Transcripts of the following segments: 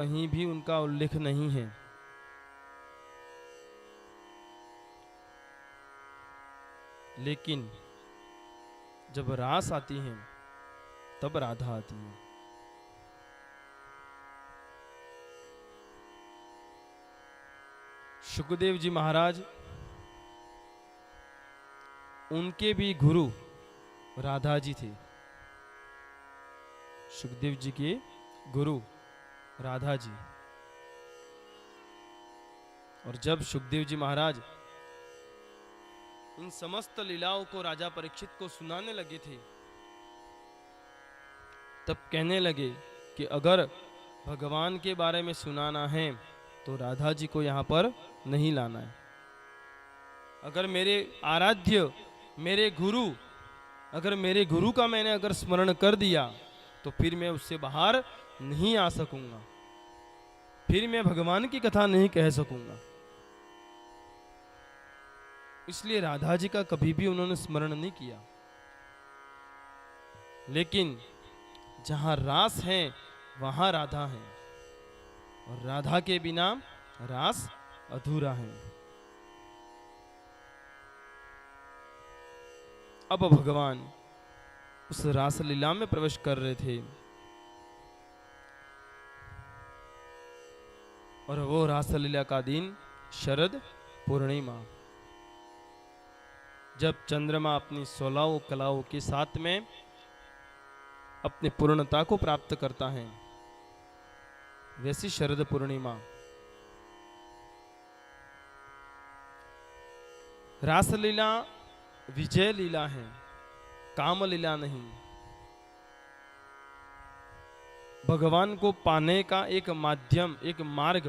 कहीं भी उनका उल्लेख नहीं है। लेकिन जब रास आती है तब राधा आती है। सुखदेव जी महाराज, उनके भी गुरु राधा जी थे। सुखदेव जी के गुरु राधा जी। और जब सुखदेव जी महाराज इन समस्त लीलाओं को राजा परीक्षित को सुनाने लगे थे, तब कहने लगे कि अगर भगवान के बारे में सुनाना है तो राधा जी को यहां पर नहीं लाना है। अगर मेरे आराध्य, मेरे गुरु, अगर मेरे गुरु का मैंने अगर स्मरण कर दिया तो फिर मैं उससे बाहर नहीं आ सकूंगा, फिर मैं भगवान की कथा नहीं कह सकूंगा। इसलिए राधा जी का कभी भी उन्होंने स्मरण नहीं किया। लेकिन जहां रास है वहां राधा है, और राधा के बिना रास अधूरा है। अब भगवान उस रास लीला में प्रवेश कर रहे थे, और वो रास लीला का दिन शरद पूर्णिमा, जब चंद्रमा अपनी 16 कलाओं के साथ में अपनी पूर्णता को प्राप्त करता है, वैसी शरद पूर्णिमा। रासलीला विजय लीला है, काम लीला नहीं। भगवान को पाने का एक माध्यम, एक मार्ग,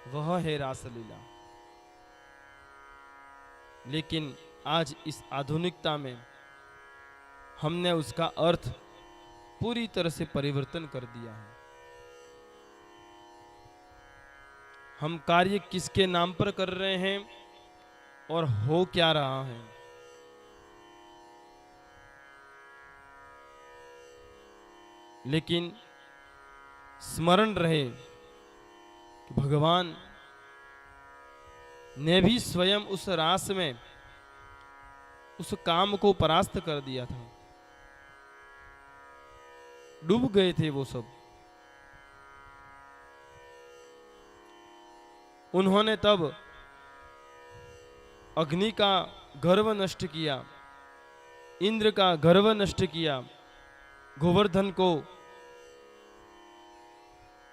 वह है रासलीला। लेकिन आज इस आधुनिकता में हमने उसका अर्थ पूरी तरह से परिवर्तन कर दिया है। हम कार्य किसके नाम पर कर रहे हैं और हो क्या रहा है। लेकिन स्मरण रहे कि भगवान ने भी स्वयं उस रास में उस काम को परास्त कर दिया था। डूब गए थे वो सब। उन्होंने तब अग्नि का गर्व नष्ट किया, इंद्र का गर्व नष्ट किया, गोवर्धन को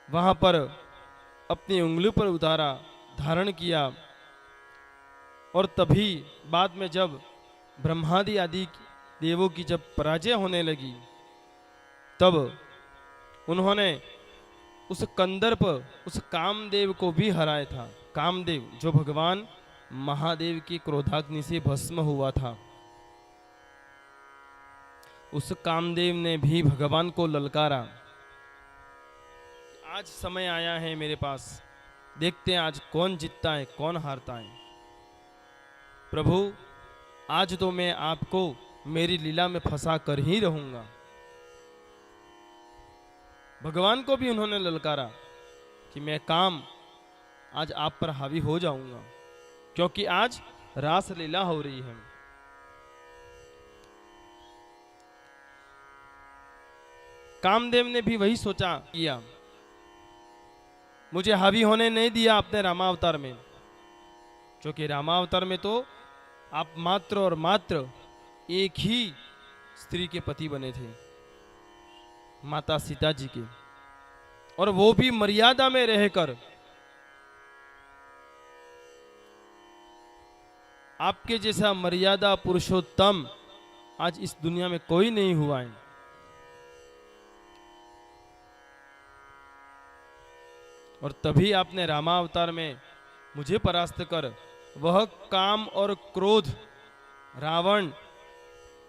वहां पर अपनी उंगली पर उतारा, धारण किया। और तभी बाद में जब ब्रह्मादि आदि देवों की जब पराजय होने लगी, तब उन्होंने उस कंदर्प, उस कामदेव को भी हराया था। कामदेव जो भगवान महादेव की क्रोधाग्नि से भस्म हुआ था, उस कामदेव ने भी भगवान को ललकारा। आज समय आया है मेरे पास, देखते हैं आज कौन जीतता है, कौन हारता है। प्रभु, आज तो मैं आपको मेरी लीला में फंसा कर ही रहूंगा। भगवान को भी उन्होंने ललकारा कि मैं काम आज आप पर हावी हो जाऊंगा, क्योंकि आज रास लीला हो रही है। कामदेव ने भी वही सोचा किया, मुझे हावी होने नहीं दिया अपने रामावतार में, क्योंकि रामावतार में तो आप मात्र और मात्र एक ही स्त्री के पति बने थे, माता सीता जी के, और वो भी मर्यादा में रहकर। आपके जैसा मर्यादा पुरुषोत्तम आज इस दुनिया में कोई नहीं हुआ है। और तभी आपने रामावतार में मुझे परास्त कर वह काम और क्रोध, रावण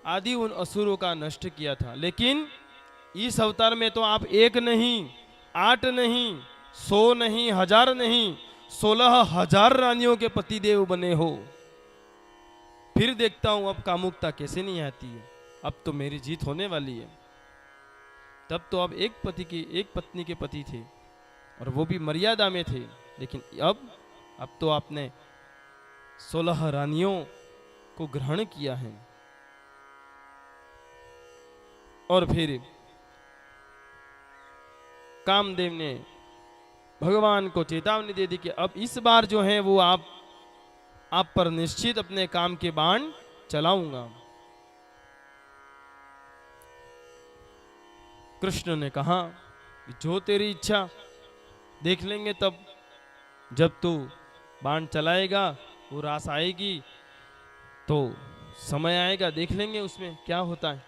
आदि उन असुरों का नष्ट किया था। लेकिन इस अवतार में तो आप एक नहीं, 8 नहीं, 100 नहीं, 1000 नहीं, 16,000 रानियों के पतिदेव बने हो। फिर देखता हूं अब कामुकता कैसे नहीं आती है। अब तो मेरी जीत होने वाली है। तब तो अब एक पत्नी के पति थे, और वो भी मर्यादा में थे। लेकिन अब तो आपने 16 रानियों को ग्रहण किया है। और फिर कामदेव ने भगवान को चेतावनी दे दी कि अब इस बार जो है वो आप पर निश्चित अपने काम के बाण चलाऊंगा। कृष्ण ने कहा कि जो तेरी इच्छा, देख लेंगे तब जब तू बाण चलाएगा, वो रास आएगी तो समय आएगा, देख लेंगे उसमें क्या होता है।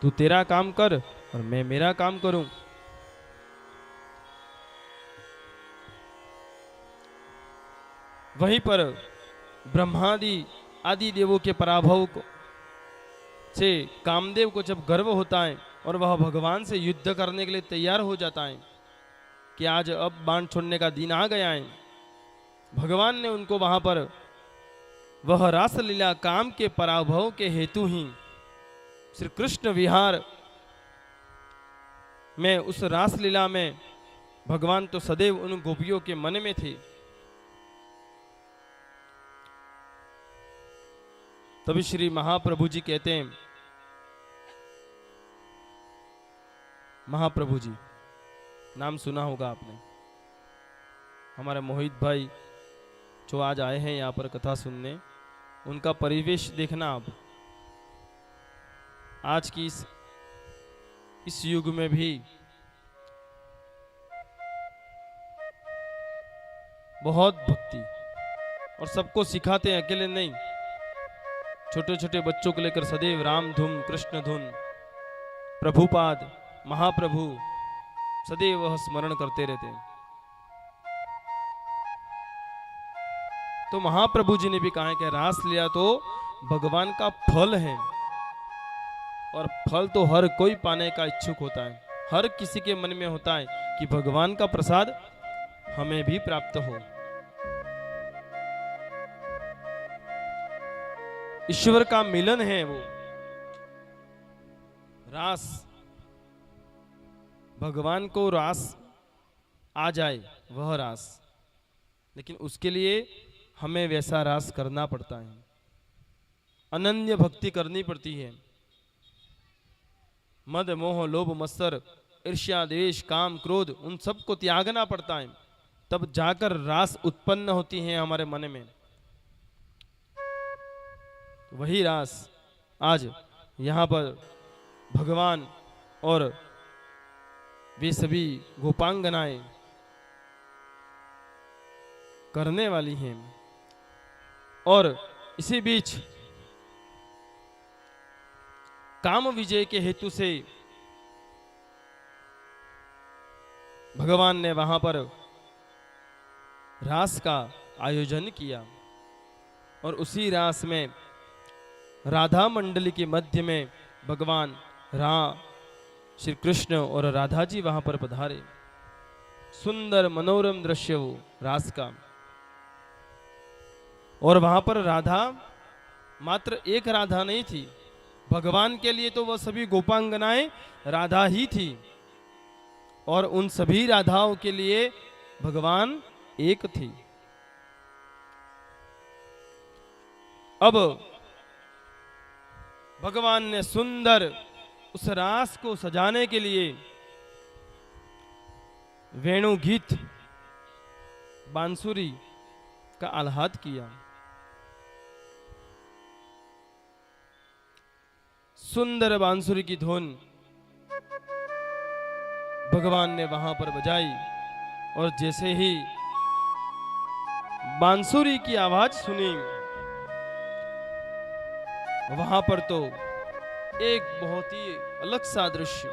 तू तेरा काम कर और मैं मेरा काम करूं। वहीं पर ब्रह्मादि आदि देवों के पराभव से कामदेव को जब गर्व होता है और वह भगवान से युद्ध करने के लिए तैयार हो जाता है कि आज अब बाण छोड़ने का दिन आ गया है, भगवान ने उनको वहां पर वह रासलीला काम के पराभव के हेतु ही श्री कृष्ण विहार में, उस रासलीला में भगवान तो सदैव उन गोपियों के मन में थे। तभी श्री महाप्रभु जी कहते हैं, महाप्रभु जी नाम सुना होगा आपने, हमारे मोहित भाई जो आज आए हैं यहाँ पर कथा सुनने, उनका परिवेश देखना आप। आज की इस युग में भी बहुत भक्ति, और सबको सिखाते हैं, अकेले नहीं। छोटे छोटे बच्चों को लेकर सदैव राम धुन, कृष्ण धुन, प्रभुपाद, महाप्रभु सदैव वह स्मरण करते रहते हैं। तो महाप्रभु जी ने भी कहा है कि रास लिया तो भगवान का फल है, और फल तो हर कोई पाने का इच्छुक होता है। हर किसी के मन में होता है कि भगवान का प्रसाद हमें भी प्राप्त हो। ईश्वर का मिलन है वो रास, भगवान को रास आ जाए वह रास, लेकिन उसके लिए हमें वैसा रास करना पड़ता है, अनन्य भक्ति करनी पड़ती है। मद मोह लोभ मत्सर ईर्ष्या द्वेष काम क्रोध, उन सब को त्यागना पड़ता है, तब जाकर रास उत्पन्न होती है हमारे मन में। वही रास आज यहाँ पर भगवान और वे सभी गोपांगनाएं करने वाली हैं। और इसी बीच काम विजय के हेतु से भगवान ने वहां पर रास का आयोजन किया, और उसी रास में राधा मंडली के मध्य में भगवान श्री कृष्ण और राधा जी वहां पर पधारे। सुंदर मनोरम दृश्य वो रास का। और वहां पर राधा मात्र एक राधा नहीं थी, भगवान के लिए तो वह सभी गोपांगनाएं राधा ही थी, और उन सभी राधाओं के लिए भगवान एक थी। अब भगवान ने सुंदर उस रास को सजाने के लिए वेणु गीत बांसुरी का आह्लाद किया। सुंदर बांसुरी की धुन भगवान ने वहां पर बजाई, और जैसे ही बांसुरी की आवाज सुनी, वहां पर तो एक बहुत ही अलग सा दृश्य,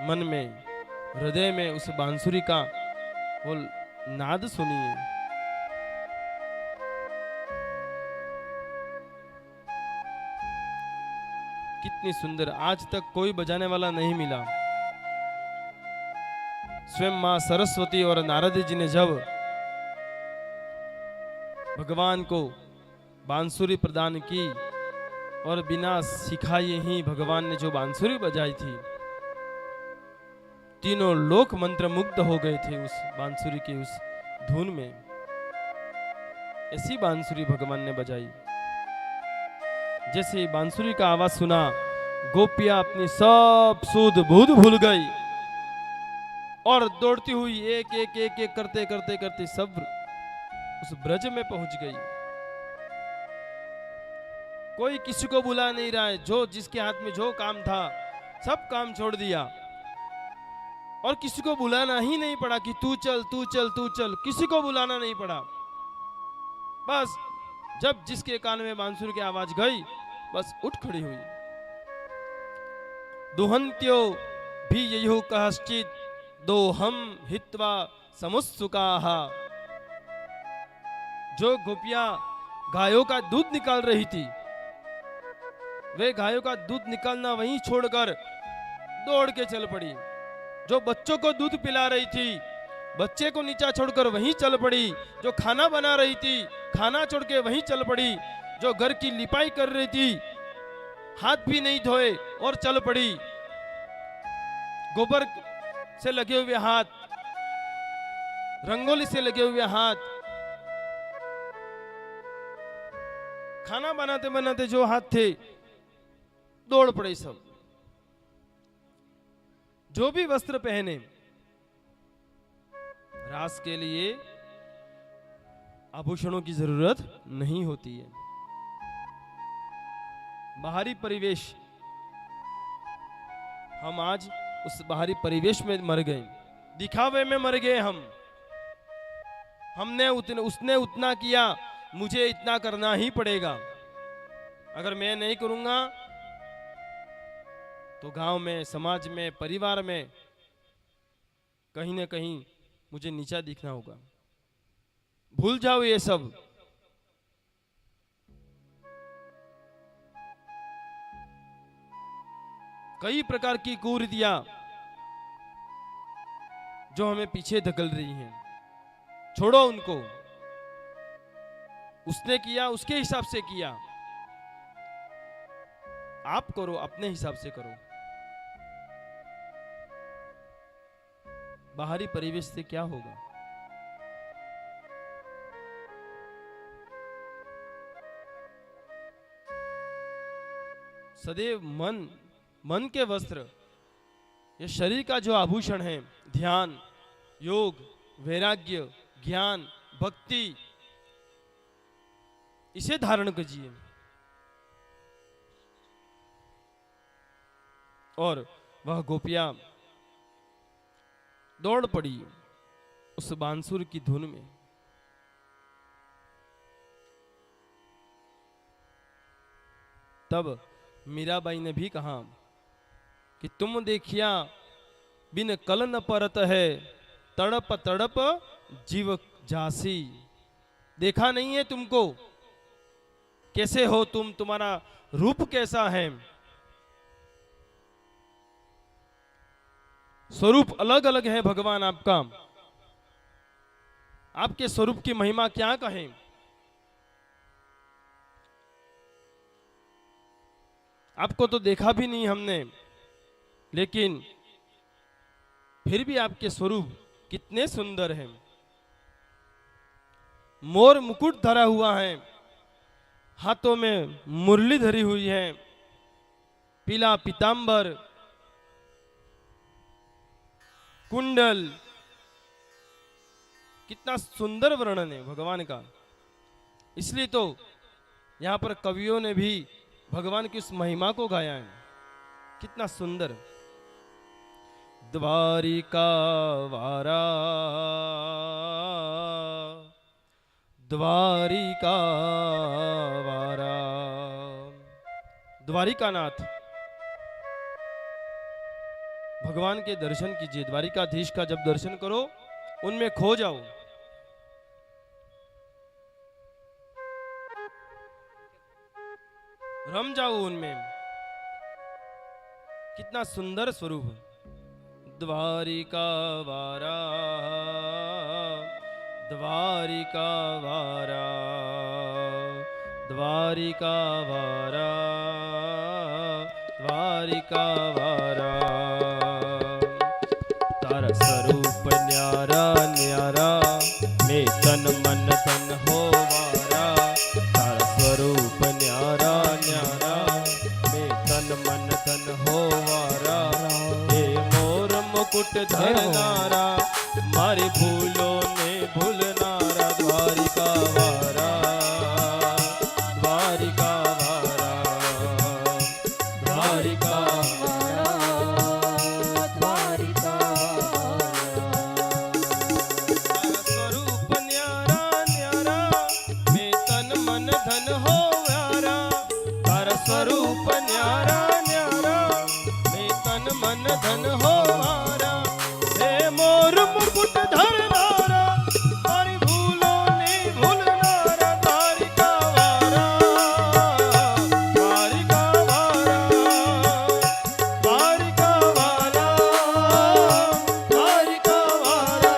मन में, हृदय में उस बांसुरी का वो नाद सुनिए। कितनी सुंदर, आज तक कोई बजाने वाला नहीं मिला। स्वयं मां सरस्वती और नारद जी ने जब भगवान को बांसुरी प्रदान की और बिना सिखाए ही भगवान ने जो बांसुरी बजाई थी, तीनों लोक मंत्र मुग्ध हो गए थे उस बांसुरी की उस धुन में। ऐसी बांसुरी भगवान ने बजाई। जैसे बांसुरी का आवाज सुना, गोपियां अपनी सब सूध बूध भूल गई और दौड़ती हुई एक एक एक एक करते करते करते सब उस ब्रज में पहुंच गई। कोई किसी को बुला नहीं रहा है, जो जिसके हाथ में जो काम था सब काम छोड़ दिया और किसी को बुलाना ही नहीं पड़ा कि तू चल तू चल तू चल, किसी को बुलाना नहीं पड़ा। बस जब जिसके कान में बांसुरी की आवाज गई, बस उठ खड़ी हुई। दुहंत्यो भी ययो कहश्चित दोहम हित्वा समुत्सुकाहा। जो गोपियां गायों का दूध निकाल रही थी, वे गायों का दूध निकालना वहीं छोड़कर दौड़ के चल पड़ी। जो बच्चों को दूध पिला रही थी, बच्चे को नीचा छोड़कर वहीं चल पड़ी। जो खाना बना रही थी, खाना छोड़ के वहीं चल पड़ी। जो घर की लिपाई कर रही थी, हाथ भी नहीं धोए और चल पड़ी। गोबर से लगे हुए हाथ, रंगोली से लगे हुए हाथ, खाना बनाते बनाते जो हाथ थे, दौड़ पड़े सब। जो भी वस्त्र पहने, रास के लिए आभूषणों की जरूरत नहीं होती है। बाहरी परिवेश, हम आज उस बाहरी परिवेश में मर गए, दिखावे में मर गए उसने उतना किया, मुझे इतना करना ही पड़ेगा। अगर मैं नहीं करूंगा तो गांव में, समाज में, परिवार में कहीं ना कहीं मुझे नीचा दिखना होगा। भूल जाओ ये सब। कई प्रकार की कुरीतियां जो हमें पीछे धकेल रही हैं, छोड़ो उनको। उसने किया, उसके हिसाब से किया, आप करो अपने हिसाब से करो। बाहरी परिवेश से क्या होगा? सदैव मन के वस्त्र, ये शरीर का जो आभूषण है, ध्यान, योग, वैराग्य, ज्ञान, भक्ति, इसे धारण कीजिए। और वह गोपियां दौड़ पड़ी उस बांसुर की धुन में। तब मीराबाई ने भी कहा कि तुम देखिया बिन कल न परत है, तड़प तड़प जीव जासी। देखा नहीं है तुमको, कैसे हो तुम, तुम्हारा रूप कैसा है। स्वरूप अलग अलग है भगवान आपका, आपके स्वरूप की महिमा क्या कहें। आपको तो देखा भी नहीं हमने, लेकिन फिर भी आपके स्वरूप कितने सुंदर हैं। मोर मुकुट धरा हुआ है, हाथों में मुरली धरी हुई है, पीला पीतांबर, कुंडल, कितना सुंदर वर्णन है भगवान का। इसलिए तो यहां पर कवियों ने भी भगवान की उस महिमा को गाया है। कितना सुंदर। द्वारिका वारा, द्वारिका वारा, द्वारिका नाथ, भगवान के दर्शन कीजिए। द्वारिकाधीश का जब दर्शन करो, उनमें खो जाओ। रम जाओ उनमें। कितना सुंदर स्वरूप। द्वारिका वारा, द्वारिका वारा, द्वारिका वारा, द्वारिका वारा। तारा स्वरूप न्यारा न्यारा, मैं तन मन धन हो वारा। तारा स्वरूप न्यारा न्यारा, मैं तन मन धन हो वारा। हे मोर मुकुट धरनारा, मारी भूलों ने भूलनारा। द्वारिका वारा, द्वारिका वारा, द्वारिका स्वरूप न्यारा न्यारा, मैं तन मन धन हो वारा। हे मोर मुकुट धरनारा, मारी भूलों ने भूलनारा। द्वारिका वारा, द्वारिका वारा, द्वारिका वारा, द्वारिका वारा।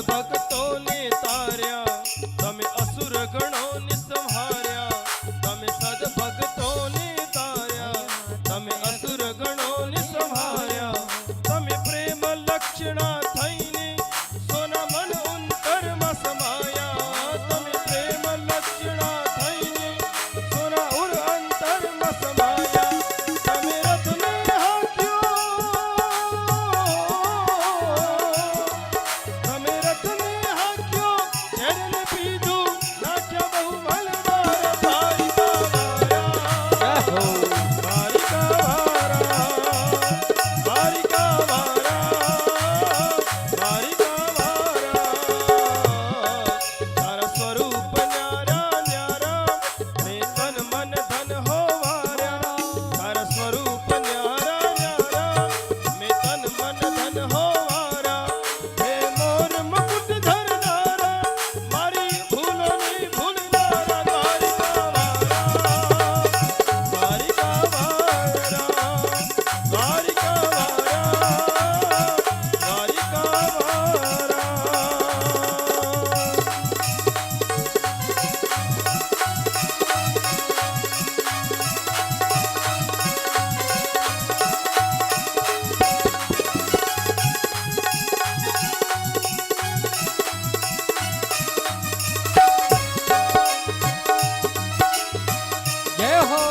भक्तों ने तार्या, तमे असुर गणों ने संहार्या। तमे सद भक्तों ने तार्या, तमे असुर गणों ने संहार्या। तमे प्रेम लक्षणा थईने, सोना मन अंतर में समाया। तमे प्रेम लक्षणा थईने, सोना उर अंतर में समाया। तमे रथ में हाक्यो, तमे रथ में हाक्यो, झरने पीधू नाख्या बहु मलदार। द्वारिका वारा, द्वारिका वारा, द्वारिका वारा, द्वारिका वारा। तारा स्वरूप न्यारा न्यारा, मैं तन मन धन हो वारा। तारा स्वरूप न्यारा न्यारा, मैं तन मन धन हो वारा। हे मोर मुकुट धरनारा, मारी भूलों ने भूलनारा। द्वारिका वारा, द्वारिका वारा, द्वारिका वारा, द्वारिका वारा। जय हो।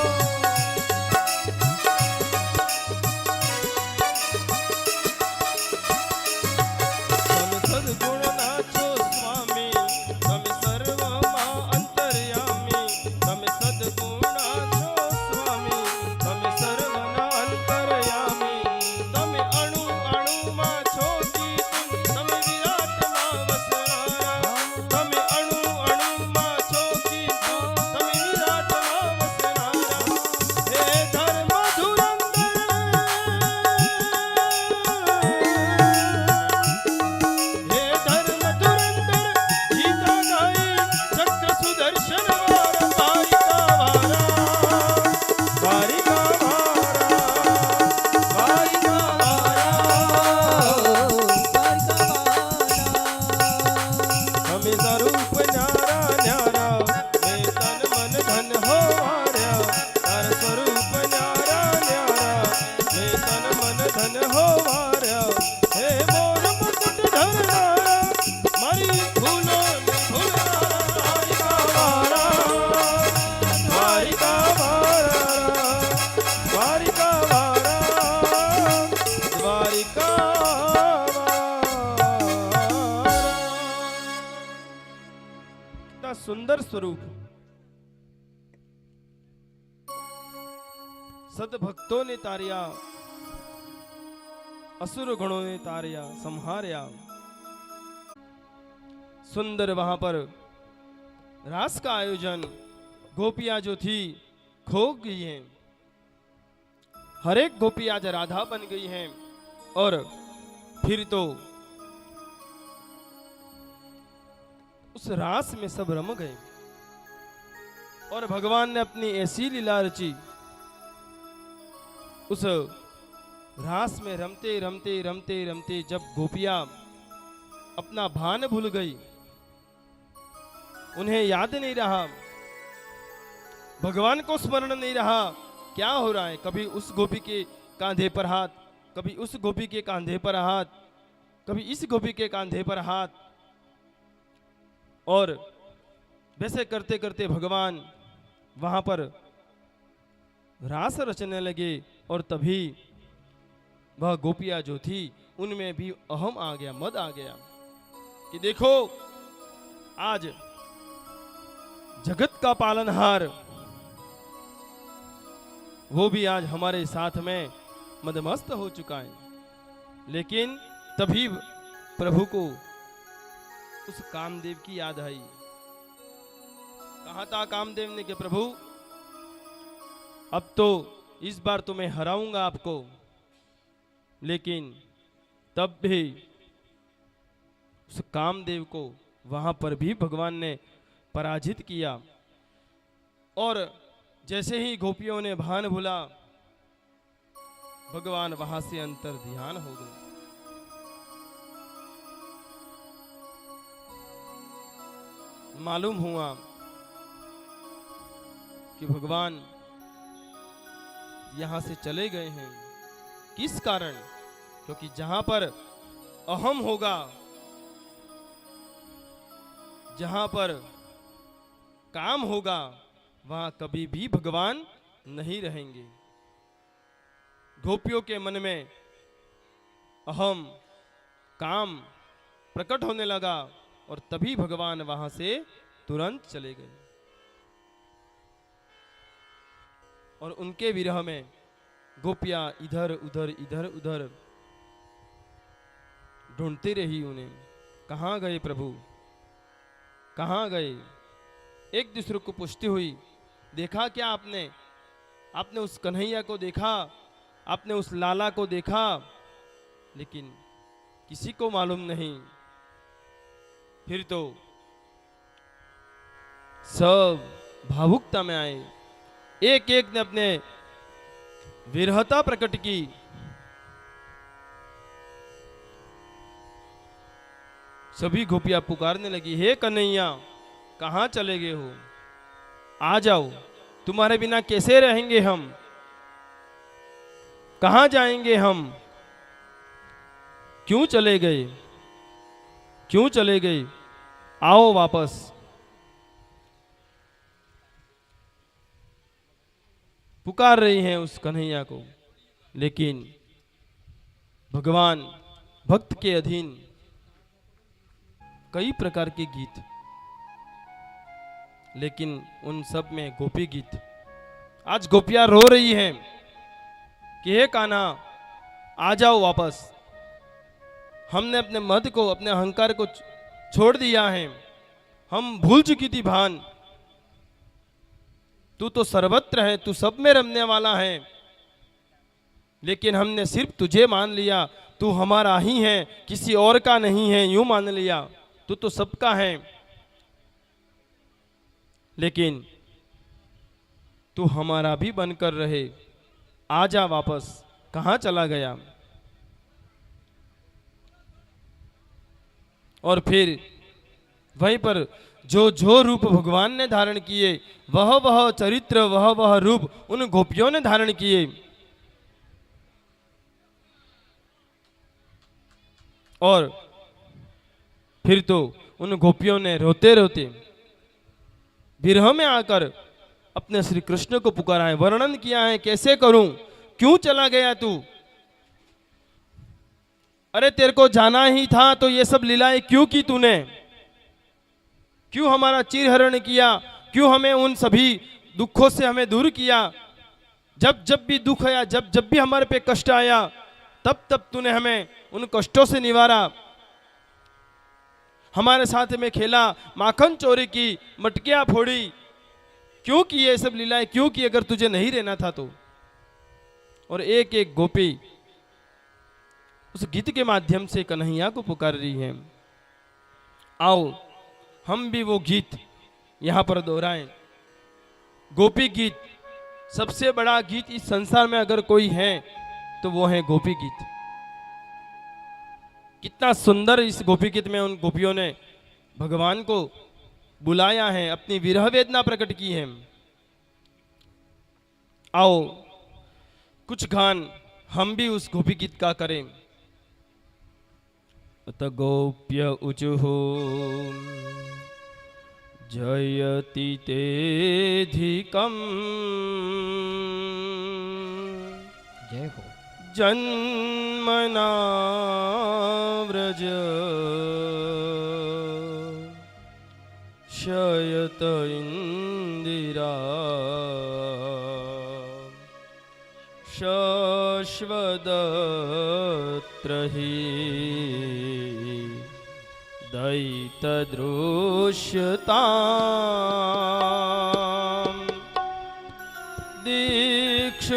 તમે સદગુણ નાચો સ્વામી, તમે સર્વમાં અંતર્યામી. તમે સદગુણ નાચો સ્વામી, તમે સર્વના અંતર્યામી. તમે અણુ અણુમાં છો કીર્તન, તમે વિરાટમાં વસનારા. તમે અણુ અણુમાં છો કીર્તન, તમે વિરાટમાં વસનારા. હે ધર્મ ધુરંધર, हे धर्म धुरंधर, गीता गाई चक्र सुदर्शन वारा। द्वारिका वारा, द्वारिका वारा, द्वारिका वारा। हमें स्वरूप न्यारा न्यारा, मैं तन मन धन हो वारा। तारा स्वरूप न्यारा न्यारा, मैं तन मन धन हो वारा। हे मोर मुकुट धरनारा, मारी भूलों ने भूलनारा। द्वारिका वारा, द्वारिका वारा, द्वारिका वारा, द्वारिका वारा। कितना सुंदर स्वरूप, सदभक्तों ने तार्या, असुर गणों ने तार्या, संहार्या। सुंदर वहां पर रास का आयोजन गोपियां जो थी खो गई हैं। हर एक गोपी आज राधा बन गई हैं और फिर तो उस रास में सब रम गए और भगवान ने अपनी ऐसी लीला रची। उस रास में रमते रमते रमते रमते जब गोपियां अपना भान भूल गई, उन्हें याद नहीं रहा, भगवान को स्मरण नहीं रहा, क्या हो रहा है। कभी उस गोपी के कांधे पर हाथ, कभी उस गोपी के कांधे पर हाथ, कभी इस गोपी के कांधे पर हाथ, और वैसे करते करते भगवान वहां पर रास रचने लगे। और तभी वह गोपियां जो थी उनमें भी अहम आ गया, मद आ गया कि देखो आज जगत का पालनहार वो भी आज हमारे साथ में मदमस्त हो चुका है। लेकिन तभी प्रभु को उस कामदेव की याद आई। कहा था कामदेव ने कि प्रभु अब तो इस बार तो मैं हराऊंगा आपको। लेकिन तब भी उस कामदेव को वहां पर भी भगवान ने पराजित किया। और जैसे ही गोपियों ने भान भूला, भगवान वहां से अंतर ध्यान हो गए। मालूम हुआ कि भगवान यहां से चले गए हैं। किस कारण? क्योंकि जहां पर अहम होगा, जहां पर काम होगा, वहां कभी भी भगवान नहीं रहेंगे। गोपियों के मन में अहम काम प्रकट होने लगा और तभी भगवान वहां से तुरंत चले गए। और उनके विरह में गोपियां इधर उधर ढूंढती रही उन्हें। कहां गए प्रभु, कहां गए। एक दूसरे को पूछती हुई, देखा क्या आपने? आपने उस कन्हैया को देखा, आपने उस लाला को देखा? लेकिन किसी को मालूम नहीं। फिर तो सब भावुकता में आए, एक एक ने अपने विरहता प्रकट की। सभी गोपियां पुकारने लगी, हे कन्हैया कहां चले गए हो? आ जाओ, तुम्हारे बिना कैसे रहेंगे हम, कहां जाएंगे हम? क्यों चले गए, क्यों चले गए? आओ वापस। पुकार रही हैं उस कन्हैया को। लेकिन भगवान भक्त के अधीन कई प्रकार के गीत, लेकिन उन सब में गोपी गीत। आज गोपियां रो रही हैं कि हे कान्हा आ जाओ वापस। हमने अपने मद को, अपने अहंकार को छोड़ दिया है, हम भूल चुकी थी भान। तू तो सर्वत्र है, तू सब में रमने वाला है, लेकिन हमने सिर्फ तुझे मान लिया। तू हमारा ही है, किसी और का नहीं है, यूं मान लिया। तू तो सबका है, लेकिन तू हमारा भी बनकर रहे। आजा वापस। कहां चला गया? और फिर वहीं पर जो जो रूप भगवान ने धारण किए, वह चरित्र, वह रूप उन गोपियों ने धारण किए। और फिर तो उन गोपियों ने रोते रोते विरह में आकर अपने श्री कृष्ण को पुकारा है, वर्णन किया है, कैसे करूं, क्यों चला गया तू? अरे तेरे को जाना ही था तो ये सब लीलाएं क्यों की तूने? क्यों हमारा चिरहरण किया? क्यों हमें उन सभी दुखों से हमें दूर किया? जब जब भी दुख आया, जब जब भी हमारे पे कष्ट आया, तब तब तूने हमें उन कष्टों से निवारा। हमारे साथ में खेला, माखन चोरी की, मटकियां फोड़ी, क्यों की ये सब लीलाएं, क्यों की अगर तुझे नहीं रहना था तो। और एक एक गोपी उस गीत के माध्यम से कन्हैया को पुकार रही है। आओ हम भी वो गीत यहां पर दोहराएं। गोपी गीत, सबसे बड़ा गीत इस संसार में अगर कोई है तो वो है गोपी गीत। कितना सुंदर इस गोपी गीत में उन गोपियों ने भगवान को बुलाया है, अपनी विरह वेदना प्रकट की है। आओ कुछ गान हम भी उस गोपी गीत का करें। अत गोप्य उचुहु जयति तेधिकम् जय हो। जन्मना व्रज शयत इंदिरा शश्वदत्र हि दयितदृश्यताम् दीक्षुतावका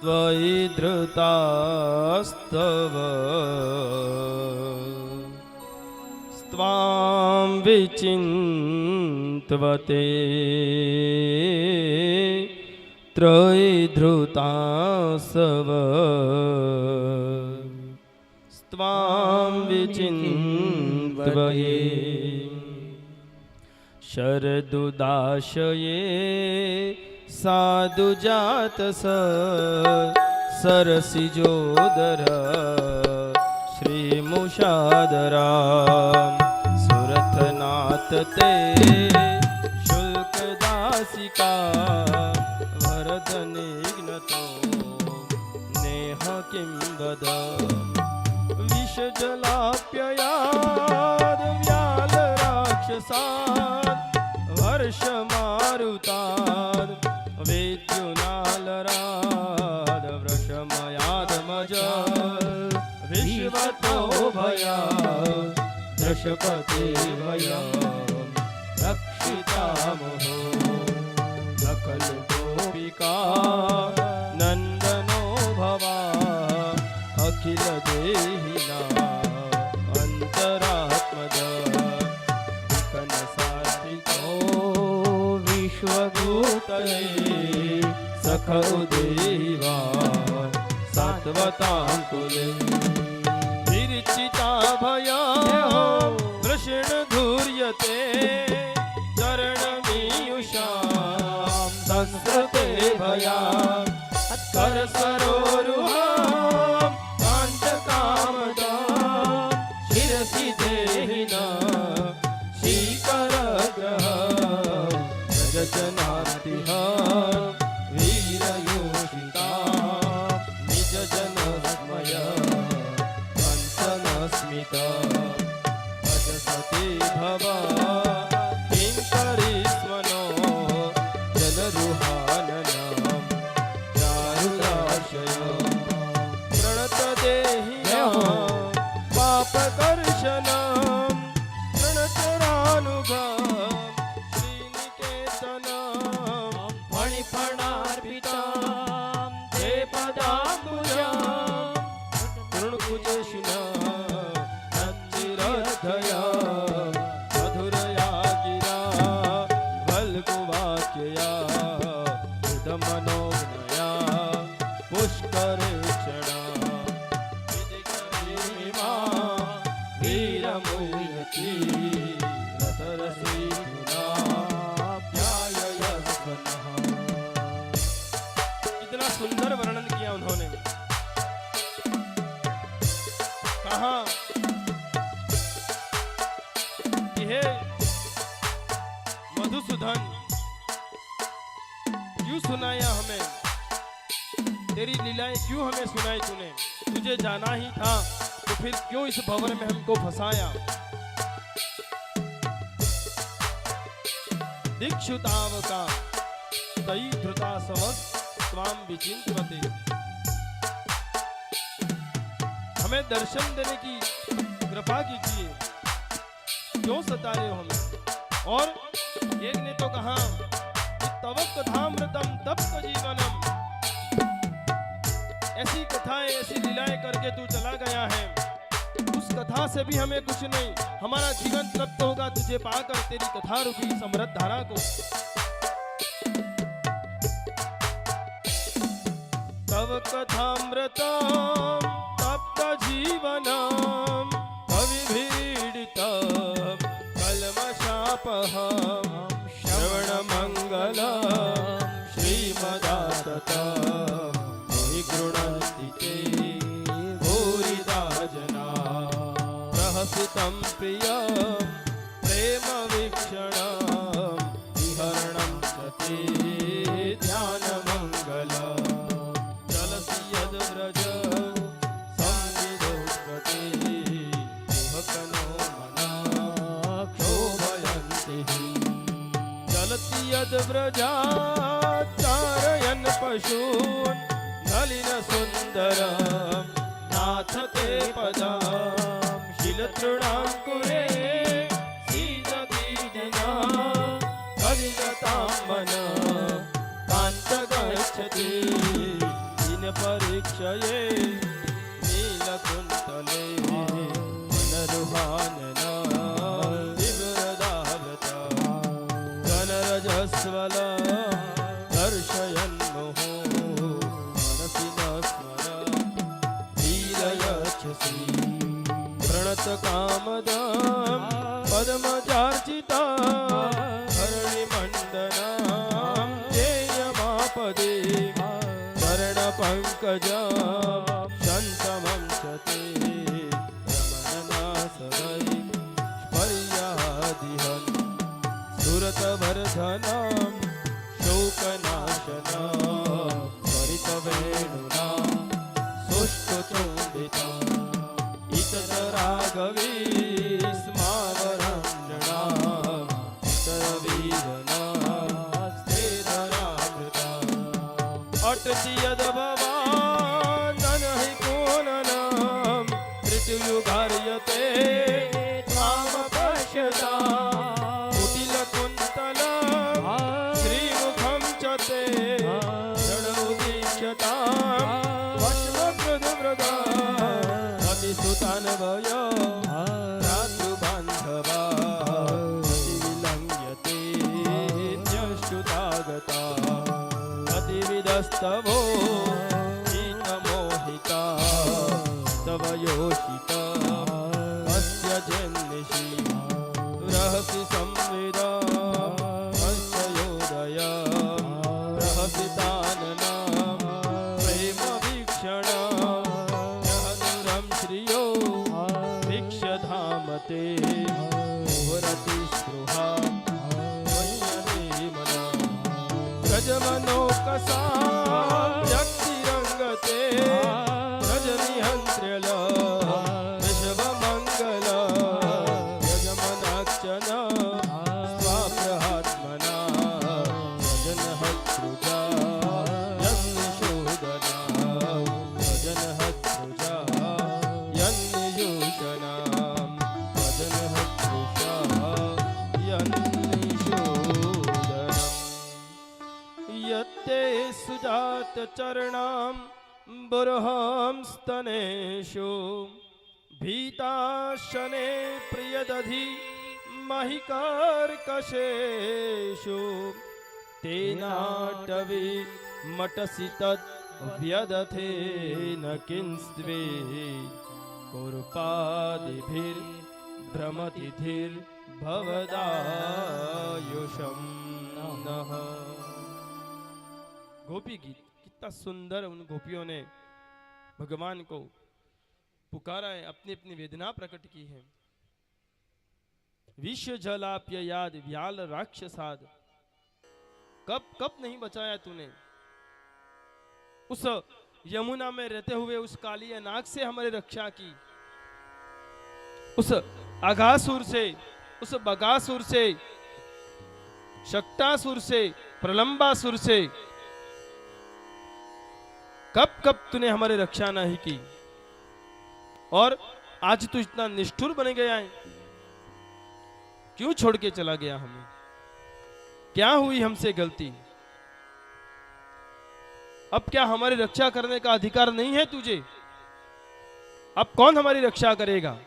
त्वयि धृतास्तव स्वां विचिन्त्वते त्रयि धृतासव स्वां विचिन्त्वये शरदुदाशये साधुजातस सरसिजोदर श्रीमुषादरा सुरथनाथ ते शुल्कदासिका वरदनिघ्नतो नेह किं वद विषजलाप्ययाद् व्यालराक्षसात् वर्षमारुताद् वेद्युनालराद् वृषमयादमज विश्वतो भया दशपते भया रक्षितामहो सकल गोपिका नंदनो भवा अखिल देहिना अंतरात्मद विकन सात्विको विश्वभूतये सख देवा सात्वतांकुले विरचिता भया वृषण धूर्यते चरणमीयुषां संस्कृते भया कर सरोरुहां कान्तकामदां शिरसि देहिना श्रीकरग्रह जगजनातिः वीरयोषिता निजजनस्मय कंसनस्मिता भजसते भव किङ्करीस्वनो जनरुहाननं चारुदाशय प्रणतदेहिनः पापकर्षणं प्रणतरानुभवं श्रीनिकेतनं फणिफणार्पितां ते पदाम्बुजां तृणकुजेशिना नन्दिरधया मधुरया गिरा वल्गुवाक्यया बुधमनोज्ञया पुष्करेक्षणा विधिकरीमा वीरमुयती रसरसीतुना ध्याययस्वनः। इतना सुंदर वर्णन किया उन्होंने। कहा कि हे मधुसूदन, क्यों सुनाया हमें, तेरी लीलाएं क्यों हमें सुनाई तूने। तुझे जाना ही था तो फिर क्यों इस भंवर में हमको फंसाया। दीक्षुतावका तयि धृता सवस् स्वां विचिन्त्वते। हमें दर्शन देने की कृपा कीजिए, क्यों सता रहे हो हमें? और एक ने तो कहा कि तव कथामृतम तप्त जीवनम, ऐसी कथाएं ऐसी लीलाएं करके तू चला गया है, उस कथा से भी हमें कुछ नहीं, हमारा जीवन तृप्त होगा तुझे पाकर तेरी कथा रूपी समृद्ध धारा को। तव कथामृतम तप्त जीवनम कविभिरीडितम कल्मषापहम श्रवण मंगलम श्रीमदाततम हि गृह्णन्ति ते भूरिदा जना प्रहसितं प्रियं प्रेम वीक्षणं विहरणं च ते ध्यानमङ्गलम् चलसि यद्व्रज संविदोऽस्मते कुहकनो मना क्षोभयन्ति चलति यद्व्रजा चारयन् पशून् नलिन सुन्दरं नाथ ते पदां शीलतृणाङ्कुरे सीददीनना कलिगतां मनः कान्त गच्छति दिन परीक्षये नीलकुन्तले मनरुहानना विवरदावता गणरजस्वला दर्शयन् मुहुः मनसि न स्मर लीलयच्छसि प्रणत कामदं पद्मजार्चिता हरणिमण्डनं ध्येयमापदे चरणपङ्कजं शन्तमं च ते रमणनासवै स्पर्यादिहन् सुरतवर्धनं शोकनाशनं त्वरितवेणुना सुष्ठुचुम्बिता इतराघवी स्मावरण्यणा इतरवीरना स्थिररामृता अटति यद्भवानन हि कोननं ऋतुयुगार्यते त्वां पश्यता कुटिलकुन्तलं श्रीमुखं च ते रणमुदीक्ष्यतां वश्मकृतव्रता अतिसुतान्वय भ्रातृबान्धवा अतिविलङ्घ्यते न्यश्रुतागता अतिविदस्तवो हीनमोहिता तव योषिता अस्य जन्निषि रहसि संविदा अस्य योदय रहसि ताननं प्रेम वीक्षणा श्रियो भिक्षधामते मुहरति स्पृहा वन्यते मना गजमनोकसा व्यक्तिरङ्गते रजनिहन्त्र्यल ऋषभमङ्गल यजमनाक्षन स्वाप्रहात्मना यजनहत्रुजा यन्निशोदना यजनहत्रुजा यत्ते सुजात चरणां बुरहं स्तनेषु भीताशने प्रियदधि महिकर्कशेषु तेनाटवी मटसि तत् व्यदथेन किंस्त्वे कुरुपादिभिर्भ्रमतिथिर्भवदायुषं नः। गोपी गीत, कितना सुंदर उन गोपियों ने भगवान को पुकारा है, अपनी अपनी वेदना प्रकट की है। विश्व जलाप्य याद व्याल राक्षसाद, कब कब नहीं बचाया तूने, उस यमुना में रहते हुए उस काली नाग से हमारी रक्षा की, उस अघासुर से, उस बगासुर से, शक्टासुर से, प्रलंबासुर से कब कब तूने हमारी रक्षा नहीं की, और आज तू इतना निष्ठुर बन गया है। क्यों छोड़ के चला गया हमें? क्या हुई हमसे गलती? अब क्या हमारी रक्षा करने का अधिकार नहीं है तुझे? अब कौन हमारी रक्षा करेगा?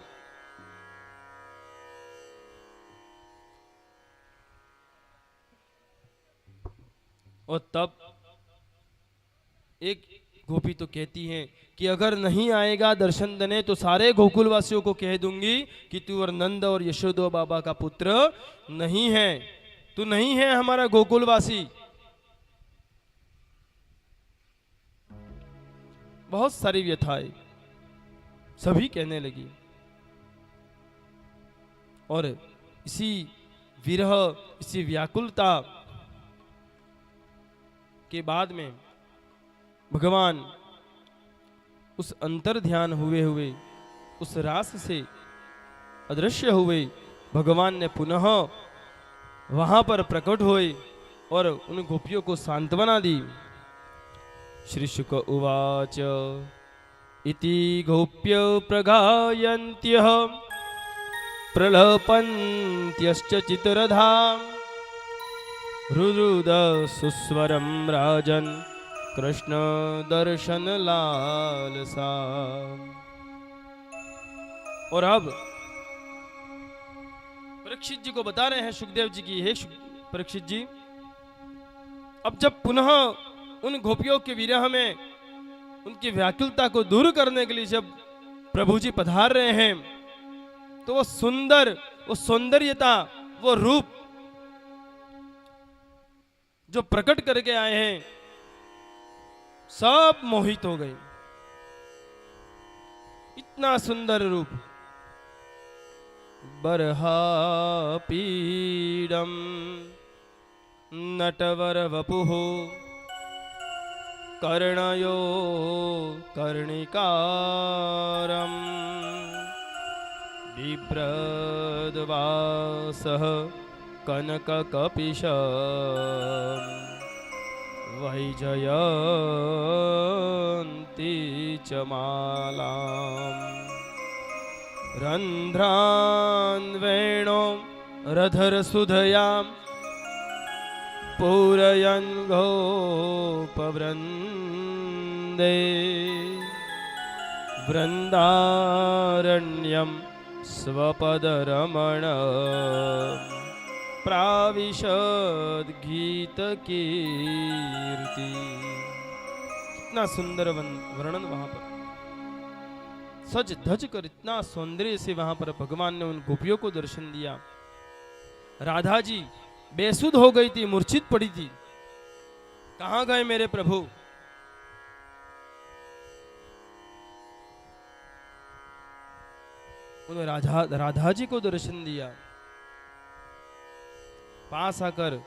और तब एक गोपी तो कहती है कि अगर नहीं आएगा दर्शन देने तो सारे गोकुल वासियों को कह दूंगी कि तू और नंद और यशोदा बाबा का पुत्र नहीं है, तू नहीं है हमारा गोकुलवासी। बहुत सारी व्यथाएं सभी कहने लगी। और इसी विरह, इसी व्याकुलता के बाद में भगवान उस अंतर ध्यान हुए हुए उस रास से अदृश्य हुए। भगवान ने पुनः वहां पर प्रकट हुए और उन गोपियों को सांत्वना दी। श्री शुक उवाच इति गोप्य प्रगायन्त्यः प्रलपन्त्यश्च चित्रधा रुरुद सुस्वरं राजन् कृष्ण दर्शन लालसा। और अब परीक्षित जी को बता रहे हैं सुखदेव जी की, हे परीक्षित जी, अब जब पुनः उन गोपियों के विरह में उनकी व्याकुलता को दूर करने के लिए जब प्रभु जी पधार रहे हैं, तो वो सुंदर, वो सौंदर्यता, वो रूप जो प्रकट करके आए हैं, सब मोहित हो गए। इतना सुंदर रूप। बर्हापीडम नटवर वपुः कर्णयो कर्णिकारम बिभ्रद्वासः कनककपिश वैजयन्ती च मालाम् रन्ध्रान् वेणो रधरसुधयां पूरयन् गोपवृन्दे वृन्दारण्यं स्वपदरमण प्राविशद गीत कीर्ति। इतना सुंदर वर्णन वहां पर सज धज कर, इतना सौंदर्य से वहां पर भगवान ने उन गोपियों को दर्शन दिया। राधा जी बेसुध हो गई थी, मूर्छित पड़ी थी। कहां गए मेरे प्रभु? उन्होंने राधा जी को दर्शन दिया। पास आकर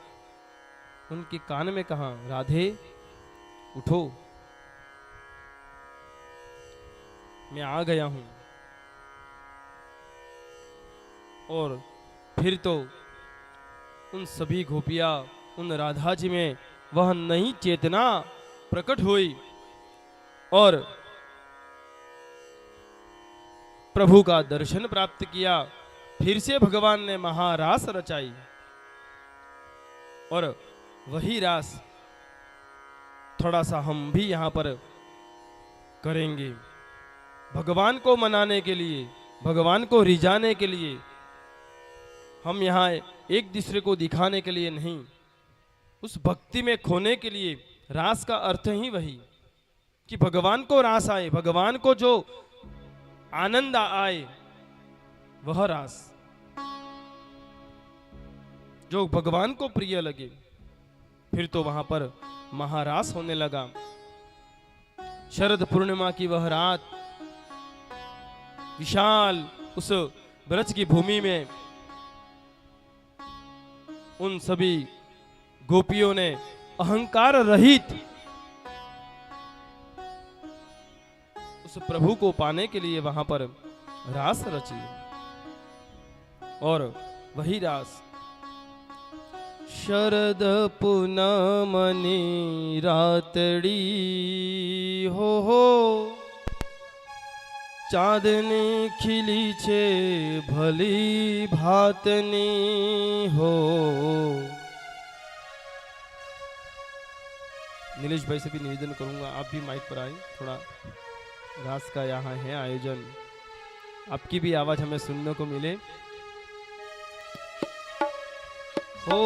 उनके कान में कहा, राधे उठो, मैं आ गया हूं। और फिर तो उन सभी गोपियां, उन राधा जी में वह नई चेतना प्रकट हुई और प्रभु का दर्शन प्राप्त किया। फिर से भगवान ने महारास रचाई और वही रास थोड़ा सा हम भी यहां पर करेंगे। भगवान को मनाने के लिए, भगवान को रिझाने के लिए, हम यहाँ एक दूसरे को दिखाने के लिए नहीं, उस भक्ति में खोने के लिए। रास का अर्थ ही वही कि भगवान को रास आए, भगवान को जो आनंद आए, वह रास जो भगवान को प्रिय लगे। फिर तो वहां पर महारास होने लगा। शरद पूर्णिमा की वह रात, विशाल उस ब्रज की भूमि में उन सभी गोपियों ने अहंकार रहित उस प्रभु को पाने के लिए वहां पर रास रची। और वही रास शरद पूनमनी रातड़ी हो ચાંદની ખીલી છે ભલી ભાતની हो। नीलेश भाई से भी निवेदन करूंगा, आप भी माइक पर आए, थोड़ा रास का यहाँ है आयोजन, आपकी भी आवाज हमें सुनने को मिले। हो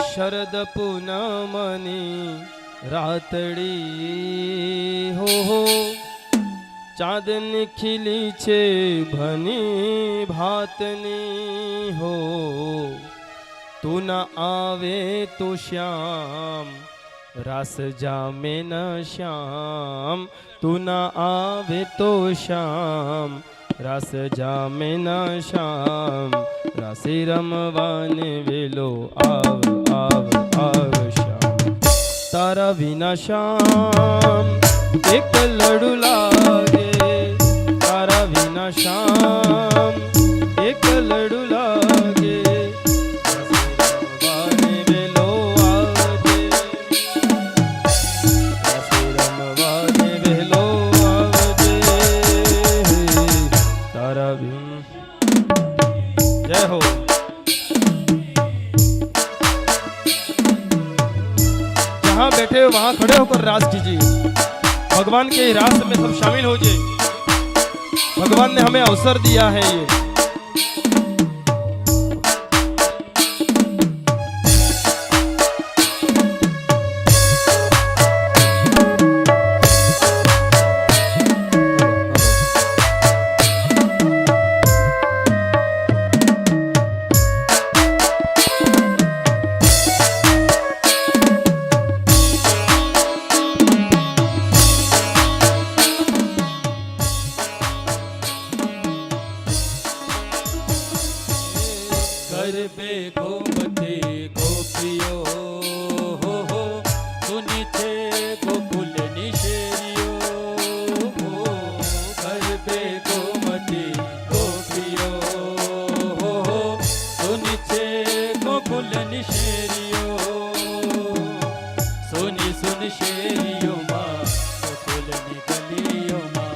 शरद पूनमनी रातड़ी हो चांदनी खिली छे भनी भातनी हो। तू न आवे तो श्याम रास जामे न श्याम, तू न आवे तो श्याम रास जामे न श्याम। रासे रमवाने वेलो आव आव आव श्याम। तारा विना श्याम एक लड़ू लागे, तारा विना श्याम एक लड़ू लागे। रमवाने वेलो आवजे, रासे रमवाने वेलो आवजे। तारा विना जय हो। जहां बैठे हो वहां खड़े होकर रास कीजिए, भगवान के रास में सब शामिल हो जाए। भगवान ने हमें अवसर दिया है ये। गरबे गोमती गोपियो हो सुनी थे गोकुल निशेरियो हो। गरबे गोमती गोपियो हो सुनी थे गोकुल निशेरियो। सुनी सुन शेरियो माँ गोकुल निकलियो माँ,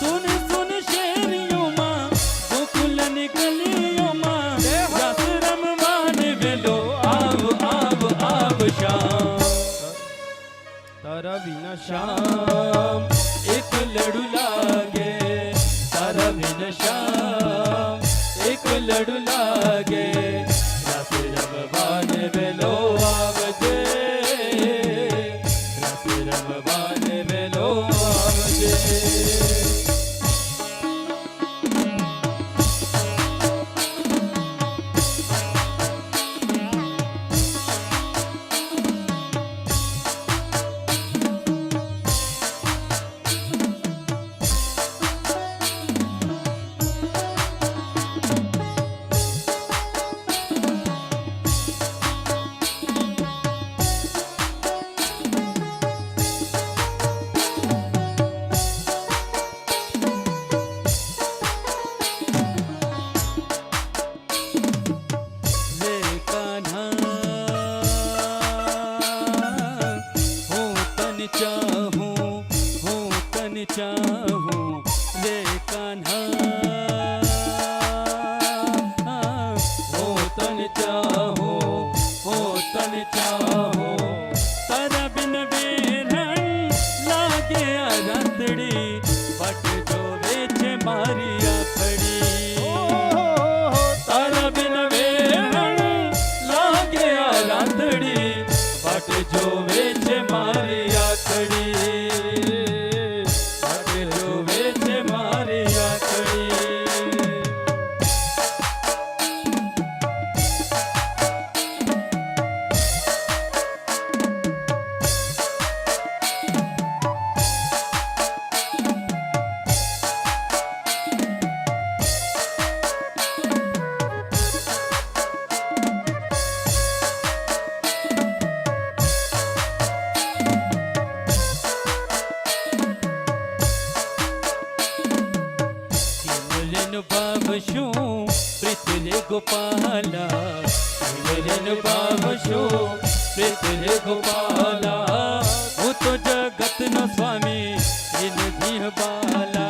सुन सुन शेरियो माँ गोकुल निकलियो माँ। रस रमवान वेलो आव आव आव श्याम। तारा बिना श्याम एक लड़ू लागे, तारा बिना श्याम एक लड़ू लागे। रस रमवान वेलो आवजे, रस रमवान वेलो आवजे। चाहूं रे कान्हा हो तन चाहूं तारा बिन बेरन लागे रातड़ी बट जो वेच मारी आखड़ी। तारा बिन बेरन लागे रातड़ी बट जो वेच मारी आखड़ी। भावशु प्रीतले गोपाला, भावशु प्रीतले गोपाला। वो तो जगत न स्वामी इन बाला।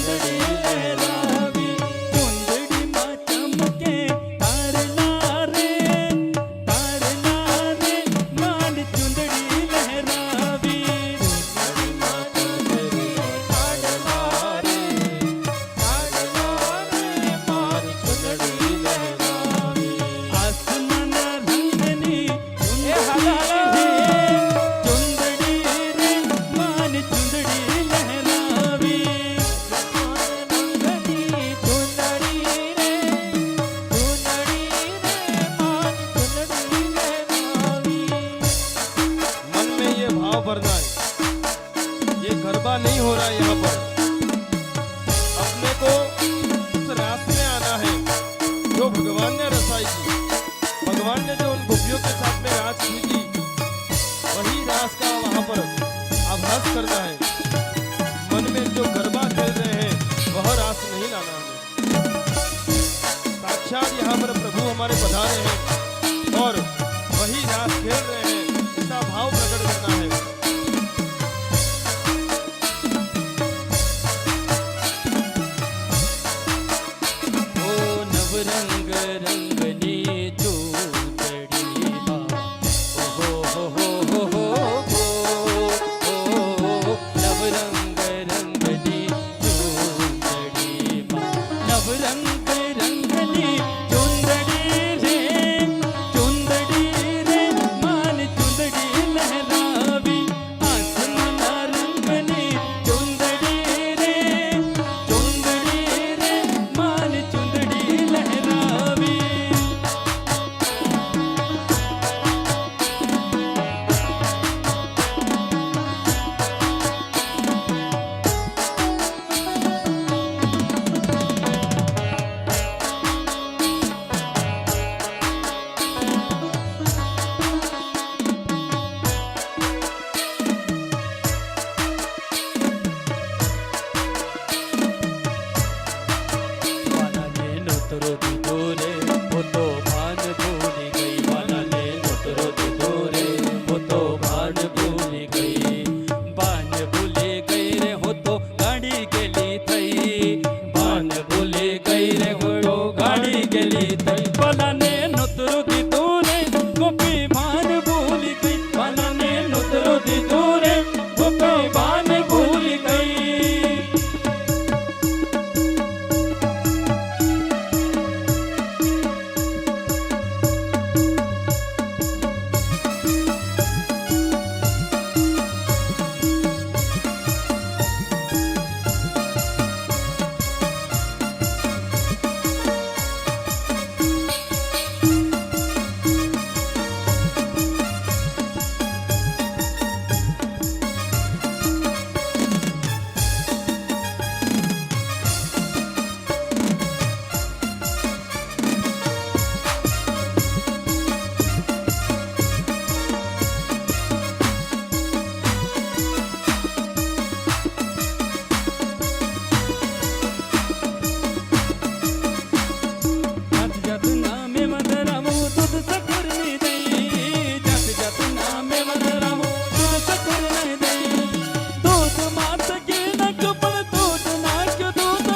चुंदड़ी लहरावी चुंदड़ी माँ चमके तार लारे मान चुंदड़ी लहरावी चुंदड़ी माँ चमके तार लारे मान चुंदड़ी लहरावी आसमान रंगनी चुंदड़ी रे मान चुंदड़ी लहरावी मन में ये भाव भरना है, ये गरबा नहीं हो रहा है यहाँ पर। अपने को उस रास में आना है जो भगवान ने रचाई की। भगवान ने जो उन गोपियों के साथ में रास की थी, वही रास का वहाँ पर आभास करना है। मन में जो गरबा खेल रहे हैं वह रास नहीं लाना हमें। साक्षात यहाँ पर प्रभु हमारे पधारे हैं और वही रास खेल रहे हैं, ऐसा भाव प्रकट करना है। ओ नवरंग रंगनी चूड़ड़ी माँ ओ हो नवरंग रंगनी चूड़ड़ी माँ नवरंग रंगनी चुंदड़ी रे मान चुंदड़ी लहरावी आसमान रंगनी चुंदड़ी रे मान चुंदड़ी लहरावी वाला ने नोतरो दिदोरे वो तो भान भूली गई वाला ने नोतरो दिदोरे वो तो भान भूली गई बान भूली गई रे हो तो गाड़ी गेली थई बान भूली गई रे हो तो गाड़ी गेली थई वाला ने नोतरो दिदोरे गोपी भान भूली गई वाला ने नोतरो दिदोरे गोपी भान भूली गई जात जात नामे मदरामो दूध सकुर नहीं दई जात जात नामे मदरामो दूध सकुर नहीं दई दूध मात के नक पर दूध नाक दूध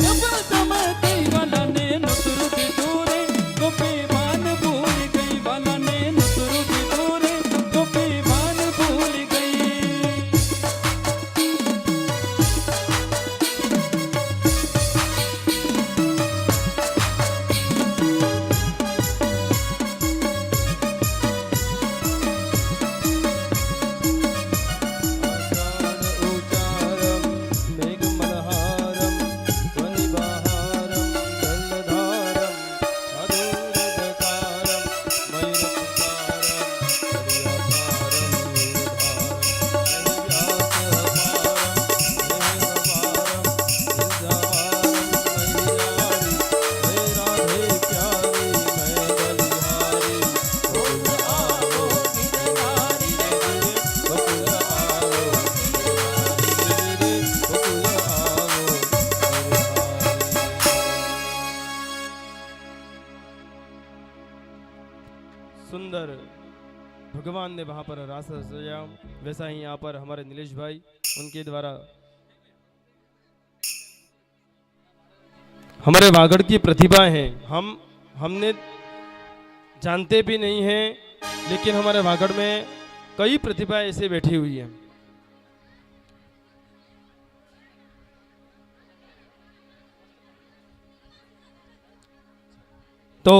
जबर जमती वाला ने नुसरु की दूरे गोपी मान भूल गई वाला ने नुसरु की दूरे गोपी मान भूल गई उचारम मेघमलहारम ध्वनिबहारम जलधारम अधूरदकारम मयूरपुकारम सुंदर भगवान ने वहां पर रास सजाया, वैसा ही यहाँ पर हमारे नीलेश भाई उनके द्वारा हमारे वागड़ की प्रतिभा है, हमने जानते भी नहीं हैं, लेकिन हमारे वागड़ में कई प्रतिभा ऐसे बैठी हुई है। तो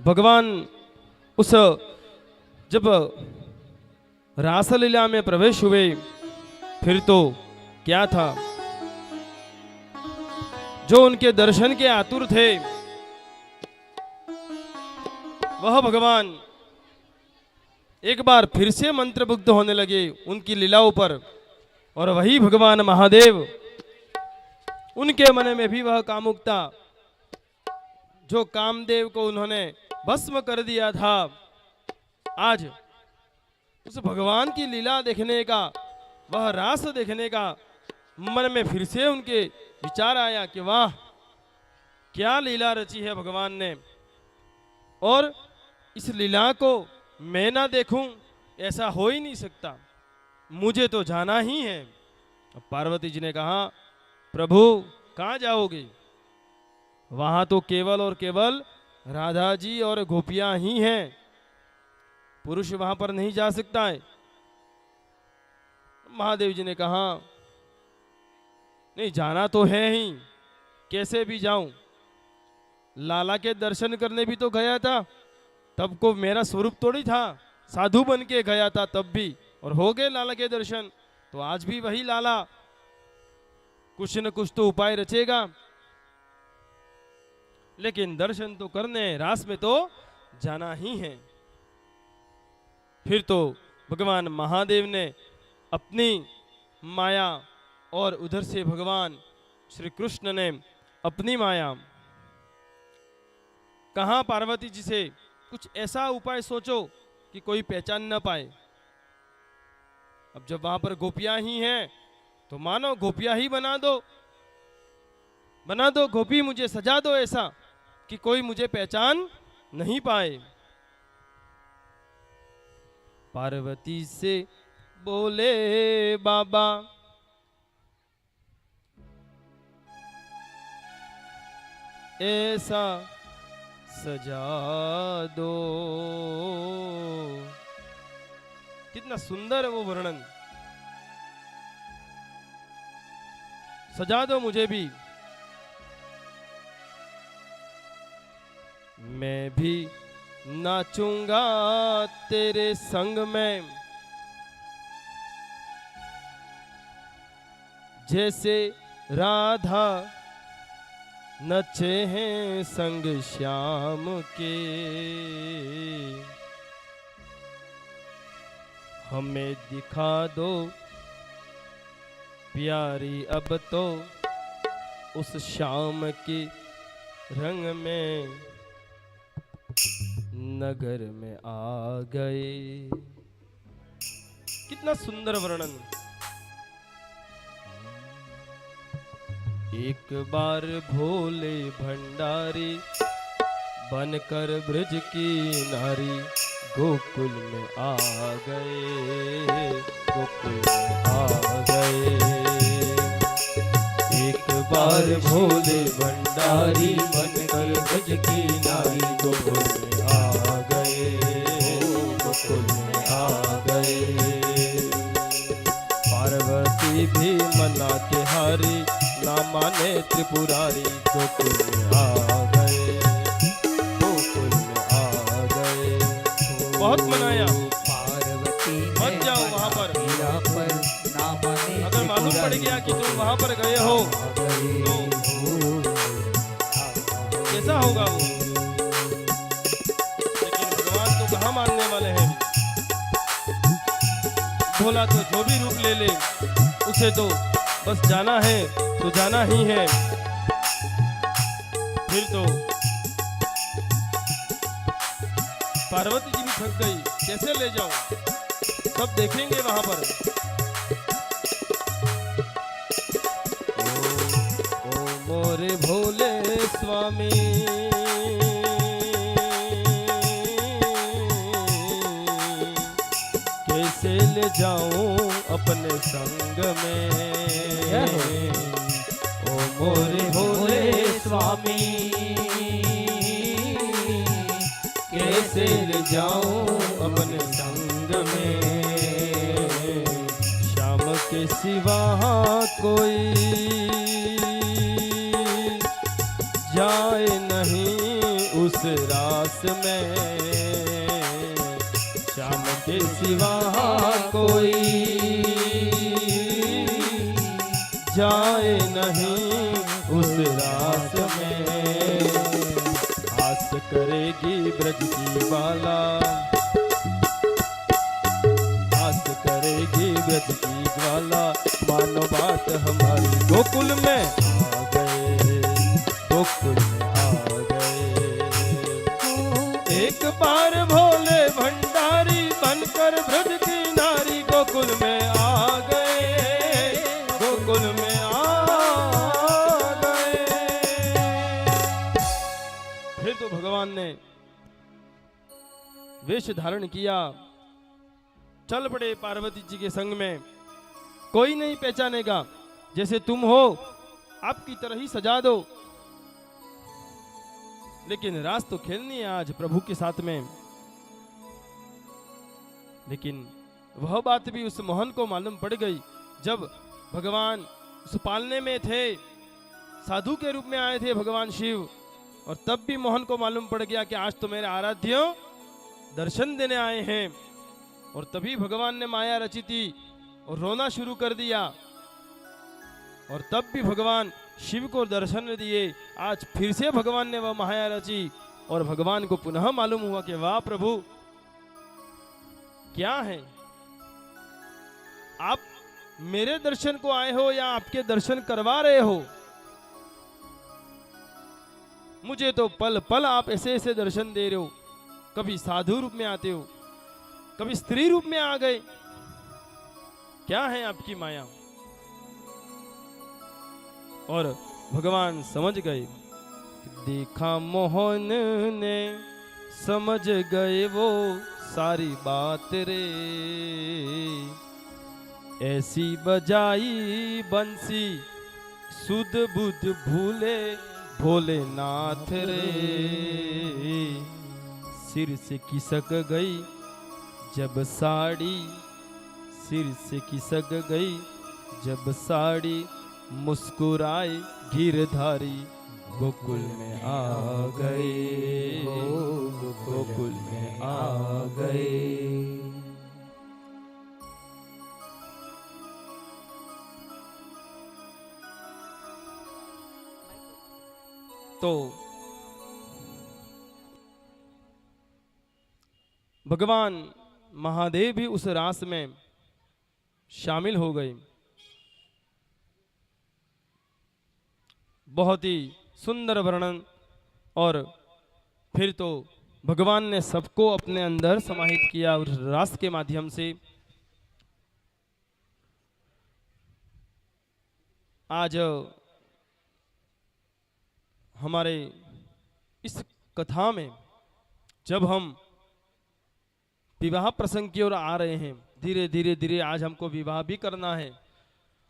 भगवान उस जब रासलीला में प्रवेश हुए, फिर तो क्या था, जो उनके दर्शन के आतुर थे वह भगवान एक बार फिर से मंत्रमुग्ध होने लगे उनकी लीलाओं पर। और वही भगवान महादेव, उनके मन में भी वह कामुकता, जो कामदेव को उन्होंने भस्म कर दिया था, आज उस भगवान की लीला देखने का, वह रास देखने का मन में फिर से उनके विचार आया कि वाह, क्या लीला रची है भगवान ने, और इस लीला को मैं ना देखूं ऐसा हो ही नहीं सकता, मुझे तो जाना ही है। अब पार्वती जी ने कहा, प्रभु कहाँ जाओगे, वहां तो केवल और केवल राधा जी और गोपियां ही हैं, पुरुष वहां पर नहीं जा सकता है। महादेव जी ने कहा, नहीं जाना तो है ही, कैसे भी जाऊं, लाला के दर्शन करने भी तो गया था, तब को मेरा स्वरूप थोड़ी था, साधु बन के गया था तब भी, और हो गए लाला के दर्शन, तो आज भी वही लाला कुछ न कुछ तो उपाय रचेगा, लेकिन दर्शन तो करने, रास में तो जाना ही है। फिर तो भगवान महादेव ने अपनी माया, और उधर से भगवान श्री कृष्ण ने अपनी माया, कहा पार्वती जी से कुछ ऐसा उपाय सोचो कि कोई पहचान न पाए। अब जब वहां पर गोपियां ही हैं, तो मानो गोपियां ही बना दो गोपी, मुझे सजा दो ऐसा कि कोई मुझे पहचान नहीं पाए। पार्वती से बोले बाबा, ऐसा सजा दो। कितना सुंदर है वो वर्णन, सजा दो मुझे भी, मैं भी नाचूंगा तेरे संग में, जैसे राधा नचे हैं संग श्याम के, हमें दिखा दो प्यारी अब तो उस श्याम के रंग में, नगर में आ गए। कितना सुंदर वर्णन। एक बार भोले भंडारी बनकर ब्रज की नारी, गोकुल में आ गए, गोकुल में आ गए। एक बार भोले भंडारी बनकर ब्रज की नारी, गोकुल में आ गए, गोकुल में आ गए। पार्वती भी मना के हारी, ना माने त्रिपुरारी, गोकुल में आ गए, गोकुल में आ गए। बहुत मनाया, पार्वती मत जाओ वहां पर, ना माने, अगर मालूम पड़ गया कि तुम वहां पर गए हो तो कैसा होगा वो। लेकिन भगवान तो कहाँ मानने वाले हैं, भोला तो जो भी रूप ले ले, उसे तो बस जाना है तो जाना ही है। फिर तो पार्वती जी भी थक गई, कैसे ले जाऊं, सब देखेंगे वहां पर। ओ मोरे भोले स्वामी, कैसे ले जाऊं अपने संग में, ओ होरे होरे स्वामी कैसे ले जाऊं अपने संग में, श्याम के सिवा कोई जाए नहीं उस रास में, श्याम के सिवा कोई जाए नहीं उस रास में। आस करेगी ब्रज की बाला, आस करेगी ब्रज की ज्वाला, मानो बात हमारी गोकुल में आ गए, गोकुल में आ गए। एक बार भोले भंडारी बनकर ब्रज की नारी गोकुल में आ गए, गोकुल में आ गए। फिर तो भगवान ने वेश धारण किया, चल पड़े पार्वती जी के संग में। कोई नहीं पहचानेगा, जैसे तुम हो आपकी तरह ही सजा दो, लेकिन रास तो खेलनी है आज प्रभु के साथ में। लेकिन वह बात भी उस मोहन को मालूम पड़ गई जब भगवान उस पालने में थे, साधु के रूप में आए थे भगवान शिव, और तब भी मोहन को मालूम पड़ गया कि आज तो मेरे आराध्य दर्शन देने आए हैं। और तभी भगवान ने माया रची थी और रोना शुरू कर दिया, और तब भी भगवान शिव को दर्शन दिए। आज फिर से भगवान ने वह माया रची और भगवान को पुनः मालूम हुआ कि वाह प्रभु क्या है, आप मेरे दर्शन को आए हो या आपके दर्शन करवा रहे हो। मुझे तो पल पल आप ऐसे ऐसे दर्शन दे रहे हो, कभी साधु रूप में आते हो, कभी स्त्री रूप में आ गए, क्या है आपकी माया। और भगवान समझ गए, देखा मोहन ने समझ गए वो सारी बात रे, ऐसी बजाई बंसी सुध बुध भूले भोलेनाथ रे, सिर से खिसक गई जब साड़ी, सिर से खिसक गई जब साड़ी, मुस्कुराए गिरधारी गोकुल में आ गए, गोकुल में आ गए। तो भगवान महादेव भी उस रास में शामिल हो गए। बहुत ही सुंदर वर्णन, और फिर तो भगवान ने सबको अपने अंदर समाहित किया उस रास के माध्यम से। आज हमारे इस कथा में जब हम विवाह प्रसंग की ओर आ रहे हैं, धीरे धीरे धीरे आज हमको विवाह भी करना है,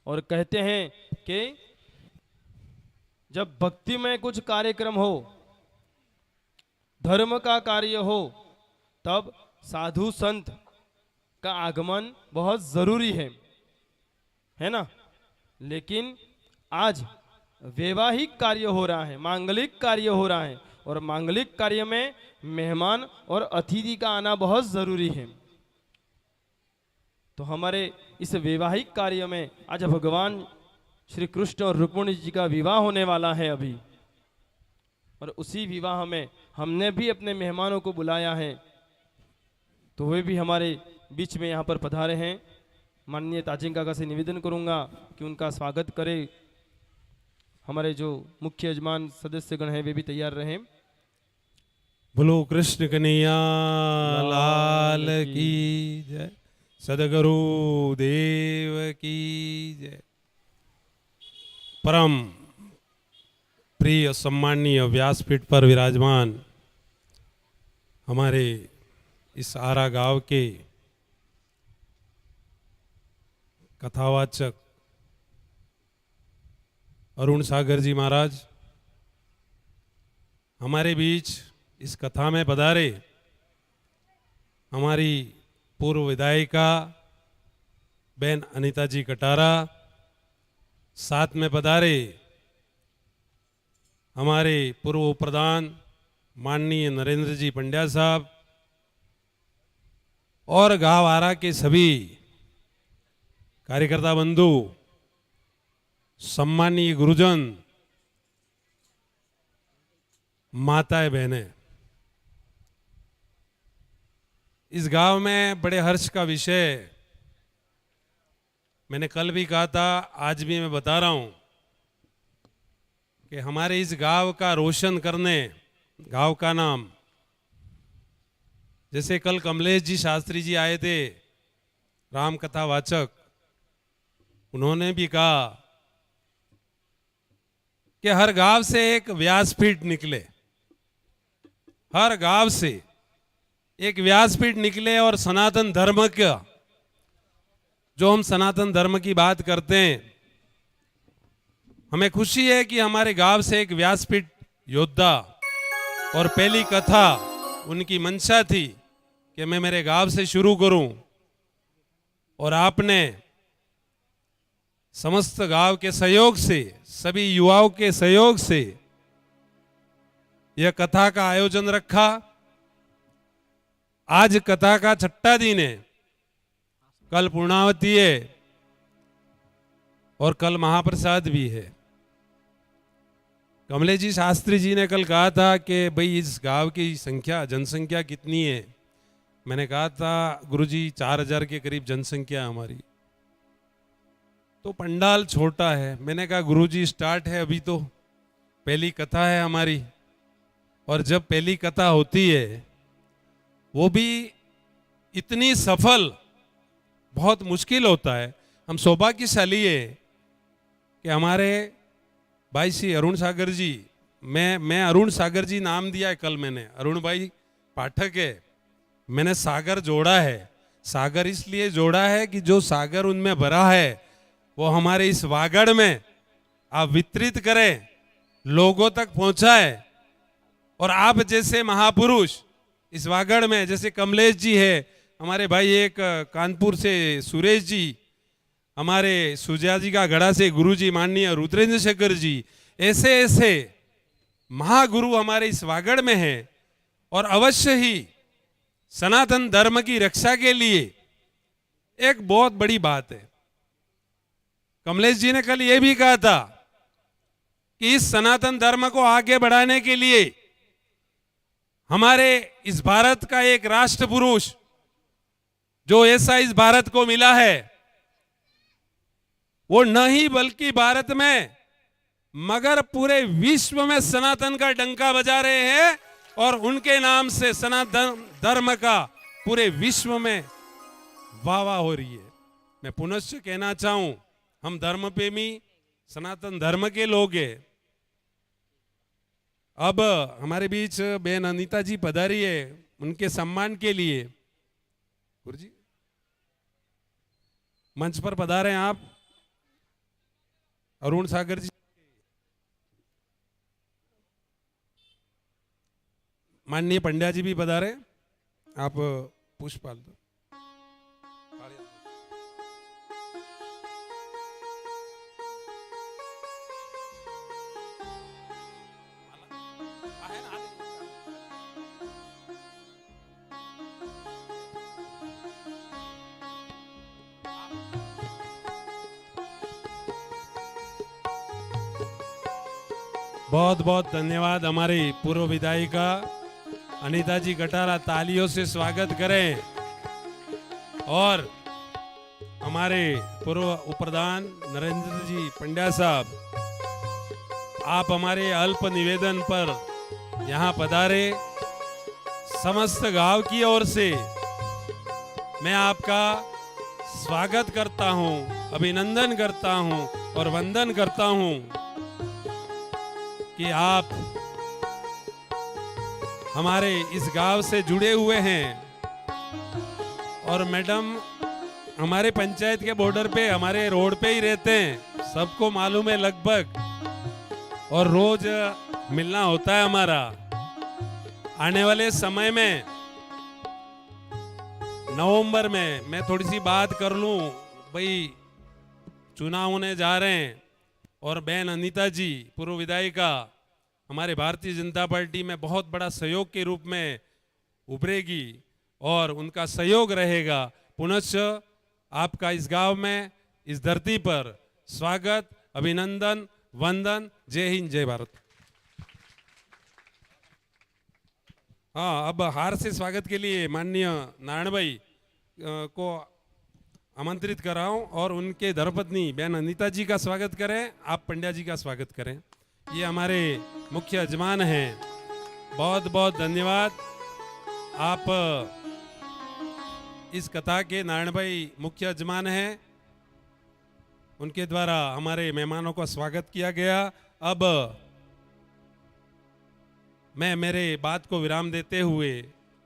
और कहते हैं कि जब भक्ति में कुछ कार्यक्रम हो, धर्म का कार्य हो, तब साधु संत का आगमन बहुत जरूरी है ना। लेकिन आज वैवाहिक कार्य हो रहा है, मांगलिक कार्य हो रहा है, और मांगलिक कार्य में मेहमान और अतिथि का आना बहुत जरूरी है। तो हमारे इस वैवाहिक कार्य में आज भगवान श्री कृष्ण और रुक्मिणी जी का विवाह होने वाला है अभी, और उसी विवाह में हमने भी अपने मेहमानों को बुलाया है, तो वे भी हमारे बीच में यहाँ पर पधारे हैं। माननीय ताजिंग काका से निवेदन करूँगा कि उनका स्वागत करें। हमारे जो मुख्य यजमान सदस्यगण हैं वे भी तैयार रहें। बोलो कृष्ण कन्हैया लाल की जय, सदगुरु देव की जय। परम प्रिय सम्माननीय व्यासपीठ पर विराजमान हमारे इस आरा गांव के कथावाचक अरुण सागर जी महाराज हमारे बीच इस कथा में पधारे, हमारी पूर्व विधायिका बहन अनीता जी कटारा, साथ में पधारे हमारे पूर्व प्रधान माननीय नरेंद्र जी पंड्या साहब और गांव आरा के सभी कार्यकर्ता बंधु, सम्मानीय गुरुजन, माताएं बहनें, इस गांव में बड़े हर्ष का विषय मैंने कल भी कहा था, आज भी मैं बता रहा हूं कि हमारे इस गांव का रोशन करने, गांव का नाम, जैसे कल कमलेश जी शास्त्री जी आए थे राम कथा वाचक, उन्होंने भी कहा कि हर गांव से एक व्यासपीठ निकले, हर गांव से एक व्यासपीठ निकले और सनातन धर्म का, जो हम सनातन धर्म की बात करते हैं, हमें खुशी है कि हमारे गांव से एक व्यासपीठ योद्धा, और पहली कथा उनकी मंशा थी कि मैं मेरे गांव से शुरू करूं, और आपने समस्त गांव के सहयोग से, सभी युवाओं के सहयोग से यह कथा का आयोजन रखा। आज कथा का छठा दिन है, कल पूर्णावती है और कल महाप्रसाद भी है। कमलेश जी शास्त्री जी ने कल कहा था कि भाई इस गांव की संख्या, जनसंख्या कितनी है? मैंने कहा था गुरुजी 4000 के करीब जनसंख्या हमारी, तो पंडाल छोटा है। मैंने कहा गुरुजी स्टार्ट है, अभी तो पहली कथा है हमारी, और जब पहली कथा होती है वो भी इतनी सफल, बहुत मुश्किल होता है। हम सौभाग्यशाली है कि हमारे भाई श्री अरुण सागर जी, मैं अरुण सागर जी नाम दिया है कल मैंने, अरुण भाई पाठक है, मैंने सागर जोड़ा है। सागर इसलिए जोड़ा है कि जो सागर उनमें भरा है वो हमारे इस वागड़ में आप वितरित करें, लोगों तक पहुंचाए, और आप जैसे महापुरुष इस वागड़ में, जैसे कमलेश जी है, हमारे भाई एक कानपुर से सुरेश जी, हमारे सुजा जी का गढ़ा से गुरुजी माननीय रुद्रेंद्र शेखर जी, ऐसे ऐसे महागुरु हमारे इस वागड़ में हैं, और अवश्य ही सनातन धर्म की रक्षा के लिए एक बहुत बड़ी बात है। कमलेश जी ने कल यह भी कहा था कि इस सनातन धर्म को आगे बढ़ाने के लिए हमारे इस भारत का एक राष्ट्र पुरुष, जो ऐसा इस भारत को मिला है, वो न ही बल्कि भारत में मगर पूरे विश्व में सनातन का डंका बजा रहे हैं, और उनके नाम से सनातन धर्म का पूरे विश्व में वाह वाह हो रही है। मैं पुनश्च कहना चाहूं, हम धर्म प्रेमी सनातन धर्म के लोग हैं। अब हमारे बीच बहन अनीता जी पधारी है, उनके सम्मान के लिए गुरुजी मंच पर पधारे हैं आप। अरुण सागर जी, माननीय पंड्या जी भी पधारे, आप पुष्प डाल दो। बहुत बहुत धन्यवाद। हमारी पूर्व विधायिका अनीता जी कटारा, तालियों से स्वागत करें। और हमारे पूर्व उपप्रधान नरेंद्र जी पंड्या साहब, आप हमारे अल्प निवेदन पर यहाँ पधारे। समस्त गांव की ओर से मैं आपका स्वागत करता हूँ, अभिनंदन करता हूँ और वंदन करता हूँ कि आप हमारे इस गांव से जुड़े हुए हैं। और मैडम हमारे पंचायत के बॉर्डर पे, हमारे रोड पे ही रहते हैं, सबको मालूम है लगभग, और रोज मिलना होता है हमारा। आने वाले समय में नवंबर में मैं थोड़ी सी बात कर लूं भाई, चुनाव होने जा रहे हैं और बहन अनीता जी पूर्व विधायिका हमारे भारतीय जनता पार्टी में बहुत बड़ा सहयोग के रूप में उभरेगी और उनका सहयोग रहेगा। पुनश्च आपका इस गांव में, इस धरती पर स्वागत, अभिनंदन, वंदन। जय हिंद, जय भारत। हाँ, अब हार से स्वागत के लिए माननीय नारायण भाई को आमंत्रित कराऊं और उनके धर्मपत्नी बहन अनीता जी का स्वागत करें। आप पंड्या जी का स्वागत करें। ये हमारे मुख्य यजमान हैं। बहुत बहुत धन्यवाद। आप इस कथा के नारायण भाई मुख्य यजमान हैं, उनके द्वारा हमारे मेहमानों का स्वागत किया गया। अब मैं मेरे बात को विराम देते हुए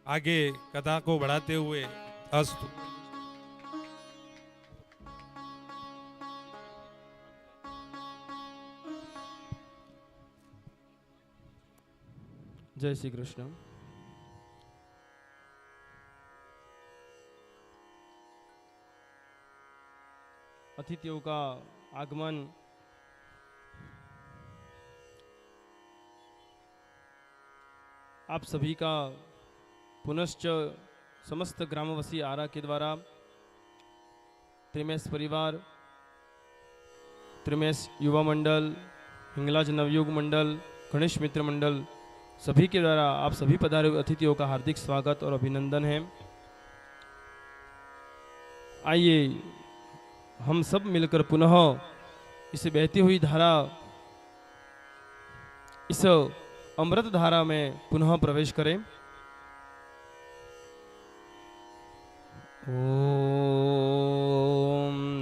आगे कथा को बढ़ाते हुए अस्तु। जय श्री कृष्ण। अतिथियों का आगमन आप सभी का पुनश्च समस्त ग्रामवासी आरा के द्वारा त्रिमेश परिवार, त्रिमेश युवा मंडल, हिंगलाज नवयुग मंडल, गणेश मित्र मंडल सभी के द्वारा आप सभी पधारे हुए अतिथियों का हार्दिक स्वागत और अभिनंदन है। आइए हम सब मिलकर पुनः इस बहती हुई धारा, इस अमृत धारा में पुनः प्रवेश करें। ओम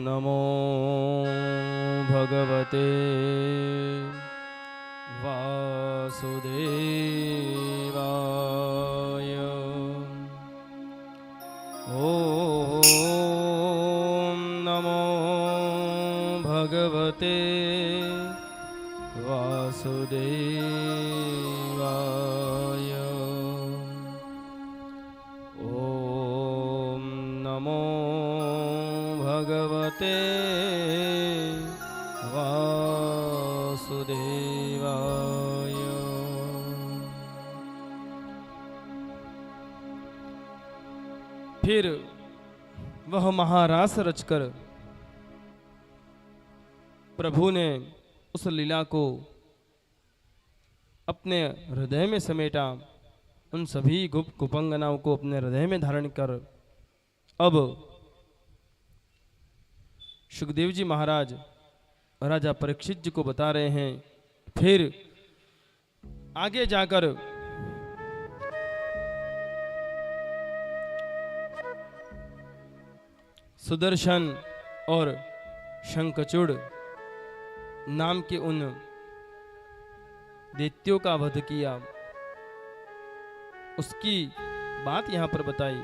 नमो भगवते वासुदेवाय। ओम नमो भगवते वासुदेवाय। ओम नमो भगवते वासुदेवाय। फिर वह महारास रचकर प्रभु ने उस लीला को अपने हृदय में समेटा, उन सभी कुपंगनाओं को अपने हृदय में धारण कर अब सुखदेव जी महाराज राजा परीक्षित जी को बता रहे हैं। फिर आगे जाकर सुदर्शन और शंखचूड़ नाम के उन दैत्यों का वध किया, उसकी बात यहां पर बताई।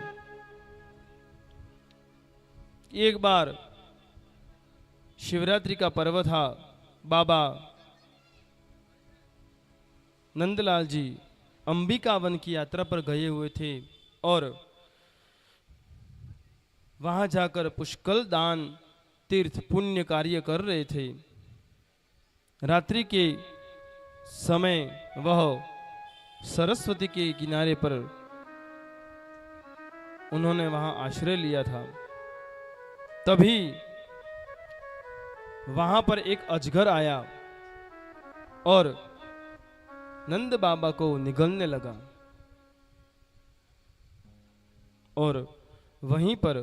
एक बार शिवरात्रि का पर्व था। बाबा नंदलाल जी अंबिका वन की यात्रा पर गए हुए थे और वहां जाकर पुष्कल दान तीर्थ पुण्य कार्य कर रहे थे। रात्रि के समय वह सरस्वती के किनारे पर उन्होंने वहां आश्रय लिया था। तभी वहां पर एक अजगर आया और नंद बाबा को निगलने लगा और वहीं पर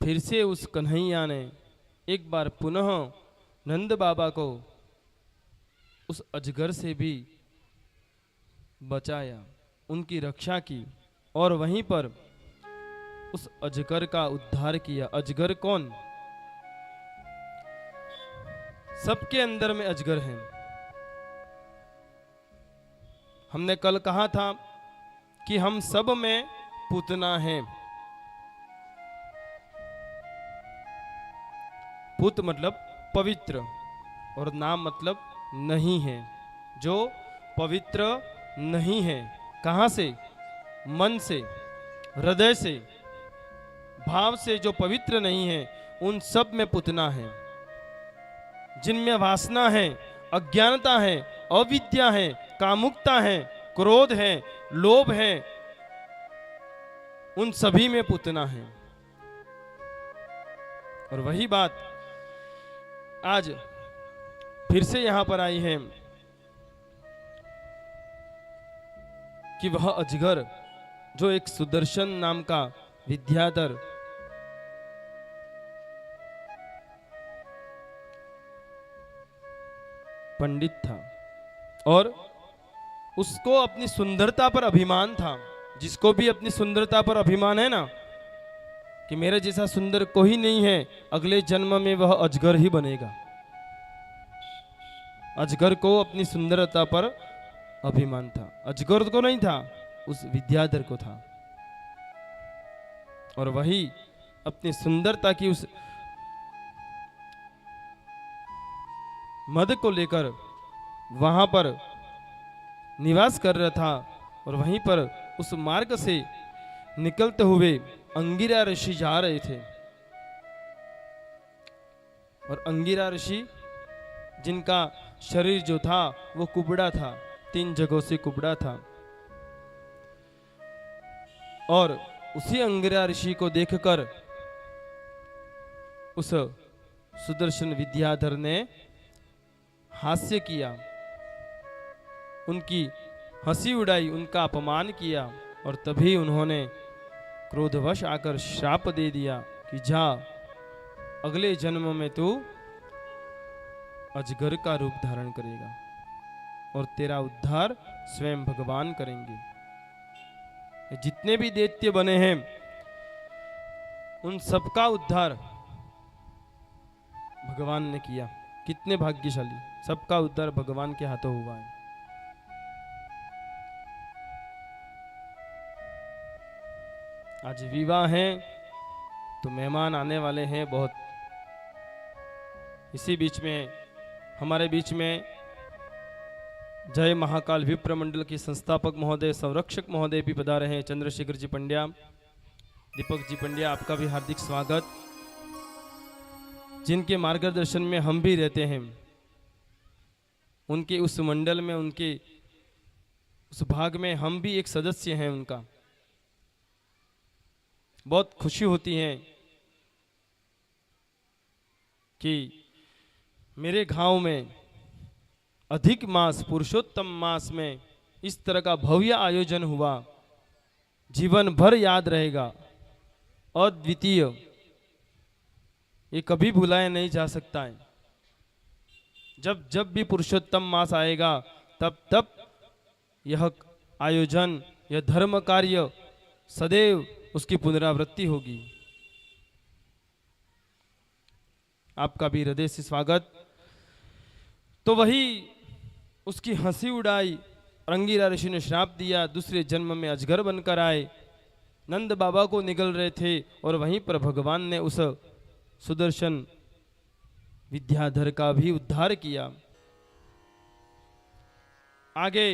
फिर से उस कन्हैया ने एक बार पुनः नंद बाबा को उस अजगर से भी बचाया, उनकी रक्षा की और वहीं पर उस अजगर का उद्धार किया। अजगर कौन? सबके अंदर में अजगर है। हमने कल कहा था कि हम सब में पूतना हैं। पुत मतलब पवित्र और नाम मतलब नहीं है, जो पवित्र नहीं है। कहाँ से? मन से, हृदय से, भाव से जो पवित्र नहीं है, उन सब में पुतना है। जिनमें वासना है, अज्ञानता है, अविद्या है, कामुकता है, क्रोध है, लोभ है, उन सभी में पुतना है। और वही बात आज फिर से यहां पर आई है कि वह अजगर जो एक सुदर्शन नाम का विद्याधर पंडित था और उसको अपनी सुंदरता पर अभिमान था। जिसको भी अपनी सुंदरता पर अभिमान है ना, कि मेरे जैसा सुंदर कोई नहीं है, अगले जन्म में वह अजगर ही बनेगा। अजगर को अपनी सुंदरता पर अभिमान था। अजगर को नहीं था, उस विद्याधर को था। और वही अपनी सुंदरता की उस मद को लेकर वहां पर निवास कर रहा था। और वहीं पर उस मार्ग से निकलते हुए अंगिरा ऋषि जा रहे थे। और अंगिरा ऋषि जिनका शरीर जो था वो कुबड़ा था, 3 जगहों से कुबड़ा था। और उसी अंगिरा ऋषि को देखकर उस सुदर्शन विद्याधर ने हास्य किया, उनकी हंसी उड़ाई, उनका अपमान किया। और तभी उन्होंने क्रोधवश आकर श्राप दे दिया कि जा, अगले जन्म में तू अजगर का रूप धारण करेगा और तेरा उद्धार स्वयं भगवान करेंगे। जितने भी दैत्य बने हैं उन सबका उद्धार भगवान ने किया। कितने भाग्यशाली, सबका उद्धार भगवान के हाथों हुआ है। आज विवाह है तो मेहमान आने वाले हैं बहुत। इसी बीच में हमारे बीच में जय महाकाल विप्र मंडल के संस्थापक महोदय, संरक्षक महोदय भी पधारे हैं। चंद्रशेखर जी पंड्या, दीपक जी पंड्या, आपका भी हार्दिक स्वागत। जिनके मार्गदर्शन में हम भी रहते हैं, उनके उस मंडल में, उनके उस भाग में हम भी एक सदस्य हैं उनका। बहुत खुशी होती है कि मेरे गांव में अधिक मास, पुरुषोत्तम मास में इस तरह का भव्य आयोजन हुआ, जीवन भर याद रहेगा, अद्वितीय, ये कभी भुलाया नहीं जा सकता है। जब जब भी पुरुषोत्तम मास आएगा तब तब यह आयोजन, यह धर्म कार्य सदैव उसकी पुनरावृत्ति होगी। आपका भी हृदय से स्वागत। तो वही उसकी हंसी उड़ाई, अंगिरा ऋषि ने श्राप दिया, दूसरे जन्म में अजगर बनकर आए। नंद बाबा को निगल रहे थे और वहीं पर भगवान ने उस सुदर्शन विद्याधर का भी उद्धार किया। आगे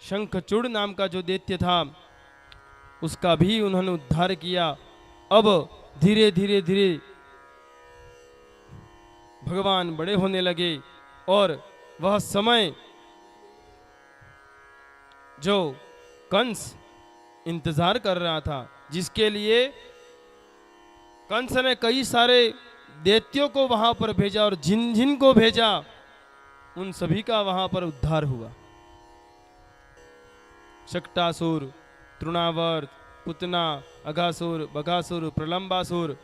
शंखचूड़ नाम का जो दैत्य था उसका भी उन्होंने उद्धार किया। अब धीरे धीरे धीरे भगवान बड़े होने लगे और वह समय जो कंस इंतजार कर रहा था, जिसके लिए कंस ने कई सारे दैत्यों को वहां पर भेजा और जिन जिन को भेजा उन सभी का वहां पर उद्धार हुआ। शक्टासुर, तृणावर्त, पुतना, अघासुर, बघासुर, प्रलंबासुर,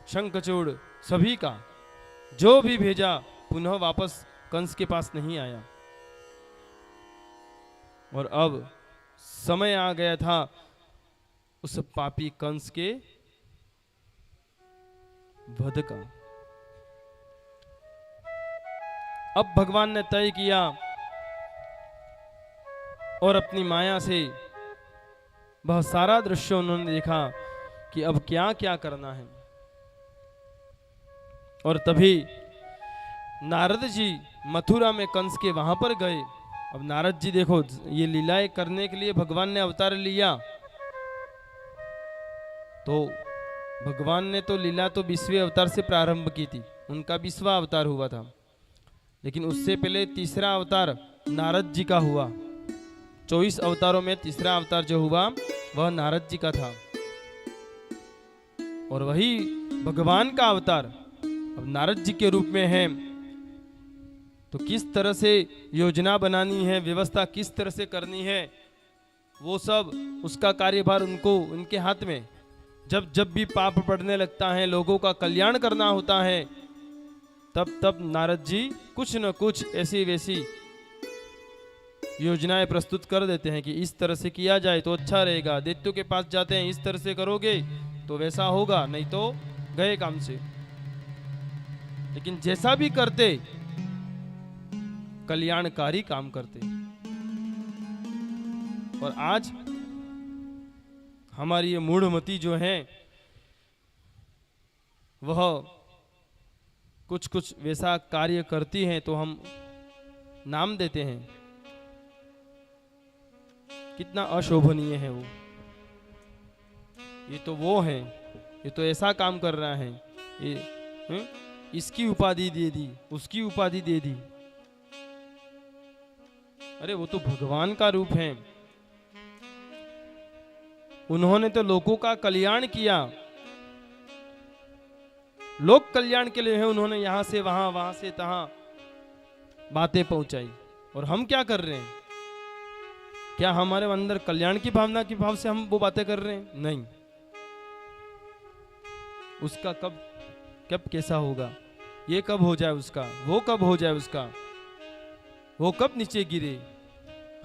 शंखचूड़, सभी का जो भी भेजा पुनः वापस कंस के पास नहीं आया। और अब समय आ गया था उस पापी कंस के वध का। अब भगवान ने तय किया और अपनी माया से वह सारा दृश्य उन्होंने देखा कि अब क्या क्या करना है। और तभी नारद जी मथुरा में कंस के वहां पर गए। अब नारद जी देखो, ये लीलाएं करने के लिए भगवान ने अवतार लिया, तो भगवान ने तो लीला तो 20वें अवतार से प्रारंभ की थी, उनका 20वां अवतार हुआ था। लेकिन उससे पहले तीसरा अवतार नारद जी का हुआ। 24 अवतारों में तीसरा अवतार जो हुआ वह नारद जी का था, और वही भगवान का अवतार अब नारद जी के रूप में है। तो किस तरह से योजना बनानी है, व्यवस्था किस तरह से करनी है, वो सब उसका कार्यभार उनके हाथ में। जब जब भी पाप पड़ने लगता है, लोगों का कल्याण करना होता है, तब नारद जी कुछ न कुछ ऐसी वैसी योजनाएं प्रस्तुत कर देते हैं कि इस तरह से किया जाए तो अच्छा रहेगा। दैत्यों के पास जाते हैं, इस तरह से करोगे तो वैसा होगा, नहीं तो गए काम से। लेकिन जैसा भी करते, कल्याणकारी काम करते। और आज हमारी ये मूढ़मती जो है वह कुछ कुछ वैसा कार्य करती हैं तो हम नाम देते हैं। कितना अशोभनीय है वो, ये तो वो है, ये तो ऐसा काम कर रहा है, ये इसकी उपाधि दे दी, उसकी उपाधि दे दी। अरे वो तो भगवान का रूप है, उन्होंने तो लोगों का कल्याण किया, लोक कल्याण के लिए है। उन्होंने यहां से वहां, वहां से तहां बातें पहुंचाई, और हम क्या कर रहे हैं? क्या हमारे अंदर कल्याण की भावना की भाव से हम वो बातें कर रहे हैं? नहीं। उसका कब कैसा होगा, ये कब हो जाए उसका, वो कब हो जाए उसका, वो कब नीचे गिरे,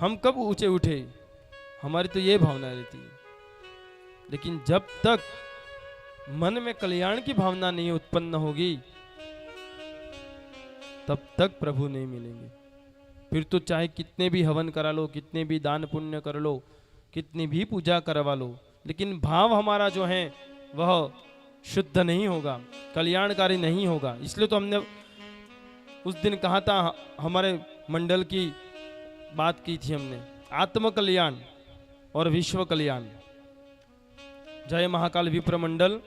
हम कब ऊंचे उठे, हमारी तो ये भावना रहती है। लेकिन जब तक मन में कल्याण की भावना नहीं उत्पन्न होगी, तब तक प्रभु नहीं मिलेंगे। फिर तो चाहे कितने भी हवन करा लो, कितने भी दान पुण्य कर लो, कितनी भी पूजा करवा लो, लेकिन भाव हमारा जो है वह शुद्ध नहीं होगा, कल्याणकारी नहीं होगा। इसलिए तो हमने उस दिन कहा था, हमारे मंडल की बात की थी हमने, आत्म कल्याण और विश्व कल्याण। जय महाकाल विप्र मंडल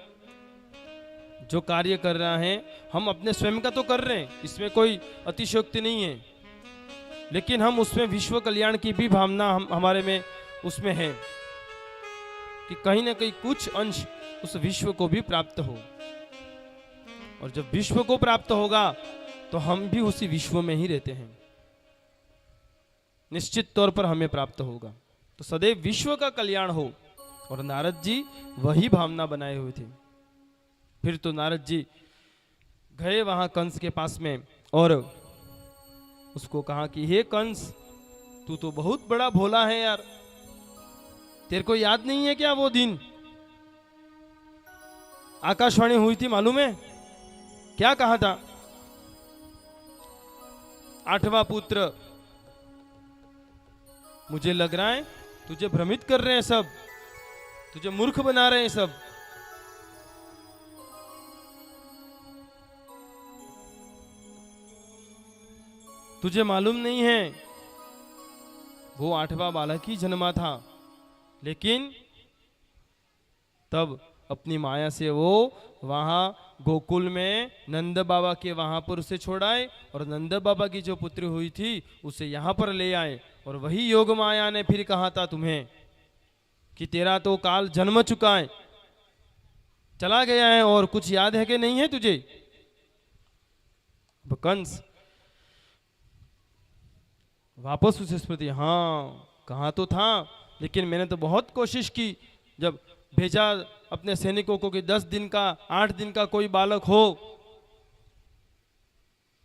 जो कार्य कर रहा है, हम अपने स्वयं का तो कर रहे हैं, इसमें कोई अतिशयोक्ति नहीं है, लेकिन हम उसमें विश्व कल्याण की भी भावना हमारे में उसमें है कि कहीं ना कहीं कुछ अंश उस विश्व को भी प्राप्त हो। और जब विश्व को प्राप्त होगा तो हम भी उसी विश्व में ही रहते हैं, निश्चित तौर पर हमें प्राप्त होगा। तो सदैव विश्व का कल्याण हो, और नारद जी वही भावना बनाए हुए थे। फिर तो नारद जी गए वहां कंस के पास में और उसको कहा कि हे कंस, तू तो बहुत बड़ा भोला है यार, तेरे को याद नहीं है क्या वो दिन आकाशवाणी हुई थी, मालूम है? क्या कहा था? 8वां पुत्र। मुझे लग रहा है तुझे भ्रमित कर रहे हैं सब, तुझे मूर्ख बना रहे हैं सब। तुझे मालूम नहीं है वो 8वां बालक ही जन्मा था, लेकिन तब अपनी माया से वो वहां गोकुल में नंद बाबा के वहां पर उसे छोड़ाए, और नंद बाबा की जो पुत्री हुई थी उसे यहां पर ले आए। और वही योग माया ने फिर कहा था तुम्हें कि तेरा तो काल जन्म चुका है, चला गया है, और कुछ याद है कि नहीं है तुझे? कंस वापस उसे स्मृति, हाँ कहा तो था, लेकिन मैंने तो बहुत कोशिश की, जब भेजा अपने सैनिकों को कि 10 दिन का 8 दिन का कोई बालक हो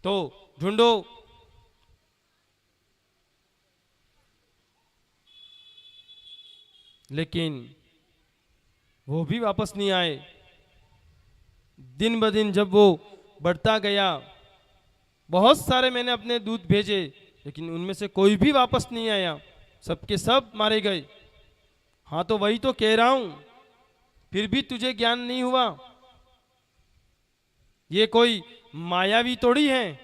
तो ढूंढो, लेकिन वो भी वापस नहीं आए। दिन ब दिन जब वो बढ़ता गया, बहुत सारे मैंने अपने दूत भेजे, लेकिन उनमें से कोई भी वापस नहीं आया, सबके सब मारे गए। हाँ तो वही तो कह रहा हूं, फिर भी तुझे ज्ञान नहीं हुआ। ये कोई मायावी तोड़ी है।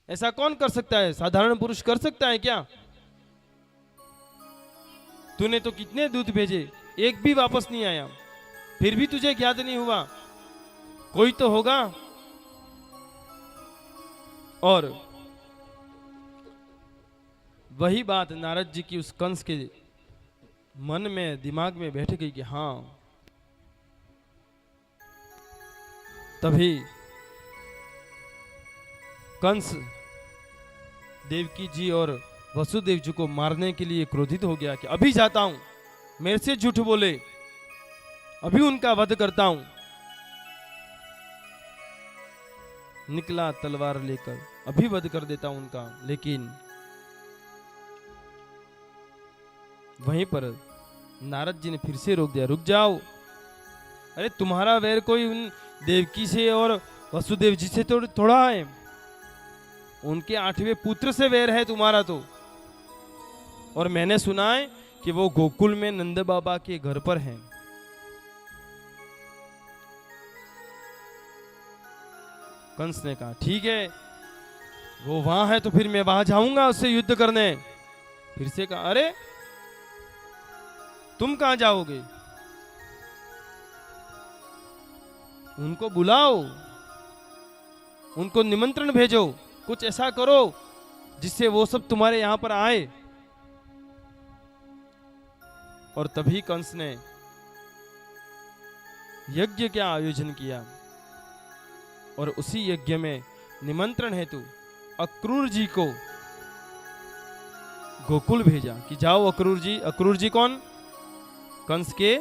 ऐसा कौन कर सकता है? साधारण पुरुष कर सकता है क्या? तूने तो कितने दूत भेजे, एक भी वापस नहीं आया, फिर भी तुझे ज्ञात नहीं हुआ। कोई तो होगा। और वही बात नारद जी की उस कंस के मन में, दिमाग में बैठ गई कि हाँ। तभी कंस देवकी जी और वसुदेव जी को मारने के लिए क्रोधित हो गया कि अभी जाता हूं, मेरे से झूठ बोले, अभी उनका वध करता हूं। निकला तलवार लेकर, अभी वध कर देता हूं उनका। लेकिन वहीं पर नारद जी ने फिर से रोक दिया, रुक जाओ। अरे तुम्हारा वैर कोई उन देवकी से और वसुदेव जी से तो थोड़ा है, उनके 8वें पुत्र से वैर है तुम्हारा तो। और मैंने सुना है कि वो गोकुल में नंद बाबा के घर पर हैं। कंस ने कहा ठीक है, वो वहां है तो फिर मैं वहां जाऊंगा उससे युद्ध करने। फिर से कहा अरे तुम कहां जाओगे? उनको बुलाओ, उनको निमंत्रण भेजो, कुछ ऐसा करो जिससे वो सब तुम्हारे यहां पर आए। और तभी कंस ने यज्ञ का आयोजन किया और उसी यज्ञ में निमंत्रण हेतु अक्रूर जी को गोकुल भेजा कि जाओ अक्रूर जी। अक्रूर जी कौन? कंस के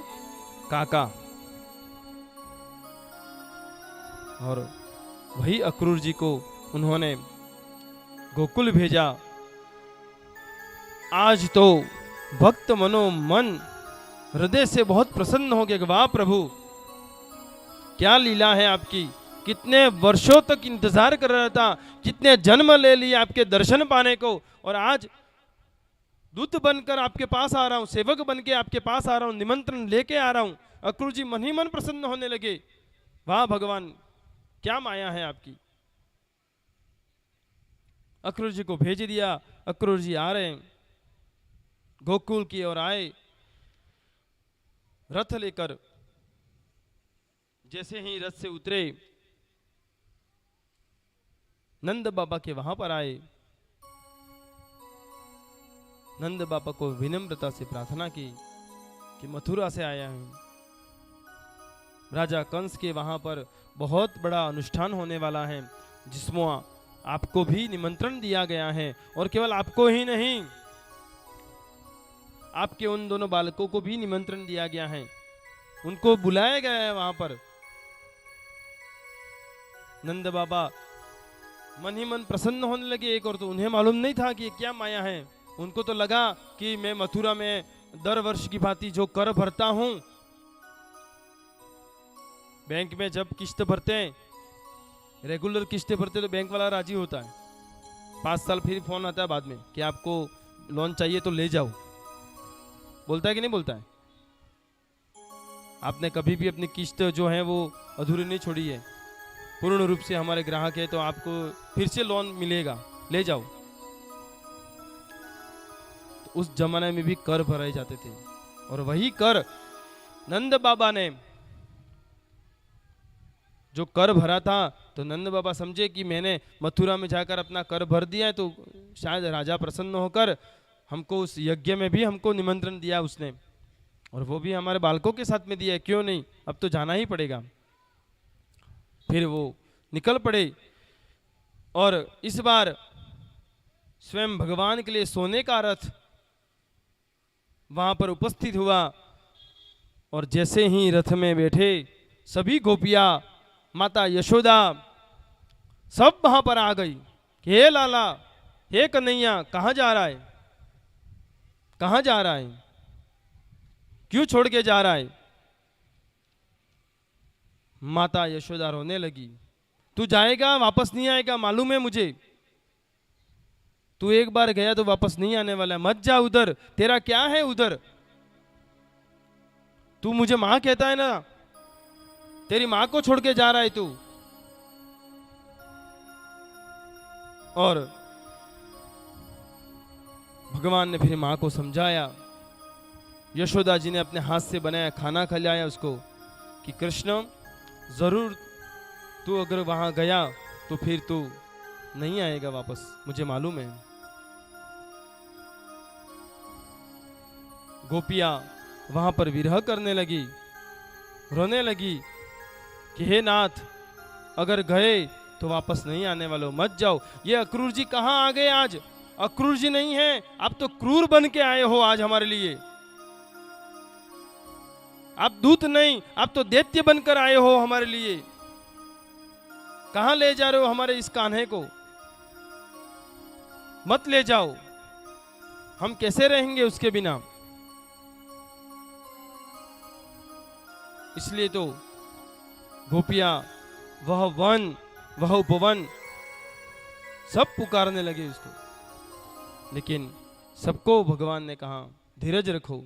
काका। और वही अक्रूर जी को उन्होंने गोकुल भेजा। आज तो भक्त मनो मन हृदय से बहुत प्रसन्न हो गया। वाह प्रभु, क्या लीला है आपकी, कितने वर्षों तक इंतजार कर रहा था, कितने जन्म ले लिए आपके दर्शन पाने को, और आज दूत बनकर आपके पास आ रहा हूं, सेवक बन के आपके पास आ रहा हूं, निमंत्रण लेके आ रहा हूं। अक्रूर जी मन ही मन प्रसन्न होने लगे। वाह भगवान, क्या माया है आपकी। अक्रूर जी को भेज दिया। अक्रूर जी आ रहे हैं, गोकुल की ओर आए रथ लेकर। जैसे ही रथ से उतरे, नंद बाबा के वहां पर आए। नंद बाबा को विनम्रता से प्रार्थना की कि मथुरा से आया हूं, राजा कंस के वहां पर बहुत बड़ा अनुष्ठान होने वाला है, जिसमें आपको भी निमंत्रण दिया गया है। और केवल आपको ही नहीं, आपके उन दोनों बालकों को भी निमंत्रण दिया गया है, उनको बुलाया गया है वहां पर। नंद बाबा मन ही मन प्रसन्न होने लगे। एक और तो उन्हें मालूम नहीं था कि क्या माया है। उनको तो लगा कि मैं मथुरा में दर वर्ष की भांति जो कर भरता हूं, बैंक में जब किस्त भरते हैं, रेगुलर किस्तें भरते तो बैंक वाला राजी होता है। 5 साल फिर फोन आता है बाद में कि आपको लोन चाहिए तो ले जाओ, बोलता है कि नहीं बोलता है? आपने कभी भी अपनी किस्त जो है वो अधूरी नहीं छोड़ी है, पूर्ण रूप से हमारे ग्राहक है तो आपको फिर से लोन मिलेगा, ले जाओ। तो उस जमाने में भी कर भराए जाते थे, और वही कर नंद बाबा ने जो कर भरा था, तो नंद बाबा समझे कि मैंने मथुरा में जाकर अपना कर भर दिया है, तो शायद राजा प्रसन्न होकर हमको उस यज्ञ में भी हमको निमंत्रण दिया उसने, और वो भी हमारे बालकों के साथ में दिया है, क्यों नहीं, अब तो जाना ही पड़ेगा। फिर वो निकल पड़े, और इस बार स्वयं भगवान के लिए सोने का रथ वहां पर उपस्थित हुआ। और जैसे ही रथ में बैठे सभी गोपियां, माता यशोदा सब वहां पर आ गई कि हे लाला, हे कन्हैया, कहां जा रहा है, कहां जा रहा है, क्यों छोड़ के जा रहा है। माता यशोदा रोने लगी, तू जाएगा वापस नहीं आएगा, मालूम है मुझे, तू एक बार गया तो वापस नहीं आने वाला है, मत जा उधर, तेरा क्या है उधर, तू मुझे मां कहता है ना, तेरी मां को छोड़ के जा रहा है तू, और भगवान ने फिर माँ को समझाया। यशोदा जी ने अपने हाथ से बनाया खाना खिलाया उसको कि कृष्ण, जरूर तू अगर वहां गया तो फिर तू नहीं आएगा वापस, मुझे मालूम है। गोपियां वहां पर विरह करने लगी, रोने लगी कि हे नाथ, अगर गए तो वापस नहीं आने वाले, मत जाओ। ये अक्रूर जी कहाँ आ गए आज? अक्रूर जी नहीं है, आप तो क्रूर बन के आए हो आज हमारे लिए। आप दूत नहीं, आप तो दैत्य बनकर आए हो हमारे लिए। कहां ले जा रहे हो हमारे इस कान्हे को? मत ले जाओ, हम कैसे रहेंगे उसके बिना। इसलिए तो गोपियां, वह वन, वह उपवन, सब पुकारने लगे उसको। लेकिन सबको भगवान ने कहा, धीरज रखो,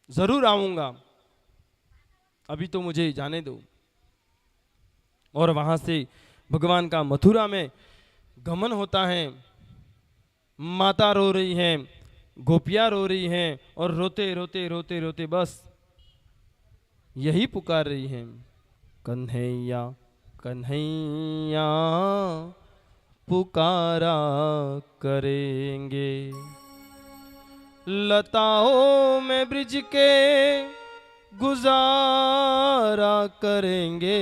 जरूर आऊंगा, अभी तो मुझे जाने दो। और वहां से भगवान का मथुरा में गमन होता है। माता रो रही है, गोपियां रो रही हैं, और रोते रोते रोते रोते बस यही पुकार रही हैं, कन्हैया कन्हैया पुकारा करेंगे, लताओं में ब्रिज के गुजारा करेंगे,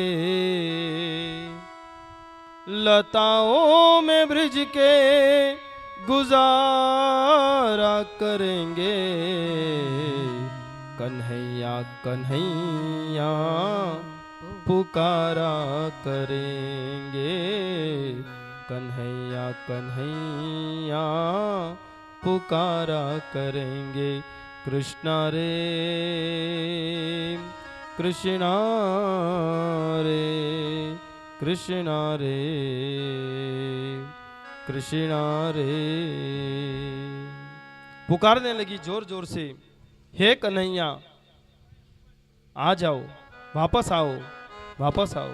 लताओं में ब्रिज के गुजारा करेंगे, कन्हैया कन्हैया पुकारा करेंगे, कन्हैया कन्हैया पुकारा करेंगे। कृष्णा रे कृष्णा रे कृष्णा रे कृष्णा रे, पुकारने लगी जोर जोर से, हे कन्हैया आ जाओ, वापस आओ, वापस आओ।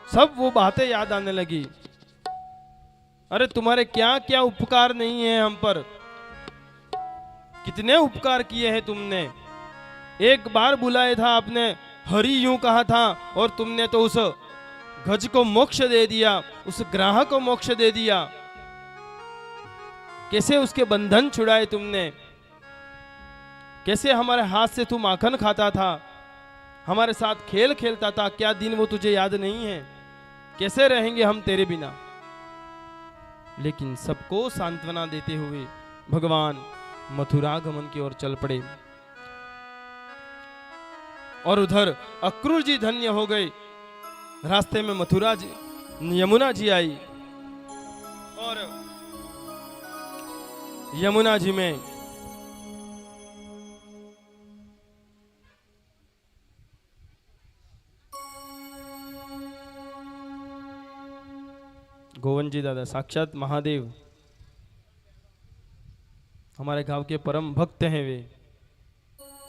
सब वो बातें याद आने लगी। अरे तुम्हारे क्या क्या उपकार नहीं है हम पर, कितने उपकार किए हैं तुमने। एक बार बुलाया था आपने, हरि यूं कहा था, और तुमने तो उस गज को मोक्ष दे दिया, उस ग्राह को मोक्ष दे दिया। कैसे उसके बंधन छुड़ाए तुमने, कैसे हमारे हाथ से तू माखन खाता था, हमारे साथ खेल खेलता था। क्या दिन वो तुझे याद नहीं है? कैसे रहेंगे हम तेरे बिना। लेकिन सबको सांत्वना देते हुए भगवान मथुरा गमन की ओर चल पड़े। और उधर अक्रूर जी धन्य हो गए। रास्ते में मथुरा जी, यमुना जी आई, और यमुना जी में गोवन जी दादा साक्षात महादेव हमारे गांव के परम भक्त हैं वे।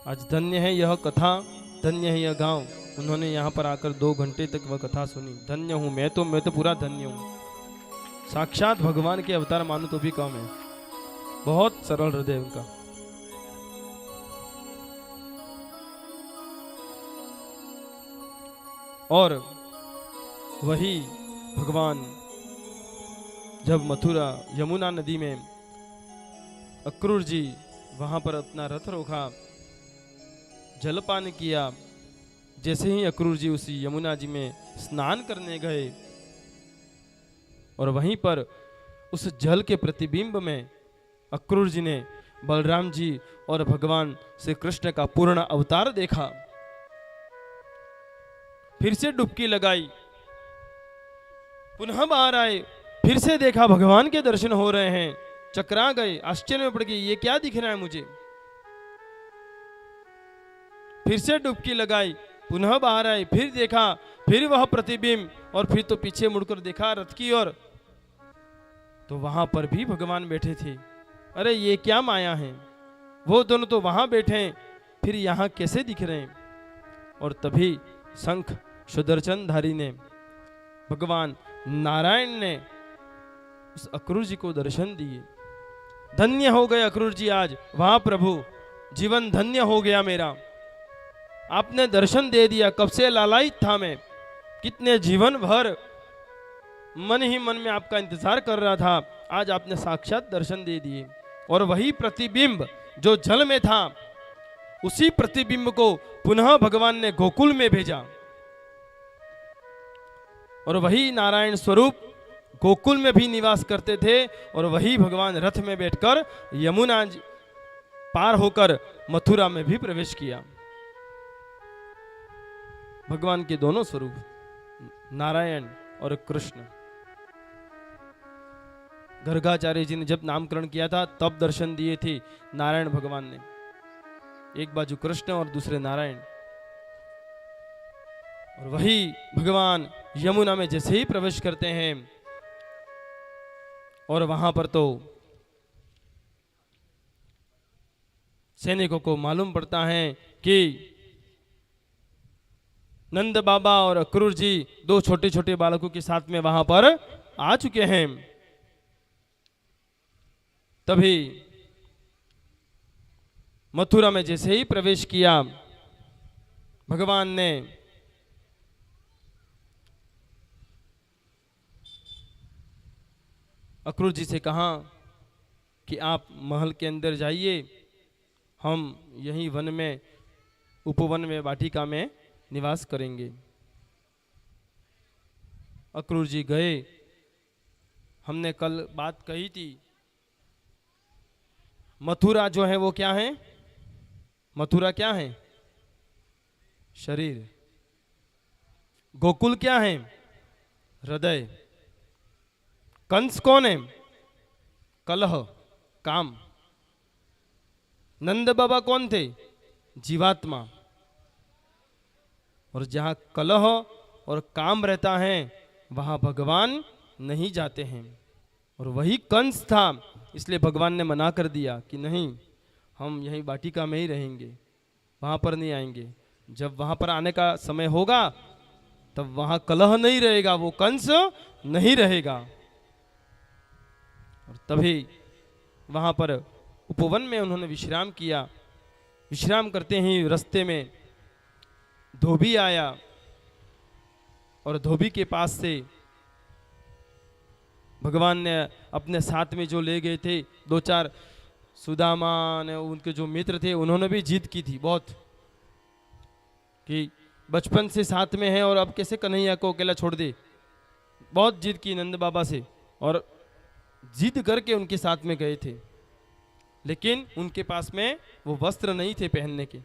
आज धन्य है यह कथा, धन्य है यह गांव। उन्होंने यहाँ पर आकर 2 घंटे तक वह कथा सुनी। धन्य हूँ मैं तो पूरा धन्य हूँ। साक्षात भगवान के अवतार मानो तो भी कम है। बहुत सरल हृदय उनका। और वही भगवान जब मथुरा यमुना नदी में अक्रूर जी वहां पर अपना रथ रोका, जलपान किया। जैसे ही अक्रूर जी उसी यमुना जी में स्नान करने गए, और वहीं पर उस जल के प्रतिबिंब में अक्रूर जी ने बलराम जी और भगवान श्री कृष्ण का पूर्ण अवतार देखा। फिर से डुबकी लगाई, पुनः बाहर आए, फिर से देखा भगवान के दर्शन हो रहे हैं। चकरा गए, आश्चर्य में पड़ गए, ये क्या दिख रहा है मुझे। फिर से डुबकी लगाई, पुनः बाहर आए, फिर देखा, फिर वह प्रतिबिंब, और फिर तो पीछे मुड़कर देखा रथ की ओर, तो वहां पर भी भगवान बैठे थे। अरे ये क्या माया है, वो दोनों तो वहां बैठे हैं, फिर यहां कैसे दिख रहे हैं। और तभी शंख सुदर्शन धारी ने, भगवान नारायण ने उस अक्रूर जी को दर्शन दिए। धन्य हो गए अक्रूर जी आज, वाह प्रभु, जीवन धन्य हो गया मेरा, आपने दर्शन दे दिया। कब से लालायित था मैं, कितने जीवन भर मन ही मन में आपका इंतजार कर रहा था, आज आपने साक्षात दर्शन दे दिए। और वही प्रतिबिंब जो जल में था, उसी प्रतिबिंब को पुनः भगवान ने गोकुल में भेजा, और वही नारायण स्वरूप गोकुल में भी निवास करते थे, और वही भगवान रथ में बैठकर यमुना पार होकर मथुरा में भी प्रवेश किया। भगवान के दोनों स्वरूप नारायण और कृष्ण। गर्गाचार्य जी ने जब नामकरण किया था तब दर्शन दिए थे नारायण भगवान ने, एक बाजू कृष्ण और दूसरे नारायण। और वही भगवान यमुना में जैसे ही प्रवेश करते हैं, और वहां पर तो सैनिकों को मालूम पड़ता है कि नंद बाबा और अक्रूर जी दो छोटे छोटे बालकों के साथ में वहां पर आ चुके हैं। तभी मथुरा में जैसे ही प्रवेश किया, भगवान ने अक्रूर जी से कहा कि आप महल के अंदर जाइए, हम यहीं वन में, उपवन में, वाटिका में निवास करेंगे। अक्रूर जी गए। हमने कल बात कही थी, मथुरा जो है वो क्या है? मथुरा क्या है? शरीर। गोकुल क्या है? हृदय। कंस कौन है? कलह, काम। नंद बाबा कौन थे? जीवात्मा। और जहां कलह और काम रहता है वहां भगवान नहीं जाते हैं। और वही कंस था, इसलिए भगवान ने मना कर दिया कि नहीं, हम यहीं वाटिका में ही रहेंगे, वहां पर नहीं आएंगे। जब वहां पर आने का समय होगा तब वहां कलह नहीं रहेगा, वो कंस नहीं रहेगा। और तभी वहां पर उपवन में उन्होंने विश्राम किया। विश्राम करते ही रास्ते में धोबी आया, और धोबी के पास से भगवान ने अपने साथ में जो ले गए थे, दो चार सुदामा ने, उनके जो मित्र थे, उन्होंने भी जिद की थी बहुत कि बचपन से साथ में है और अब कैसे कन्हैया को अकेला छोड़ दे। बहुत जिद की नंद बाबा से, और जिद करके उनके साथ में गए थे। लेकिन उनके पास में वो वस्त्र नहीं थे पहनने के,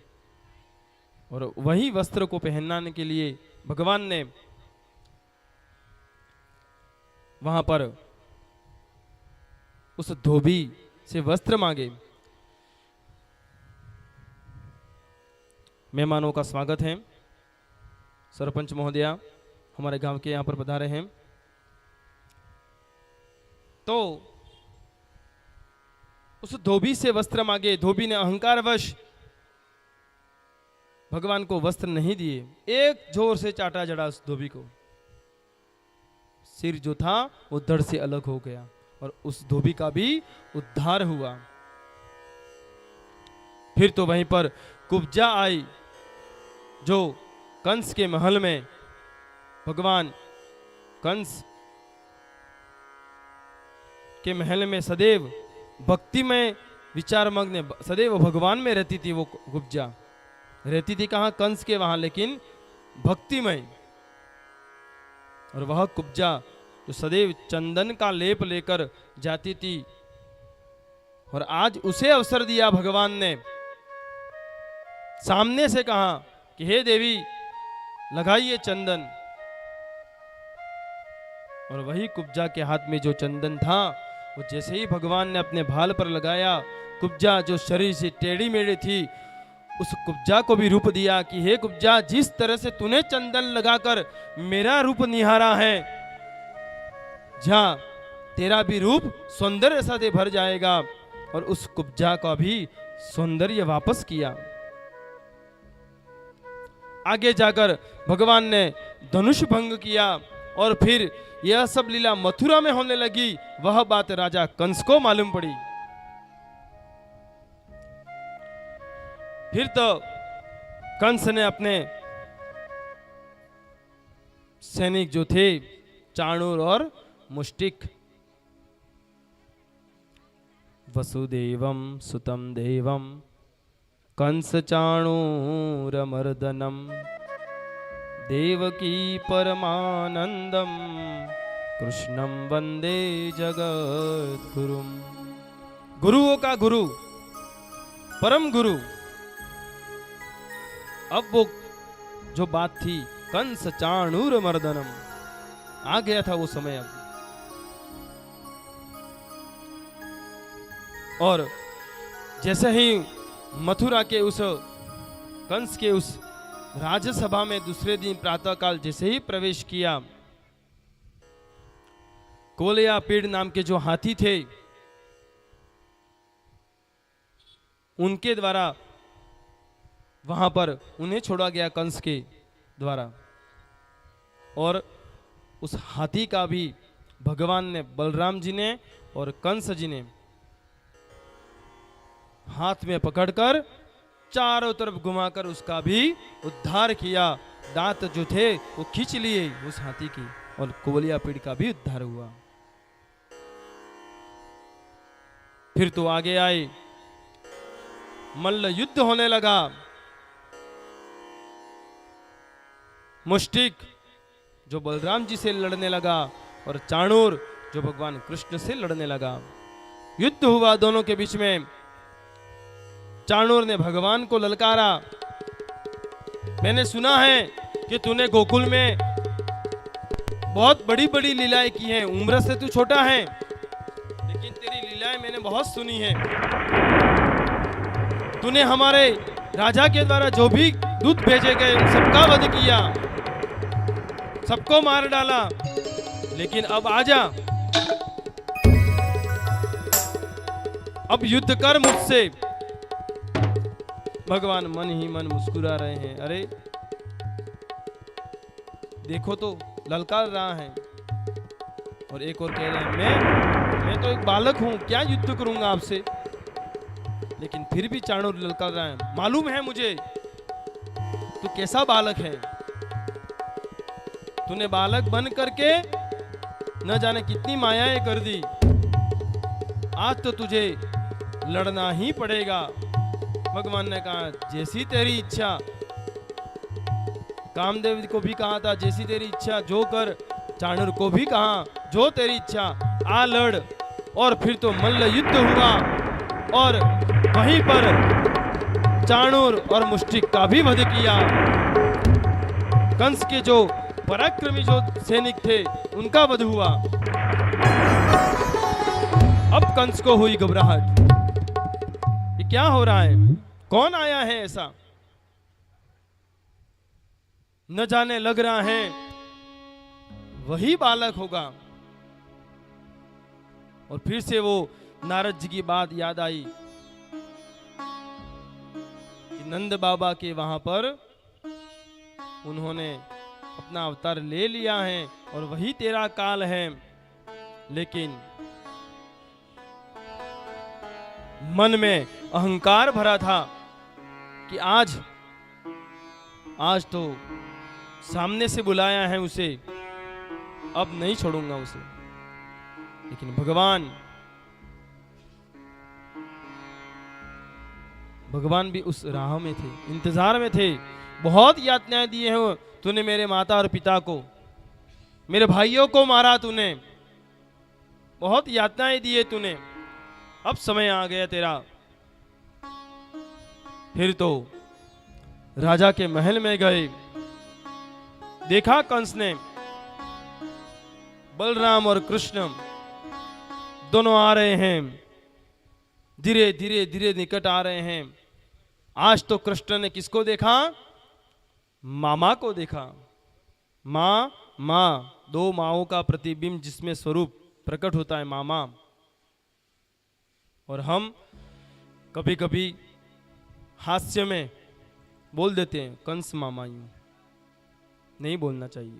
और वही वस्त्र को पहनाने के लिए भगवान ने वहां पर उस धोबी से वस्त्र मांगे। मेहमानों का स्वागत है। सरपंच महोदया हमारे गांव के यहां पर पधारे हैं। तो उस धोबी से वस्त्र मांगे। धोबी ने अहंकारवश भगवान को वस्त्र नहीं दिए, एक जोर से चाटा जड़ा उस धोबी को। सिर जो था वो धड़ से अलग हो गया, और उस धोबी का भी उद्धार हुआ। फिर तो वहीं पर कुब्जा आई, जो कंस के महल में भगवान कंस के महल में सदैव भक्ति में विचार मग्न, सदैव भगवान में रहती थी। वो कुब्जा रहती थी कहाँ? कंस के वहां, लेकिन भक्तिमय। और वह कुब्जा जो सदैव चंदन का लेप लेकर जाती थी, और आज उसे अवसर दिया भगवान ने। सामने से कहा कि हे देवी, लगाइए चंदन। और वही कुब्जा के हाथ में जो चंदन था, वो जैसे ही भगवान ने अपने भाल पर लगाया, कुब्जा जो शरीर से टेढ़ी मेढ़ी थी, उस कुब्जा को भी रूप दिया कि हे कुब्जा, जिस तरह से तूने चंदन लगाकर मेरा रूप निहारा है, जा तेरा भी रूप सौंदर्य से भर जाएगा। और उस कुब्जा का भी सौंदर्य वापस किया। आगे जाकर भगवान ने धनुष भंग किया, और फिर यह सब लीला मथुरा में होने लगी, वह बात राजा कंस को मालूम पड़ी। फिर तो कंस ने अपने सैनिक जो थे चाणूर और मुष्टिक, वसुदेवम सुतम देवम कंस चाणूरमर्दनम देवकी परमानंदम कृष्णम वंदे जगद्गुरुम। गुरुओं का गुरु, परम गुरु। अब वो जो बात थी कंस चाणूर मर्दनम, आ गया था वो समय अब। और जैसे ही मथुरा के उस कंस के उस राज्यसभा में दूसरे दिन प्रातःकाल जैसे ही प्रवेश किया, कोलिया पीड़ नाम के जो हाथी थे उनके द्वारा वहां पर उन्हें छोड़ा गया कंस के द्वारा। और उस हाथी का भी भगवान ने, बलराम जी ने और कंस जी ने हाथ में पकड़कर चारों तरफ घुमाकर उसका भी उद्धार किया। दांत जो थे वो खींच लिए उस हाथी की, और कोलिया पीड़ का भी उद्धार हुआ। फिर तो आगे आए, मल्ल युद्ध होने लगा। मुष्टिक जो बलराम जी से लड़ने लगा और चाणूर जो भगवान कृष्ण से लड़ने लगा। युद्ध हुआ दोनों के बीच में। चाणूर ने भगवान को ललकारा, मैंने सुना है कि तूने गोकुल में बहुत बड़ी बड़ी लीलाएं की हैं, उम्र से तू छोटा है लेकिन तेरी लीलाएं मैंने बहुत सुनी है। तूने हमारे राजा के द्वारा जो भी दूत भेजे गए उन सबका वध किया, सबको मार डाला, लेकिन अब आजा, अब युद्ध कर मुझसे। भगवान मन ही मन मुस्कुरा रहे हैं, अरे देखो तो ललकार रहा है। और एक और कह रहे हैं, मैं तो एक बालक हूं, क्या युद्ध करूंगा आपसे। लेकिन फिर भी चाणूर ललकार रहा है, मालूम है मुझे तू कैसा बालक है। तूने बालक बन करके न जाने कितनी मायाएं कर दी, आज तो तुझे लड़ना ही पड़ेगा। भगवान ने कहा जैसी तेरी इच्छा। कामदेव को भी कहा था जैसी तेरी इच्छा जो कर, चाणूर को भी कहा जो तेरी इच्छा आ लड़। और फिर तो मल्ल युद्ध हुआ और वहीं पर चाणूर और मुष्टिक का भी वध किया। कंस के जो पराक्रमी जो सैनिक थे उनका वध हुआ। अब कंस को हुई घबराहट, ये क्या हो रहा है, कौन आया है ऐसा। न जाने लग रहा है वही बालक होगा। और फिर से वो नारद जी की बात याद आई कि नंद बाबा के वहां पर उन्होंने अपना अवतार ले लिया है और वही तेरा काल है। लेकिन मन में अहंकार भरा था कि आज तो सामने से बुलाया है उसे, अब नहीं छोड़ूंगा उसे। लेकिन भगवान भी उस राह में थे, इंतजार में थे। बहुत यातनाएं दिए हैं तूने मेरे माता और पिता को, मेरे भाइयों को मारा तूने, बहुत यातनाएं दिए तूने, अब समय आ गया तेरा। फिर तो राजा के महल में गए, देखा कंस ने बलराम और कृष्ण दोनों आ रहे हैं, धीरे धीरे धीरे निकट आ रहे हैं। आज तो कृष्ण ने किसको देखा, मामा को देखा। माँ, दो माओं का प्रतिबिंब जिसमें स्वरूप प्रकट होता है मामा। और हम कभी कभी हास्य में बोल देते हैं कंस मामा, यूं नहीं बोलना चाहिए।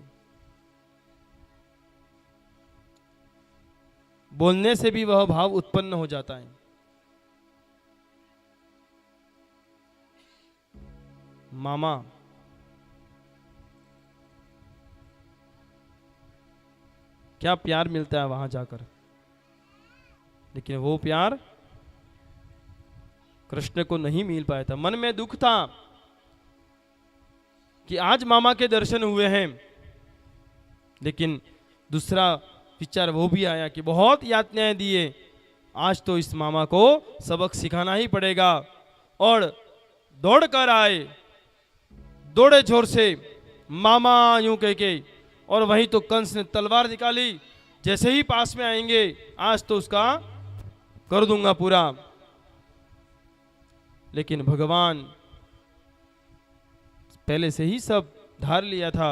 बोलने से भी वह भाव उत्पन्न हो जाता है। मामा क्या प्यार मिलता है वहां जाकर, लेकिन वो प्यार कृष्ण को नहीं मिल पाया था। मन में दुख था कि आज मामा के दर्शन हुए हैं, लेकिन दूसरा विचार वो भी आया कि बहुत यातनाएं दिए, आज तो इस मामा को सबक सिखाना ही पड़ेगा। और दौड़ कर आए, दौड़े जोर से, मामा यूं कह के, और वहीं तो कंस ने तलवार निकाली, जैसे ही पास में आएंगे आज तो उसका कर दूंगा पूरा। लेकिन भगवान पहले से ही सब धार लिया था।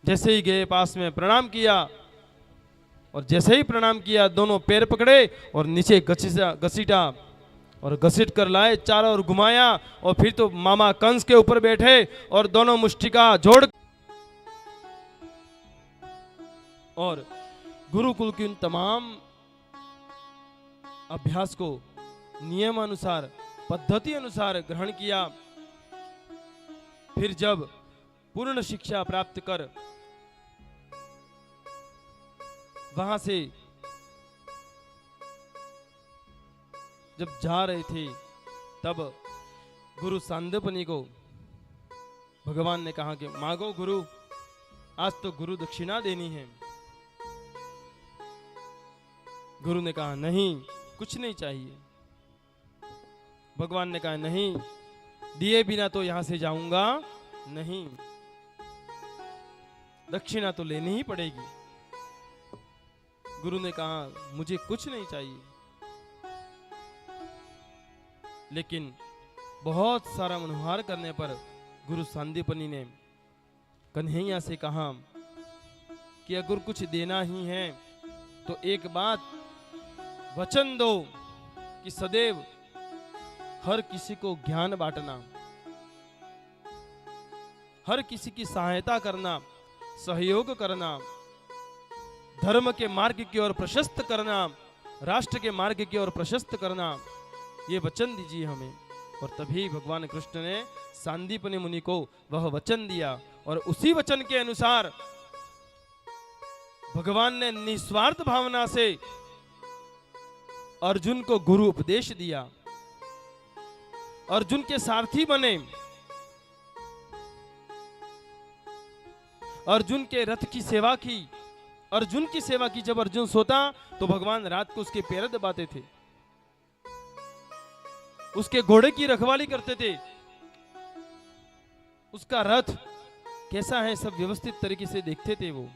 जैसे ही गए पास में प्रणाम किया, और जैसे ही प्रणाम किया दोनों पैर पकड़े और नीचे घसीटा और घसीट कर लाए, चारों ओर घुमाया, और फिर तो मामा कंस के ऊपर बैठे और दोनों मुष्टिका जोड़, और गुरुकुल की उन तमाम अभ्यास को नियम अनुसार, पद्धति अनुसार ग्रहण किया। फिर जब पूर्ण शिक्षा प्राप्त कर वहां से जब जा रहे थे, तब गुरु सांदीपनि को भगवान ने कहा कि मांगो गुरु, आज तो गुरु दक्षिणा देनी है। गुरु ने कहा नहीं, कुछ नहीं चाहिए। भगवान ने कहा नहीं, दिए बिना तो यहां से जाऊंगा नहीं, दक्षिणा तो लेनी ही पड़ेगी। गुरु ने कहा मुझे कुछ नहीं चाहिए, लेकिन बहुत सारा मनोहार करने पर गुरु सांदीपनि ने कन्हैया से कहा कि अगर कुछ देना ही है तो एक बात वचन दो कि सदैव हर किसी को ज्ञान बांटना, हर किसी की सहायता करना, सहयोग करना, धर्म के मार्ग की ओर प्रशस्त करना, राष्ट्र के मार्ग की ओर प्रशस्त करना, ये वचन दीजिए हमें। और तभी भगवान कृष्ण ने सांदीपनि मुनि को वह वचन दिया, और उसी वचन के अनुसार भगवान ने निस्वार्थ भावना से अर्जुन को गुरु उपदेश दिया, अर्जुन के सारथी बने, अर्जुन के रथ की सेवा की, अर्जुन की सेवा की। जब अर्जुन सोता तो भगवान रात को उसके पैर दबाते थे, उसके घोड़े की रखवाली करते थे, उसका रथ कैसा है सब व्यवस्थित तरीके से देखते थे वो।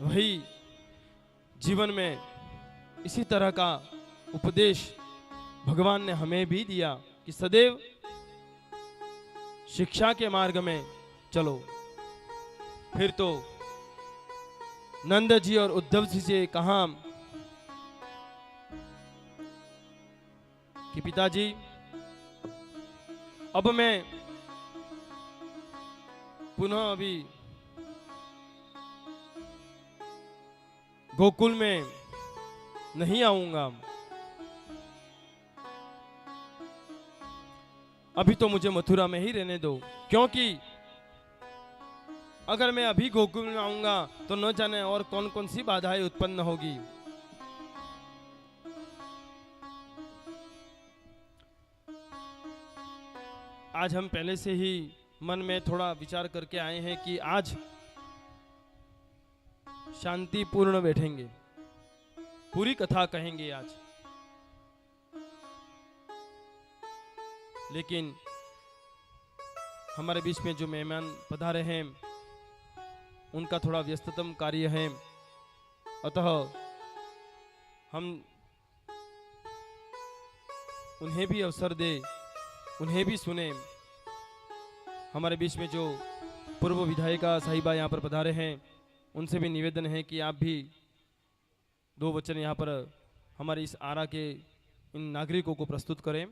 वही जीवन में इसी तरह का उपदेश भगवान ने हमें भी दिया कि सदैव शिक्षा के मार्ग में चलो। फिर तो नंद जी और उद्धव जी से कहा कि पिताजी अब मैं पुनः अभी गोकुल में नहीं आऊंगा, अभी तो मुझे मथुरा में ही रहने दो, क्योंकि अगर मैं अभी गोकुल में आऊंगा तो न जाने और कौन कौन सी बाधाएं उत्पन्न होगी। आज हम पहले से ही मन में थोड़ा विचार करके आए हैं कि आज शांतिपूर्ण बैठेंगे, पूरी कथा कहेंगे आज। लेकिन हमारे बीच में जो मेहमान पधारे हैं उनका थोड़ा व्यस्ततम कार्य है, अतः हम उन्हें भी अवसर दे, उन्हें भी सुने। हमारे बीच में जो पूर्व विधायिका साहिबा यहाँ पर पधारे हैं उनसे भी निवेदन है कि आप भी दो वचन यहाँ पर हमारे इस आरा के इन नागरिकों को प्रस्तुत करें।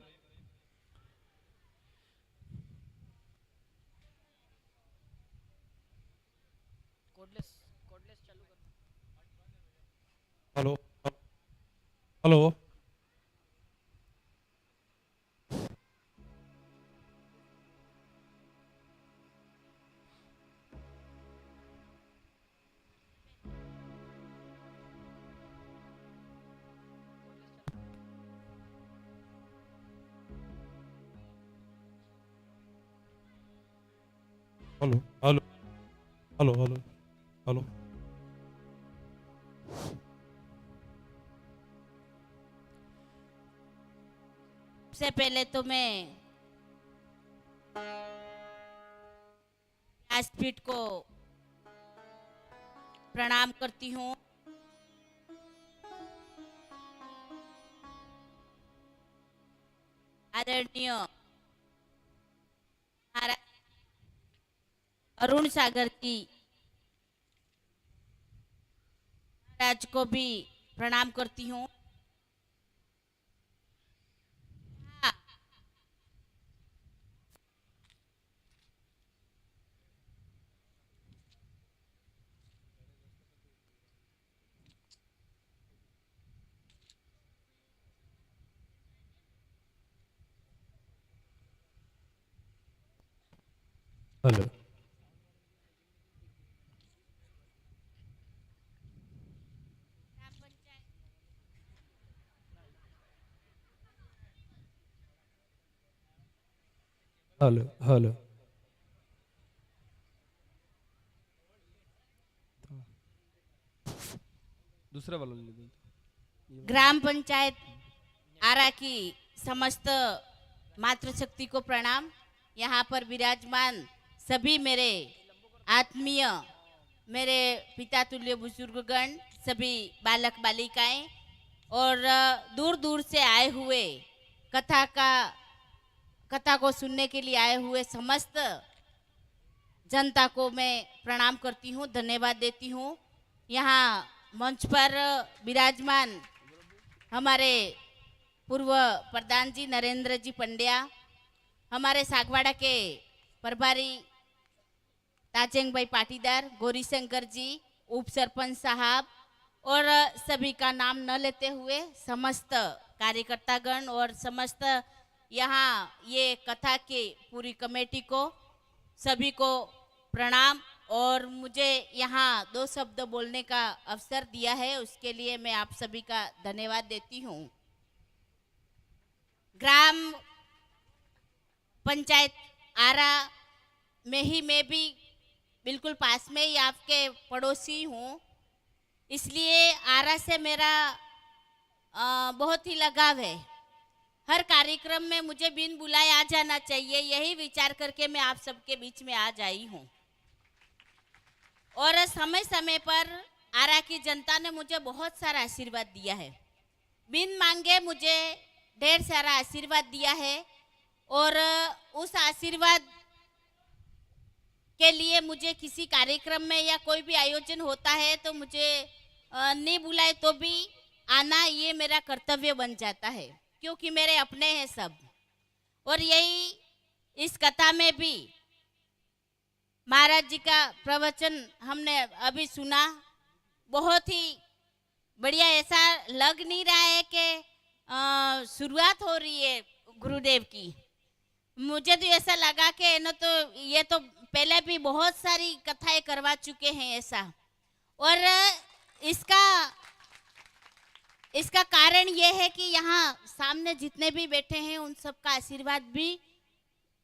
Hello hello hello hello hello hello hello सबसे पहले तो मैं व्यासपीठ को प्रणाम करती हूँ। आदरणीय महाराज अरुण सागर जी महाराज को भी प्रणाम करती हूँ। हाँ, हेलो ग्राम पंचायत हेलो हेलो दूसरा वाला ले लो। ग्राम पंचायत आरा की समस्त मातृशक्ति को प्रणाम। यहाँ पर विराजमान सभी मेरे आत्मीय, मेरे पिता तुल्य बुजुर्गगण, सभी बालक बालिकाएं और दूर दूर से आए हुए कथा को सुनने के लिए आए हुए समस्त जनता को मैं प्रणाम करती हूँ, धन्यवाद देती हूँ। यहाँ मंच पर विराजमान हमारे पूर्व प्रधान जी नरेंद्र जी पंड्या, हमारे सागवाड़ा के प्रभारी ताजेंग भाई पाटीदार, गौरी शंकर जी, उप सरपंच साहब और सभी का नाम न लेते हुए समस्त कार्यकर्तागण और समस्त यहाँ ये कथा के पूरी कमेटी को सभी को प्रणाम। और मुझे यहाँ 2 शब्द बोलने का अवसर दिया है, उसके लिए मैं आप सभी का धन्यवाद देती हूँ। ग्राम पंचायत आरा में ही मैं भी बिल्कुल पास में ही आपके पड़ोसी हूँ, इसलिए आरा से मेरा बहुत ही लगाव है। हर कार्यक्रम में मुझे बिन बुलाए आ जाना चाहिए, यही विचार करके मैं आप सबके बीच में आज आई हूँ। और समय समय पर आरा की जनता ने मुझे बहुत सारा आशीर्वाद दिया है, बिन मांगे मुझे ढेर सारा आशीर्वाद दिया है। और उस आशीर्वाद के लिए मुझे किसी कार्यक्रम में या कोई भी आयोजन होता है तो मुझे नहीं बुलाए तो भी आना ये मेरा कर्तव्य बन जाता है, क्योंकि मेरे अपने हैं सब। और यही इस कथा में भी महाराज जी का प्रवचन हमने अभी सुना, बहुत ही बढ़िया। ऐसा लग नहीं रहा है कि शुरुआत हो रही है गुरुदेव की। मुझे तो ऐसा लगा कि न तो ये तो पहले भी बहुत सारी कथाएं करवा चुके हैं ऐसा। और इसका कारण ये है कि यहाँ सामने जितने भी बैठे हैं उन सबका आशीर्वाद भी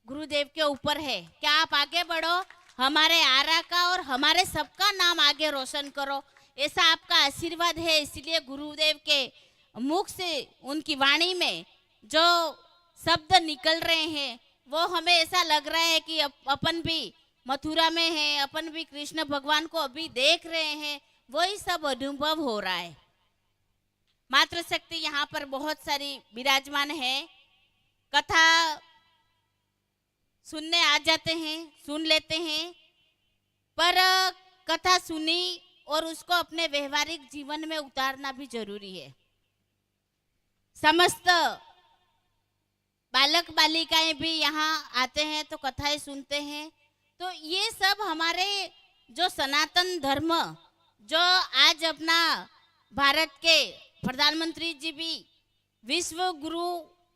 गुरुदेव के ऊपर है। क्या आप आगे बढ़ो, हमारे आरा का और हमारे सबका नाम आगे रोशन करो, ऐसा आपका आशीर्वाद है। इसलिए गुरुदेव के मुख से उनकी वाणी में जो शब्द निकल रहे हैं वो हमें ऐसा लग रहा है कि अपन भी मथुरा में हैं, अपन भी कृष्ण भगवान को अभी देख रहे हैं, वही सब अनुभव हो रहा है। मातृशक्ति यहाँ पर बहुत सारी विराजमान है, कथा सुनने आ जाते हैं, सुन लेते हैं, पर कथा सुनी और उसको अपने व्यवहारिक जीवन में उतारना भी जरूरी है। समस्त बालक बालिकाएं भी यहाँ आते हैं तो कथाएं सुनते हैं, तो ये सब हमारे जो सनातन धर्म जो आज अपना भारत के प्रधानमंत्री जी भी विश्व गुरु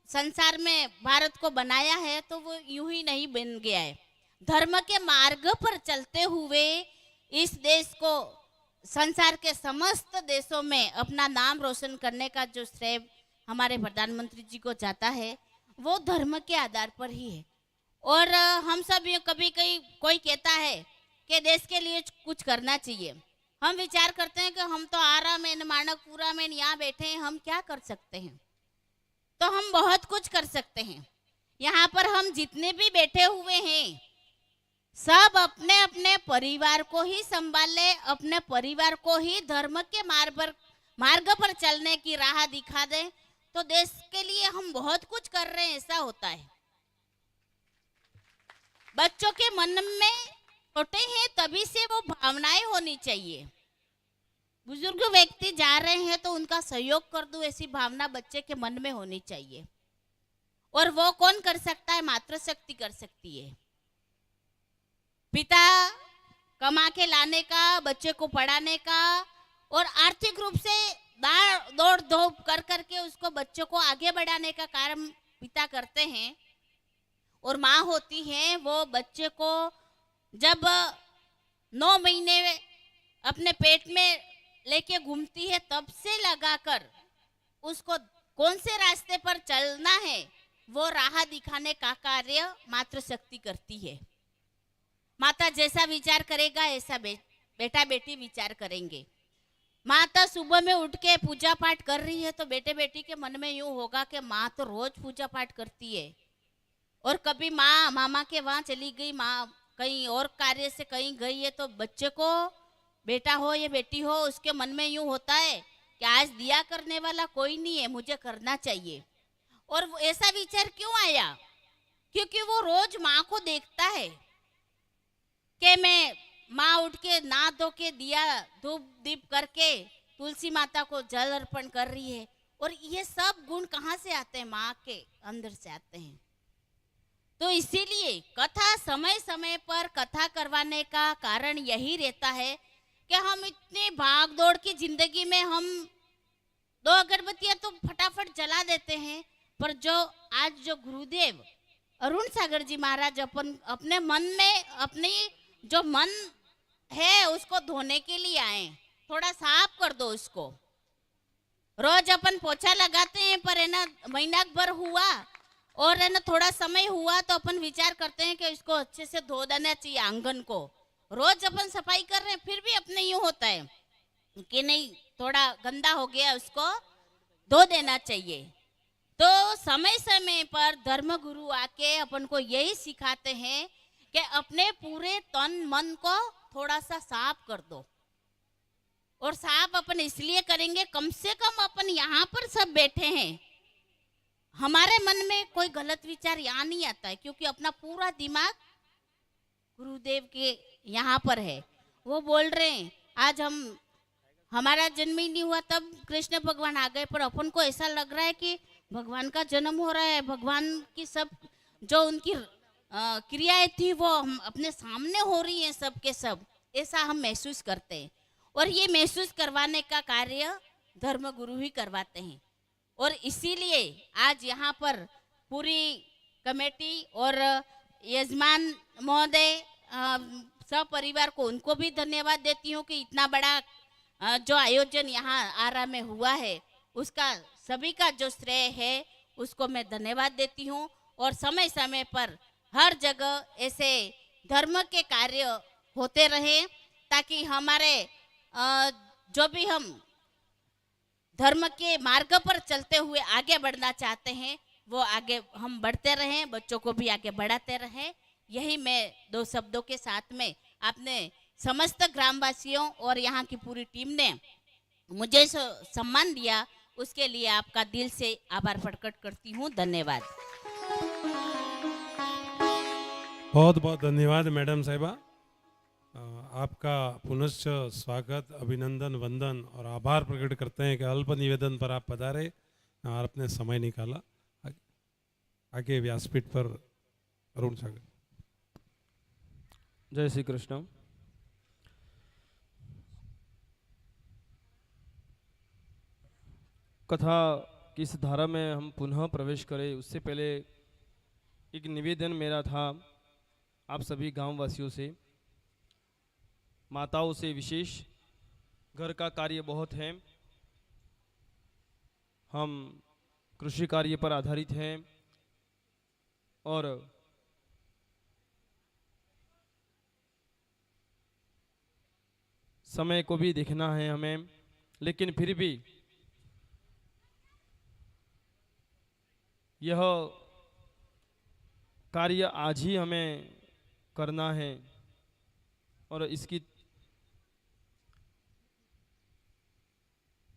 संसार में भारत को बनाया है, तो वो यूं ही नहीं बन गया है। धर्म के मार्ग पर चलते हुए इस देश को संसार के समस्त देशों में अपना नाम रोशन करने का जो श्रेय हमारे प्रधानमंत्री जी को जाता है, वो धर्म के आधार पर ही है। और हम सब ये कभी कहीं कोई कहता है कि देश के लिए कुछ करना चाहिए, हम विचार करते हैं कि हम तो आरा में, माणकपुरा में यहाँ बैठे हैं, हम क्या कर सकते हैं? तो हम बहुत कुछ कर सकते हैं। यहाँ पर हम जितने भी बैठे हुए हैं, सब अपने अपने परिवार को ही संभाले, अपने परिवार को ही धर्म के मार्ग पर चलने की राह दिखा दें, तो देश के लिए हम बहुत कुछ कर रहे हैं, ऐसा होता है। बच्चों के मन में छोटे हैं तभी से वो भावनाएं होनी चाहिए। बुजुर्ग व्यक्ति जा रहे हैं तो उनका सहयोग कर दूं, ऐसी भावना बच्चे के मन में होनी चाहिए। और वो कौन कर सकता है? मातृशक्ति कर सकती है। पिता कमा के लाने का, बच्चे को पढ़ाने का और आर्थिक रूप से दौड़ धूप कर करके उसको बच्चों को आगे बढ़ाने का कार्य पिता करते हैं। और माँ होती है, वो बच्चे को जब 9 महीने अपने पेट में लेके घूमती है, तब से लगाकर उसको कौन से रास्ते पर चलना है वो राह दिखाने का कार्य मातृशक्ति करती है। माता जैसा विचार करेगा ऐसा बेटा बेटी विचार करेंगे। माता सुबह में उठ के पूजा पाठ कर रही है तो बेटे बेटी के मन में यूं होगा कि माँ तो रोज पूजा पाठ करती है। और कभी माँ मामा के वहाँ चली गई, माँ कहीं और कार्य से कहीं गई है, तो बच्चे को, बेटा हो या बेटी हो, उसके मन में यूं होता है कि आज दिया करने वाला कोई नहीं है, मुझे करना चाहिए। और ऐसा विचार क्यों आया? क्योंकि वो रोज माँ को देखता है कि मैं माँ उठ के नहा धो के दिया धूप दीप करके तुलसी माता को जल अर्पण कर रही है। और ये सब गुण कहाँ से आते हैं? माँ के अंदर से आते हैं। तो इसीलिए कथा समय समय पर कथा करवाने का कारण यही रहता है कि हम इतनी भाग दौड़ की जिंदगी में हम 2 अगरबत्तियां तो फटाफट जला देते हैं, पर जो आज जो गुरुदेव अरुण सागर जी महाराज अपने मन में, अपनी जो मन है उसको धोने के लिए आए, थोड़ा साफ कर दो उसको। रोज अपन पोछा लगाते हैं, पर है ना महीना भर हुआ और है ना थोड़ा समय हुआ तो अपन विचार करते हैं कि इसको अच्छे से धो देना चाहिए। आंगन को रोज अपन सफाई कर रहे हैं, फिर भी अपने यूं होता है कि नहीं थोड़ा गंदा हो गया, उसको धो देना चाहिए। तो समय समय पर धर्म गुरु आके अपन को यही सिखाते हैं कि अपने पूरे तन मन को थोड़ा सा साफ कर दो। और साफ अपन इसलिए करेंगे, कम से कम अपन यहाँ पर सब बैठे हैं, हमारे मन में कोई गलत विचार यहाँ नहीं आता है, क्योंकि अपना पूरा दिमाग गुरुदेव के यहाँ पर है। वो बोल रहे हैं आज हमारा जन्म ही नहीं हुआ तब कृष्ण भगवान आ गए, पर अपन को ऐसा लग रहा है कि भगवान का जन्म हो रहा है, भगवान की सब जो उनकी क्रियाएं थी वो हम अपने सामने हो रही हैं सब के सब, ऐसा हम महसूस करते हैं। और ये महसूस करवाने का कार्य धर्म गुरु ही करवाते हैं। और इसीलिए आज यहाँ पर पूरी कमेटी और यजमान महोदय सब परिवार को, उनको भी धन्यवाद देती हूँ कि इतना बड़ा जो आयोजन यहाँ आरा में हुआ है उसका सभी का जो श्रेय है उसको मैं धन्यवाद देती हूँ। और समय समय पर हर जगह ऐसे धर्म के कार्य होते रहे, ताकि हमारे जो भी हम धर्म के मार्ग पर चलते हुए आगे बढ़ना चाहते हैं वो आगे हम बढ़ते रहें, बच्चों को भी आगे बढ़ाते रहें। यही मैं 2 शब्दों के साथ में आपने समस्त ग्रामवासियों और यहाँ की पूरी टीम ने मुझे सम्मान दिया, उसके लिए आपका दिल से आभार प्रकट करती हूँ। धन्यवाद। बहुत बहुत धन्यवाद मैडम साहिबा। आपका पुनश्च स्वागत, अभिनंदन, वंदन और आभार प्रकट करते हैं कि अल्प निवेदन पर आप पधारे और अपने समय निकाला। आगे व्यासपीठ पर अरुण सागर। जय श्री कृष्ण। कथा की इस धारा में हम पुनः प्रवेश करें उससे पहले एक निवेदन मेरा था आप सभी गांव वासियों से, माताओं से विशेष। घर का कार्य बहुत है, हम कृषि कार्य पर आधारित हैं और समय को भी देखना है हमें, लेकिन फिर भी यह कार्य आज ही हमें करना है और इसकी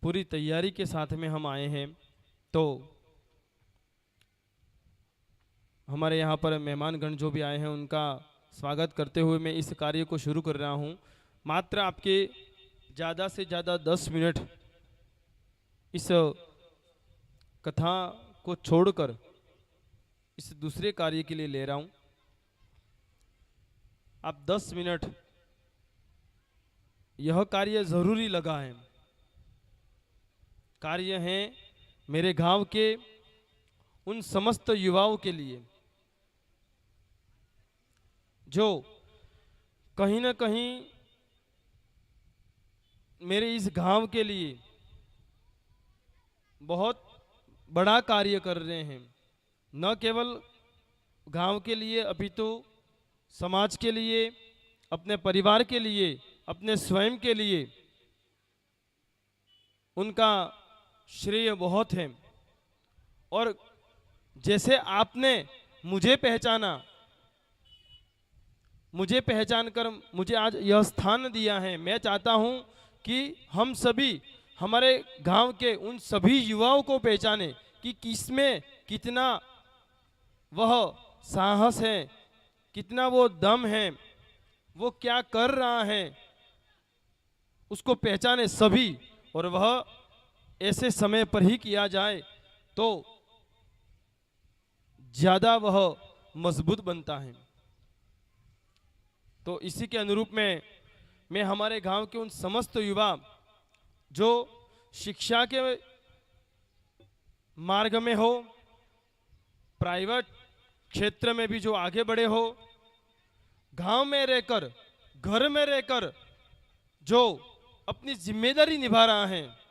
पूरी तैयारी के साथ में हम आए हैं। तो हमारे यहाँ पर मेहमानगण जो भी आए हैं उनका स्वागत करते हुए मैं इस कार्य को शुरू कर रहा हूँ। मात्र आपके ज़्यादा से ज़्यादा 10 मिनट इस कथा को छोड़कर इस दूसरे कार्य के लिए ले रहा हूँ। आप 10 मिनट, यह कार्य जरूरी लगा है। कार्य है मेरे गांव के उन समस्त युवाओं के लिए जो कहीं ना कहीं मेरे इस गांव के लिए बहुत बड़ा कार्य कर रहे हैं। न केवल गांव के लिए अपितु समाज के लिए, अपने परिवार के लिए, अपने स्वयं के लिए उनका श्रेय बहुत है। और जैसे आपने मुझे पहचान कर मुझे आज यह स्थान दिया है, मैं चाहता हूं कि हम सभी हमारे गांव के उन सभी युवाओं को पहचाने कि किसमें कितना वह साहस है, कितना वो दम है, वो क्या कर रहा है, उसको पहचाने सभी। और वह ऐसे समय पर ही किया जाए तो ज्यादा वह मजबूत बनता है। तो इसी के अनुरूप में मैं हमारे गांव के उन समस्त युवा जो शिक्षा के मार्ग में हो, प्राइवेट क्षेत्र में भी जो आगे बढ़े हो, गांव में रहकर, घर में रहकर जो अपनी जिम्मेदारी निभा रहा है।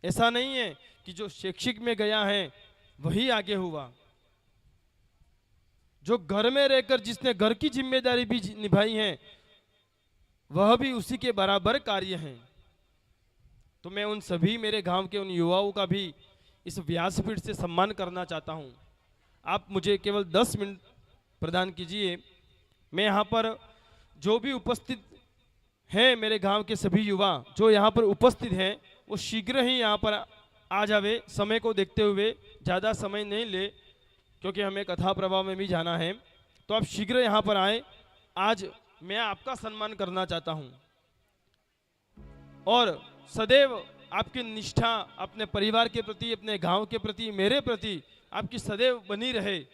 ऐसा नहीं है कि जो शैक्षिक में गया है वही आगे हुआ। जो घर में रहकर जिसने घर की जिम्मेदारी भी निभाई है वह भी उसी के बराबर कार्य है। तो मैं उन सभी मेरे गांव के उन युवाओं का भी इस व्यासपीठ से सम्मान करना चाहता हूं। आप मुझे केवल 10 मिनट प्रदान कीजिए। मैं यहाँ पर जो भी उपस्थित हैं, मेरे गांव के सभी युवा जो यहाँ पर उपस्थित हैं, वो शीघ्र ही यहाँ पर आ जावे। समय को देखते हुए ज़्यादा समय नहीं ले, क्योंकि हमें कथा प्रवाह में भी जाना है। तो आप शीघ्र यहाँ पर आए। आज मैं आपका सम्मान करना चाहता हूँ और सदैव आपकी निष्ठा अपने परिवार के प्रति, अपने गांव के प्रति, मेरे प्रति आपकी सदैव बनी रहे,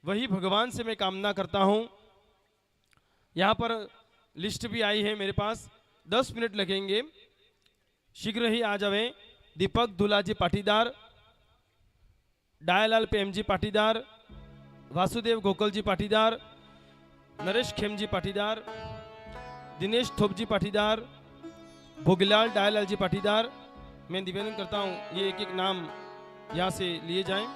वही भगवान से मैं कामना करता हूँ। यहाँ पर लिस्ट भी आई है मेरे पास, 10 मिनट लगेंगे, शीघ्र ही आ जावे। दीपक दुलाजी पाटीदार, डायलाल प्रेमजी पाटीदार, वासुदेव गोकुलजी पाटीदार, नरेश खेमजी पाटीदार, दिनेश थोपजी पाटीदार, भोगीलाल डायलाल जी पाटीदार। मैं निवेदन करता हूँ ये एक एक नाम यहाँ से लिए जाएं।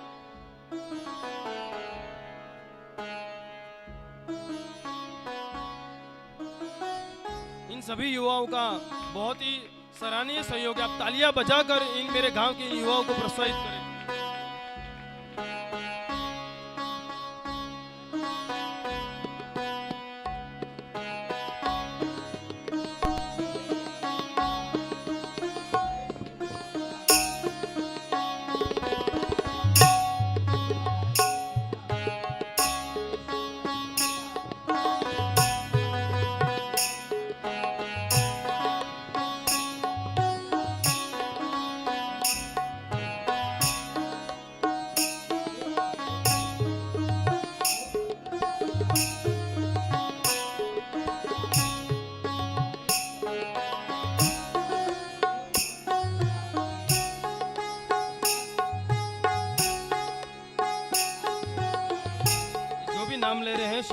इन सभी युवाओं का बहुत ही सराहनीय सहयोग है। आप तालियां बजाकर इन मेरे गांव के युवाओं को प्रोत्साहित करें।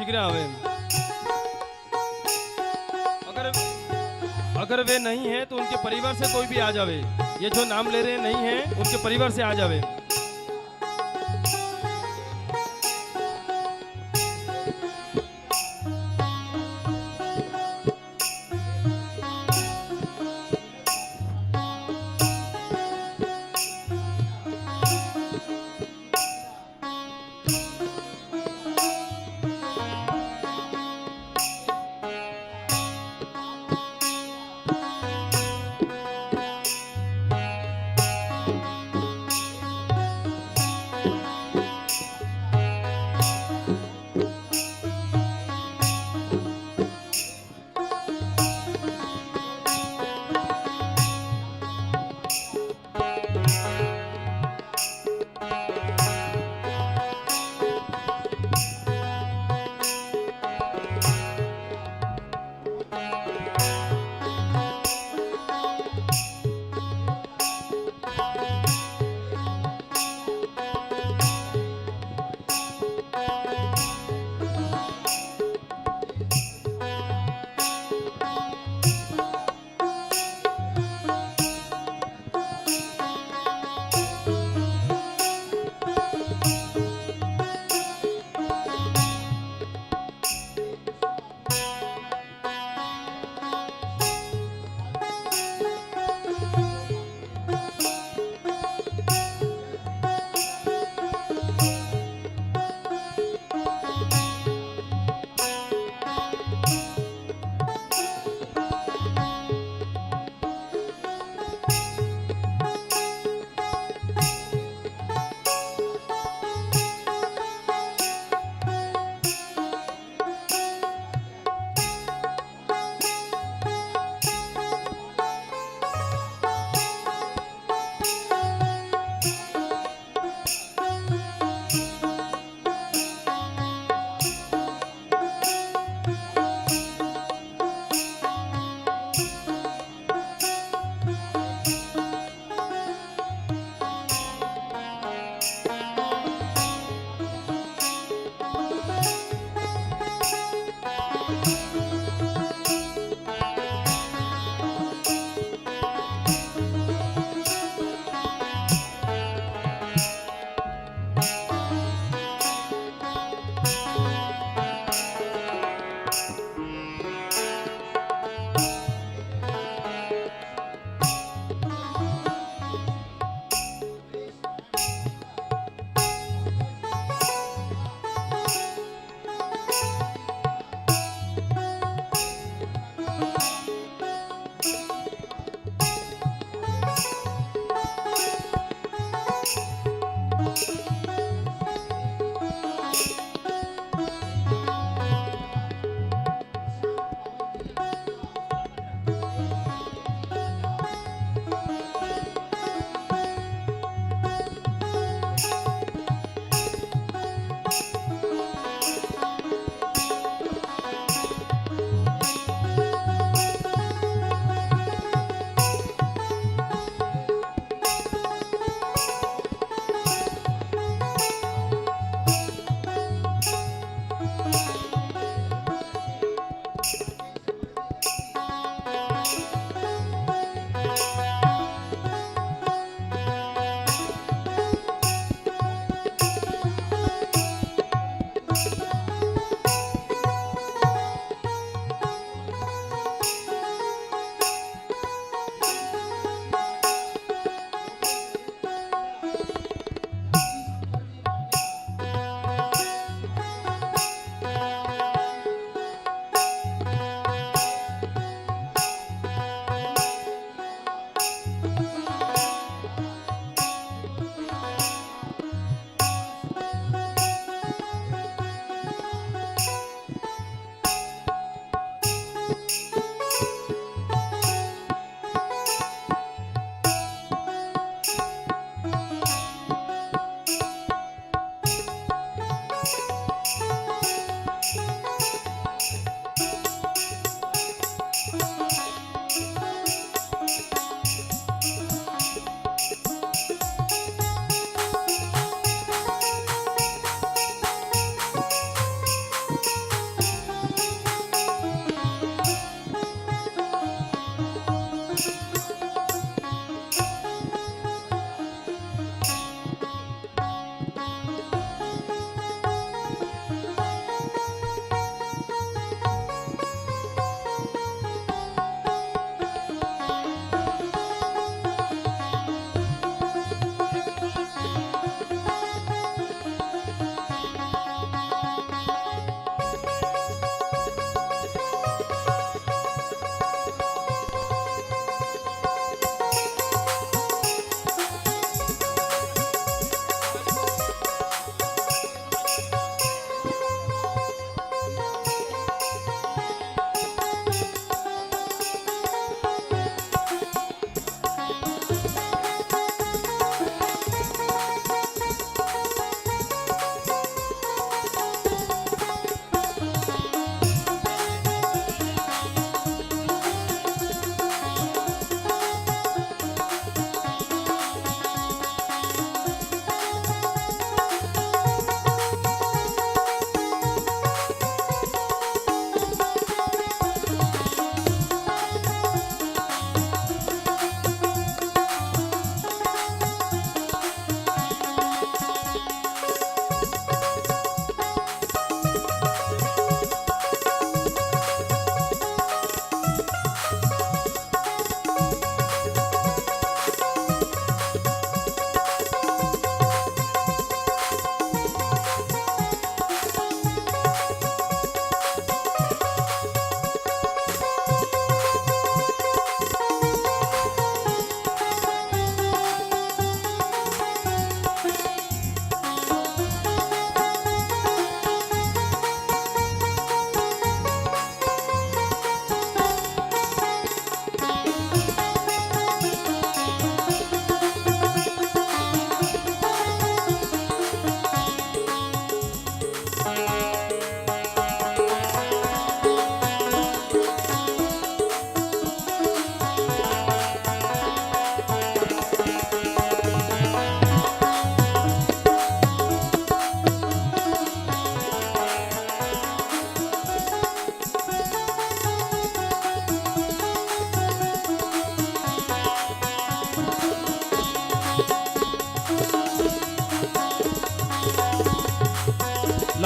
शीघ्र आवे। अगर अगर वे नहीं है तो उनके परिवार से कोई भी आ जावे। ये जो नाम ले रहे हैं नहीं है, उनके परिवार से आ जावे।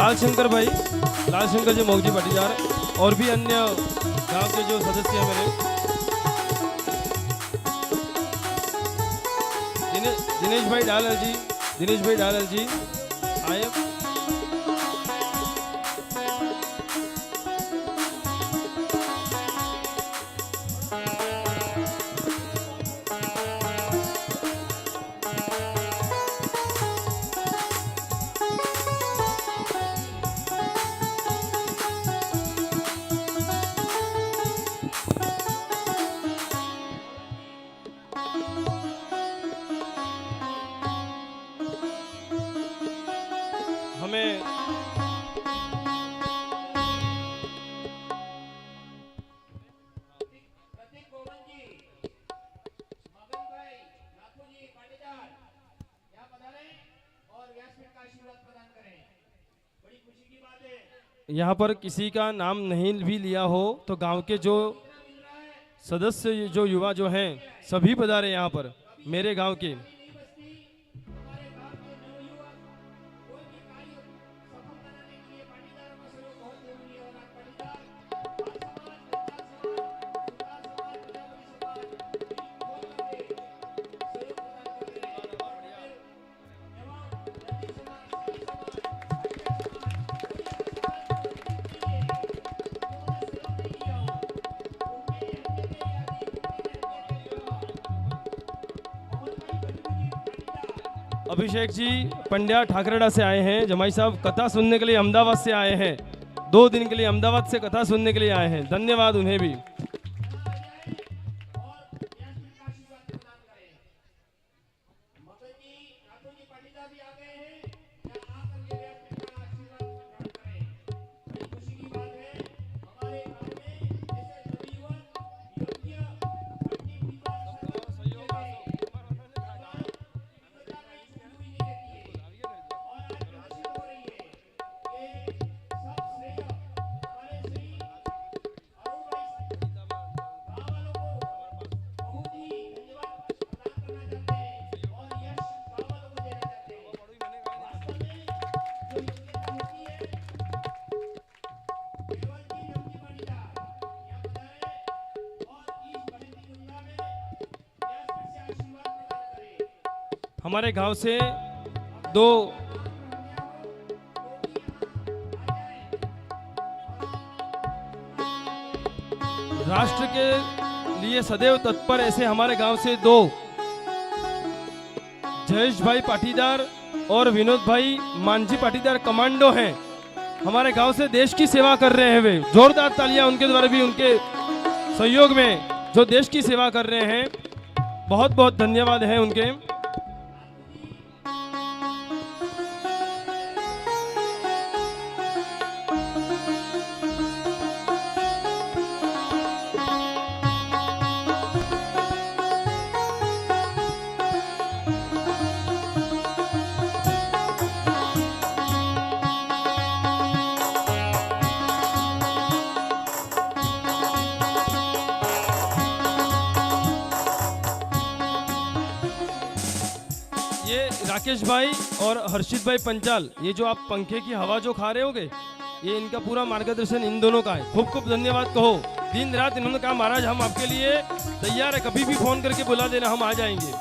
लाल शंकर जी मोगजी पाटीदार और भी अन्य गांव के जो सदस्य हैं मेरे, दिनेश भाई डालर जी आए। हमें यहाँ पर किसी का नाम नहीं भी लिया हो तो गांव के जो सदस्य जो युवा जो हैं सभी पधारे यहाँ पर मेरे गांव के। अभिषेक जी पंड्या ठाकरेड़ा से आए हैं। जमाई साहब कथा सुनने के लिए अहमदाबाद से आए हैं, 2 दिन के लिए अहमदाबाद से कथा सुनने के लिए आए हैं। धन्यवाद उन्हें भी। हमारे गांव से 2 राष्ट्र के लिए सदैव तत्पर ऐसे हमारे गांव से 2 जयेश भाई पाटीदार और विनोद भाई मांझी पाटीदार कमांडो हैं। हमारे गांव से देश की सेवा कर रहे हैं वे। जोरदार तालियां उनके द्वारा भी, उनके सहयोग में जो देश की सेवा कर रहे हैं। बहुत बहुत धन्यवाद है उनके। राकेश भाई और हर्षित भाई पंचाल, ये जो आप पंखे की हवा जो खा रहे होगे, ये इनका पूरा मार्गदर्शन इन दोनों का है। खूब खूब धन्यवाद कहो। दिन रात इन्होंने कहा महाराज हम आपके लिए तैयार है, कभी भी फोन करके बुला देना, हम आ जाएंगे।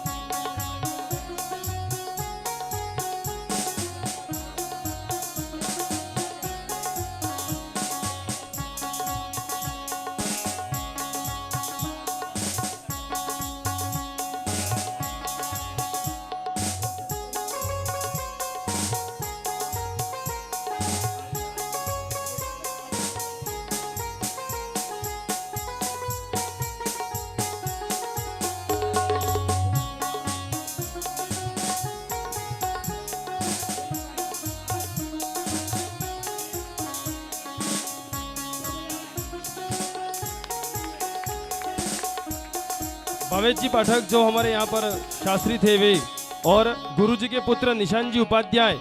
भावेश जी पाठक जो हमारे यहाँ पर शास्त्री थे वे, और गुरुजी के पुत्र निशान जी उपाध्याय,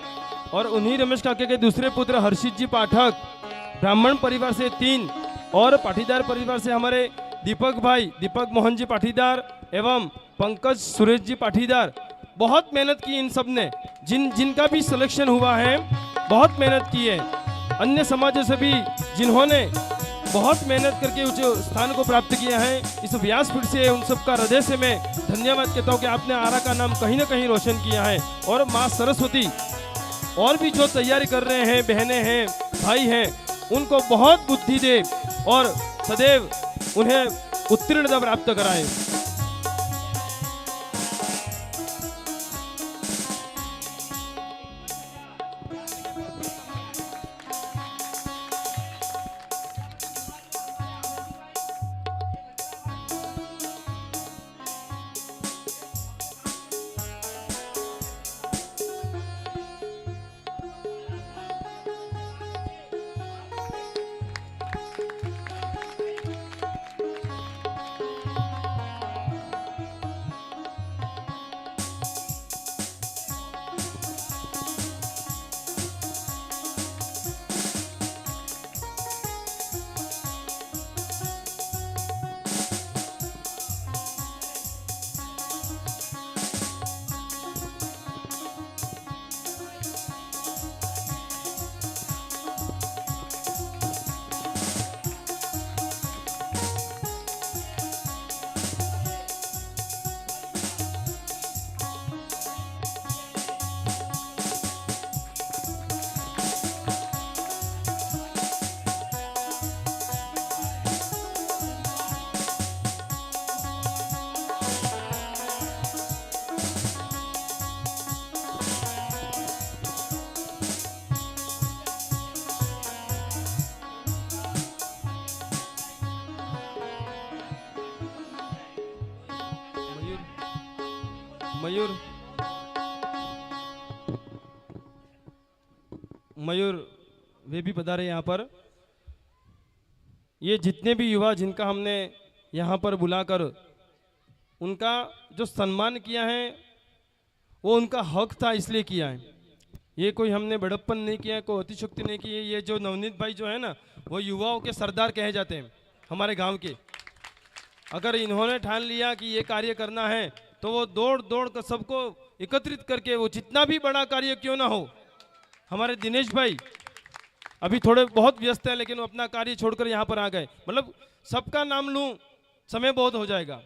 और उन्हीं रमेश काके के दूसरे पुत्र हर्षित जी पाठक, ब्राह्मण परिवार से 3, और पाटीदार परिवार से हमारे दीपक भाई, दीपक मोहन जी पाटीदार एवं पंकज सुरेश जी पाटीदार। बहुत मेहनत की इन सब ने, जिनका भी सिलेक्शन हुआ है, बहुत मेहनत की है, अन्य समाजों से भी जिन्होंने बहुत मेहनत करके उस स्थान को प्राप्त किया है, इस व्यासपीठ से उन सबका हृदय से मैं धन्यवाद कहता हूँ कि आपने आरा का नाम कहीं ना कहीं रोशन किया है। और माँ सरस्वती और भी जो तैयारी कर रहे हैं, बहनें हैं, भाई हैं, उनको बहुत बुद्धि दे और सदैव उन्हें उत्तीर्णता प्राप्त कराए। मयूर मयूर वे भी पधारे यहाँ पर। ये जितने भी युवा जिनका हमने यहाँ पर बुलाकर उनका जो सम्मान किया है वो उनका हक था, इसलिए किया है। ये कोई हमने बड़प्पन नहीं किया है, कोई अतिशक्ति नहीं की है। ये जो नवनीत भाई जो है ना, वो युवाओं के सरदार कहे जाते हैं हमारे गांव के। अगर इन्होंने ठान लिया कि ये कार्य करना है तो वो दौड़ दौड़ कर सबको एकत्रित करके, वो जितना भी बड़ा कार्य क्यों ना हो। हमारे दिनेश भाई अभी थोड़े बहुत व्यस्त हैं, लेकिन वो अपना कार्य छोड़कर यहाँ पर आ गए। मतलब सबका नाम लूं समय बहुत हो जाएगा।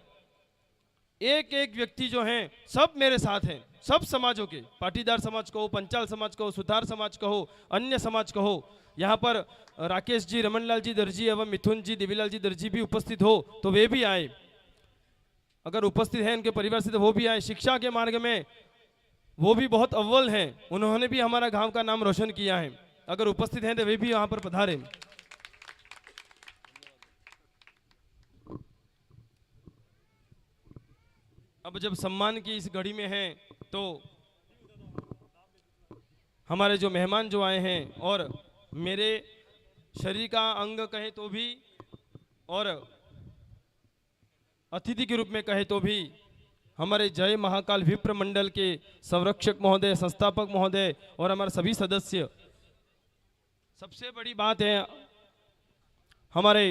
एक एक व्यक्ति जो हैं सब मेरे साथ हैं, सब समाजों के, पाटीदार समाज कहो, पंचाल समाज कहो, सुतार समाज कहो, अन्य समाज कहो। यहाँ पर राकेश जी, रमनलाल जी दर्जी एवं मिथुन जी, देवीलाल जी दर्जी भी उपस्थित हो तो वे भी आए। अगर उपस्थित हैं इनके परिवार से तो वो भी आए। शिक्षा के मार्ग में वो भी बहुत अव्वल हैं, उन्होंने भी हमारा गांव का नाम रोशन किया है। अगर उपस्थित हैं तो वे भी यहाँ पर पधारे। अब जब सम्मान की इस घड़ी में हैं तो हमारे जो मेहमान जो आए हैं और मेरे शरीर का अंग कहे तो भी और अतिथि के रूप में कहे तो भी हमारे जय महाकाल विप्र मंडल के संरक्षक महोदय, संस्थापक महोदय और हमारे सभी सदस्य। सबसे बड़ी बात है हमारे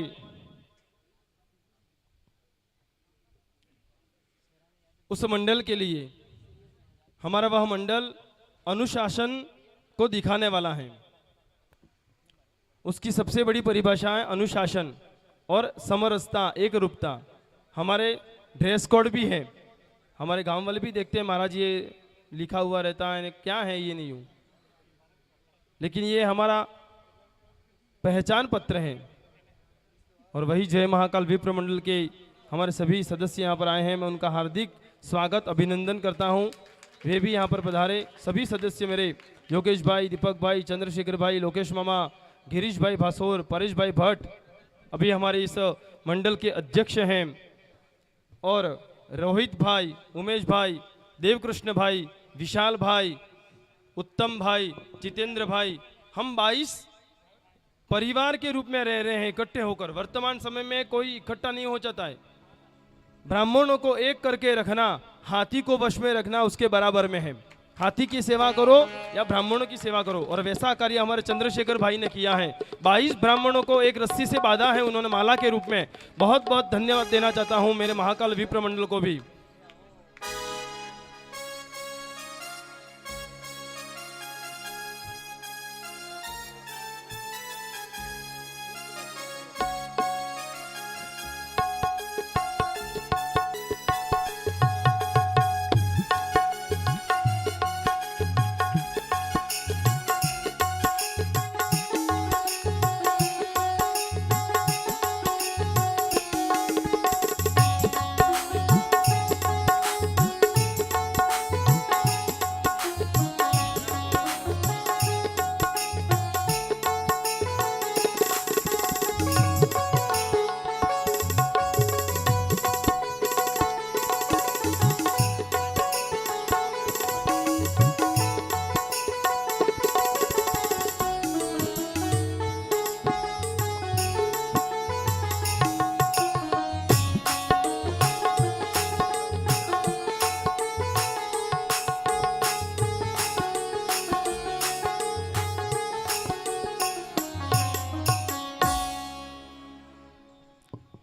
उस मंडल के लिए, हमारा वह मंडल अनुशासन को दिखाने वाला है। उसकी सबसे बड़ी परिभाषा है अनुशासन और समरसता, एक रूपता। हमारे ड्रेस कोड भी है, हमारे गांव वाले भी देखते हैं महाराज ये लिखा हुआ रहता है, क्या है ये नहीं हूँ, लेकिन ये हमारा पहचान पत्र है। और वही जय महाकाल विप्र मंडल के हमारे सभी सदस्य यहाँ पर आए हैं, मैं उनका हार्दिक स्वागत अभिनंदन करता हूँ। वे भी यहाँ पर पधारे। सभी सदस्य मेरे योगेश भाई, दीपक भाई, चंद्रशेखर भाई, लोकेश मामा, गिरीश भाई भासोर, परेश भाई भट्ट अभी हमारे इस मंडल के अध्यक्ष हैं, और रोहित भाई, उमेश भाई, देवकृष्ण भाई, विशाल भाई, उत्तम भाई, जितेंद्र भाई। हम 22 परिवार के रूप में रह रहे हैं इकट्ठे होकर। वर्तमान समय में कोई इकट्ठा नहीं हो जाता है। ब्राह्मणों को एक करके रखना हाथी को वश में रखना उसके बराबर में है। हाथी की सेवा करो या ब्राह्मणों की सेवा करो, और वैसा कार्य हमारे चंद्रशेखर भाई ने किया है। 22 ब्राह्मणों को एक रस्सी से बांधा है उन्होंने माला के रूप में। बहुत बहुत धन्यवाद देना चाहता हूं मेरे महाकाल विप्र मंडल को भी।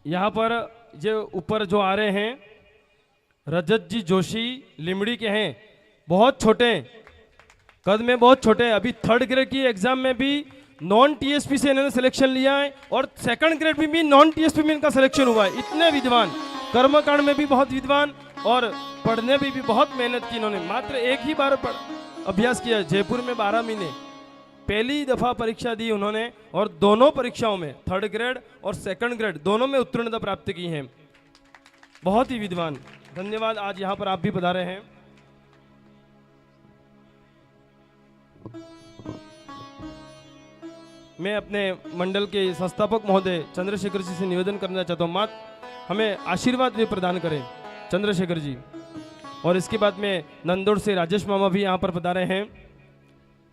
यहाँ पर जो ऊपर जो आ रहे हैं रजत जी जोशी लिमड़ी के हैं, बहुत छोटे हैं, कद में बहुत छोटे हैं। अभी 3rd ग्रेड की एग्जाम में भी नॉन टीएसपी से इन्होंने सिलेक्शन लिया है और 2nd ग्रेड में भी नॉन टीएसपी में इनका सिलेक्शन हुआ है। इतने विद्वान, कर्मकांड में भी बहुत विद्वान और पढ़ने में भी बहुत मेहनत की इन्होंने। मात्र एक ही बार अभ्यास किया है, जयपुर में 12 महीने, पहली दफा परीक्षा दी उन्होंने और दोनों परीक्षाओं में 3rd ग्रेड और 2nd ग्रेड दोनों में उत्तीर्णता प्राप्त की है। बहुत ही विद्वान। धन्यवाद, आज यहाँ पर आप भी पधारे हैं। मैं अपने मंडल के संस्थापक महोदय चंद्रशेखर जी से निवेदन करना चाहता हूँ, हमें आशीर्वाद भी प्रदान करें चंद्रशेखर जी। और इसके बाद में नंदौर से राजेश मामा भी यहाँ पर पधारे हैं,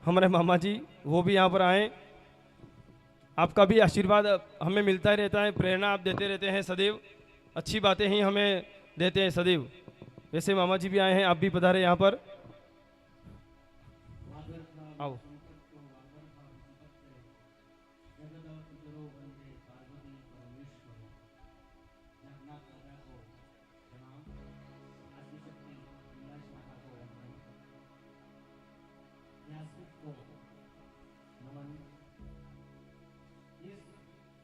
हमारे मामा जी, वो भी यहाँ पर आए। आपका भी आशीर्वाद हमें मिलता ही रहता है, प्रेरणा आप देते रहते हैं सदैव, अच्छी बातें ही हमें देते हैं सदैव। वैसे मामा जी भी आए हैं, आप भी पधारे यहाँ पर, आओ।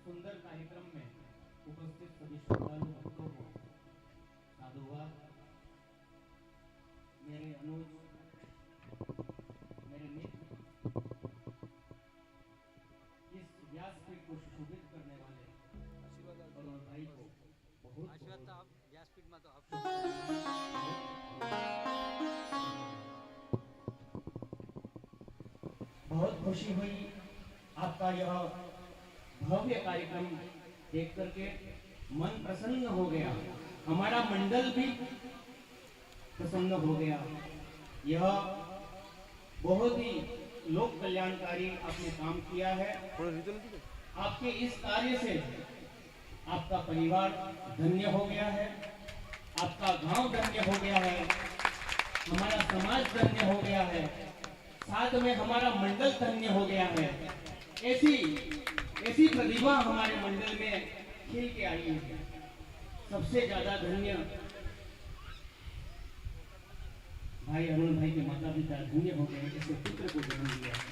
सुंदर कार्यक्रम में उपस्थित सभी श्रद्धालु भक्तों को साधुवाद। मेरे अनुज, मेरे मित्र, इस व्यासपीठ को सुशोभित करने वाले अरुण भाई को बहुत बहुत खुशी हुई। आपका यह भव्य कार्यक्रम देख करके मन प्रसन्न हो गया, हमारा मंडल भी प्रसन्न हो गया। यह बहुत ही लोक कल्याणकारी आपने काम किया है। आपके इस कार्य से आपका परिवार धन्य हो गया है, आपका गांव धन्य हो गया है, हमारा समाज धन्य हो गया है, साथ में हमारा मंडल धन्य हो गया है। ऐसी प्रतिभा हमारे मंडल में खिल के आई है। सबसे ज्यादा धन्य भाई अरुण भाई के माता पिता धन्य हो गए, ऐसे पुत्र को जन्म दिया है।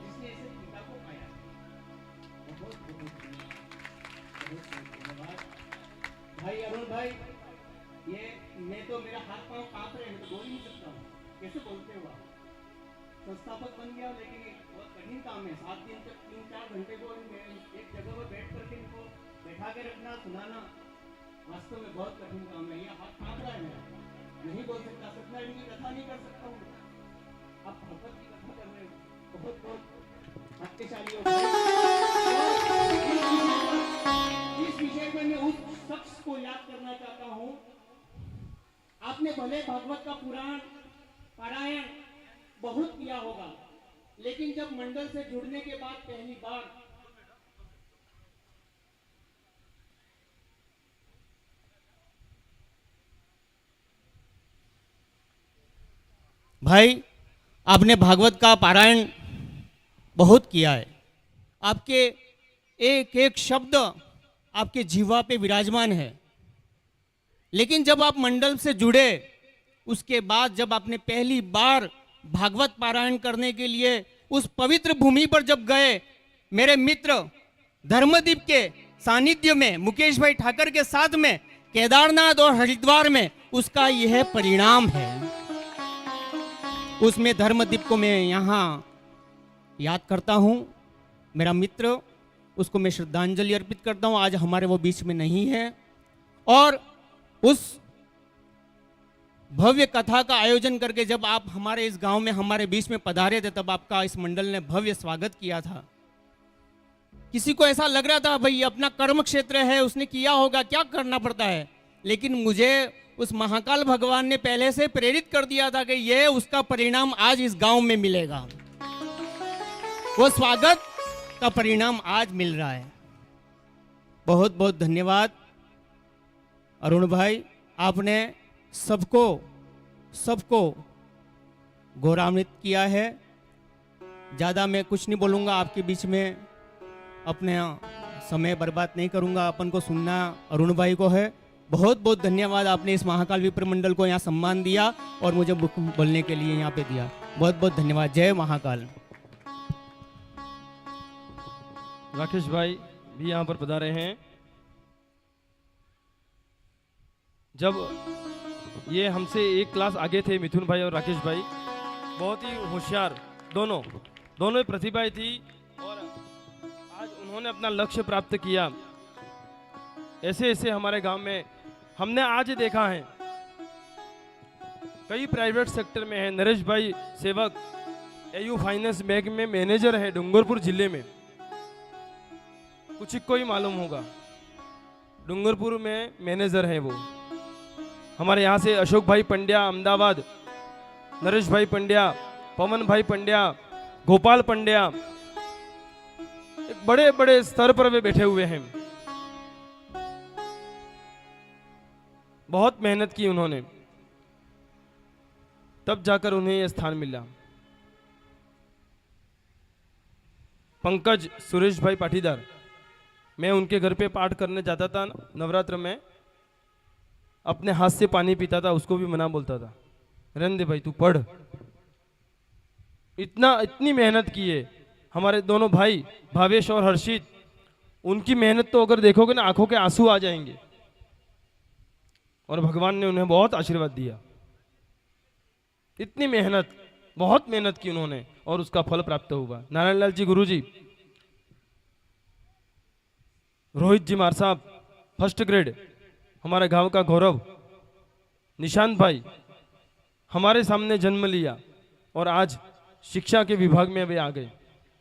जिसने ऐसे पिता को पाया, बहुत धन्यवाद भाई अरुण भाई। ये मैं तो, मेरा हाथ पांव कांप रहे हैं, बोल नहीं सकता हूँ, कैसे बोलते हो आप? संस्थापक बन गया, लेकिन बहुत कठिन काम है। 7 दिन तक 3-4 घंटे को एक जगह पर बैठ करके इनको बैठा के रखना, सुनाना, वास्तव में बहुत कठिन काम है। ये हाथ कांप रहा है मेरा, नहीं बोल सकता, सत्यनारायण की कथा नहीं कर सकता हूँ। आप भगवत की कथा कर रहे हो, बहुत बहुत भाग्यशाली हो। इस विषय में मैं उस शख्स को याद करना चाहता हूँ। आपने भले भागवत का पुराण पारायण बहुत किया होगा, लेकिन जब मंडल से जुड़ने के बाद पहली बार भाई आपने भागवत का पारायण बहुत किया है, आपके एक एक शब्द आपके जीवा पे विराजमान है। लेकिन जब आप मंडल से जुड़े, उसके बाद जब आपने पहली बार भागवत पारायण करने के लिए उस पवित्र भूमि पर जब गए, मेरे मित्र धर्मदीप के सानिध्य में, मुकेश भाई ठाकर के साथ में, केदारनाथ और हरिद्वार में, उसका यह परिणाम है। उसमें धर्मदीप को मैं यहाँ याद करता हूँ, मेरा मित्र, उसको मैं श्रद्धांजलि अर्पित करता हूँ। आज हमारे वो बीच में नहीं है, और उस भव्य कथा का आयोजन करके जब आप हमारे इस गांव में हमारे बीच में पधारे थे, तब आपका इस मंडल ने भव्य स्वागत किया था। किसी को ऐसा लग रहा था भाई अपना कर्म क्षेत्र है, उसने किया होगा, क्या करना पड़ता है, लेकिन मुझे उस महाकाल भगवान ने पहले से प्रेरित कर दिया था कि यह उसका परिणाम आज इस गांव में मिलेगा। वो स्वागत का परिणाम आज मिल रहा है। बहुत बहुत धन्यवाद अरुण भाई, आपने सबको गौरवान्वित किया है। ज़्यादा मैं कुछ नहीं बोलूँगा आपके बीच में, अपने समय बर्बाद नहीं करूँगा। अपन को सुनना अरुण भाई को है। बहुत बहुत धन्यवाद, आपने इस महाकाल विप्र मंडल को यहाँ सम्मान दिया और मुझे बोलने के लिए यहाँ पे दिया। बहुत बहुत धन्यवाद। जय महाकाल। राकेश भाई भी यहाँ पर पधारे हैं। जब ये हमसे एक क्लास आगे थे मिथुन भाई और राकेश भाई, बहुत ही होशियार, दोनों ही प्रतिभाएं थी और आज उन्होंने अपना लक्ष्य प्राप्त किया। ऐसे ऐसे हमारे गांव में हमने आज देखा है, कई प्राइवेट सेक्टर में है। नरेश भाई सेवक एयू फाइनेंस बैंक में मैनेजर है डूंगरपुर जिले में, कुछ को ही मालूम होगा, डूंगरपुर में मैनेजर है वो। हमारे यहाँ से अशोक भाई पंड्या अहमदाबाद, नरेश भाई पंड्या, पवन भाई पंड्या, गोपाल पंड्या, एक बड़े बड़े स्तर पर वे बैठे हुए हैं। बहुत मेहनत की उन्होंने, तब जाकर उन्हें यह स्थान मिला। पंकज सुरेश भाई पाटीदार, मैं उनके घर पे पाठ करने जाता था नवरात्र में, अपने हाथ से पानी पीता था, उसको भी मना बोलता था, रहने दे भाई तू पढ़। इतनी मेहनत की है हमारे दोनों भाई भावेश और हर्षित। उनकी मेहनत तो अगर देखोगे ना आंखों के आंसू आ जाएंगे। और भगवान ने उन्हें बहुत आशीर्वाद दिया। इतनी मेहनत, बहुत मेहनत की उन्होंने और उसका फल प्राप्त हुआ। नारायण लाल जी गुरुजी, रोहित जी मार साहब फर्स्ट ग्रेड, हमारे गांव का गौरव, निशांत भाई हमारे सामने जन्म लिया और आज शिक्षा के विभाग में वे आ गए।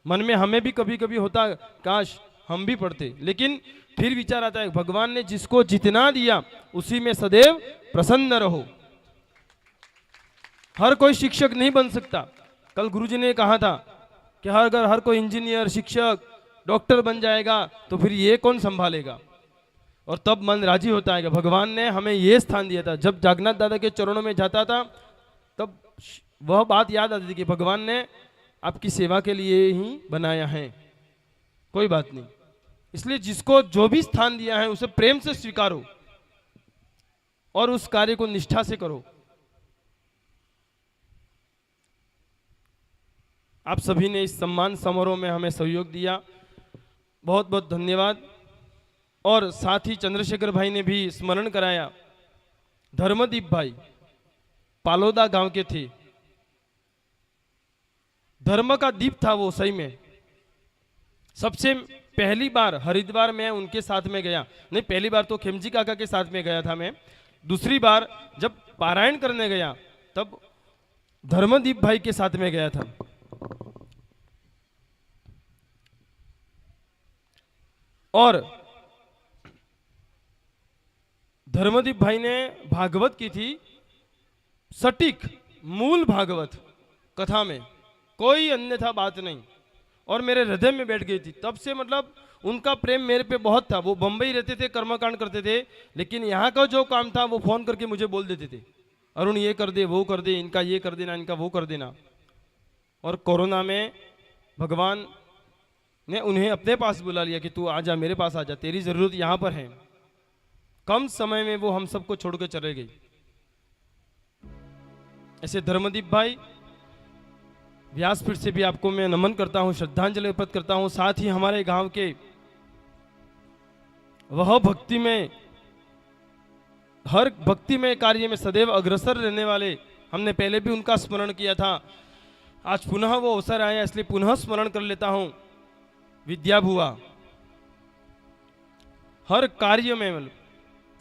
मन में हमें भी कभी कभी होता काश हम भी पढ़ते, लेकिन फिर विचार आता है भगवान ने जिसको जितना दिया उसी में सदैव प्रसन्न रहो। हर कोई शिक्षक नहीं बन सकता। कल गुरुजी ने कहा था कि अगर हर कोई इंजीनियर, शिक्षक, डॉक्टर बन जाएगा तो फिर ये कौन संभालेगा। और तब मन राजी होता है कि भगवान ने हमें ये स्थान दिया था। जब जागन्नाथ दादा के चरणों में जाता था तब वह बात याद आती थी कि भगवान ने आपकी सेवा के लिए ही बनाया है, कोई बात नहीं। इसलिए जिसको जो भी स्थान दिया है उसे प्रेम से स्वीकारो और उस कार्य को निष्ठा से करो। आप सभी ने इस सम्मान समारोह में हमें सहयोग दिया, बहुत बहुत धन्यवाद। और साथ ही चंद्रशेखर भाई ने भी स्मरण कराया, धर्मदीप भाई पालोदा गांव के थे, धर्म का दीप था वो सही में। सबसे पहली बार हरिद्वार में उनके साथ में गया, नहीं पहली बार तो खेमजी काका के साथ में गया था मैं, दूसरी बार जब पारायण करने गया तब धर्मदीप भाई के साथ में गया था। और धर्मदीप भाई ने भागवत की थी, सटीक मूल भागवत कथा में, कोई अन्यथा बात नहीं, और मेरे हृदय में बैठ गई थी। तब से मतलब उनका प्रेम मेरे पे बहुत था। वो बंबई रहते थे, कर्मकांड करते थे, लेकिन यहाँ का जो काम था वो फोन करके मुझे बोल देते थे, अरुण ये कर दे, वो कर दे, इनका ये कर देना, इनका वो कर देना। और कोरोना में भगवान ने उन्हें अपने पास बुला लिया कि तू आजा, मेरे पास आजा, तेरी जरूरत यहाँ पर है। कम समय में वो हम सबको छोड़ के चले गई। ऐसे धर्मदीप भाई, व्यासपीठ से भी आपको मैं नमन करता हूं, श्रद्धांजलि अर्पित करता हूं। साथ ही हमारे गांव के वह भक्ति में, हर भक्ति में कार्य में सदैव अग्रसर रहने वाले, हमने पहले भी उनका स्मरण किया था, आज पुनः वो अवसर आया इसलिए पुनः स्मरण कर लेता हूं। विद्या बुआ हर कार्य में, मतलब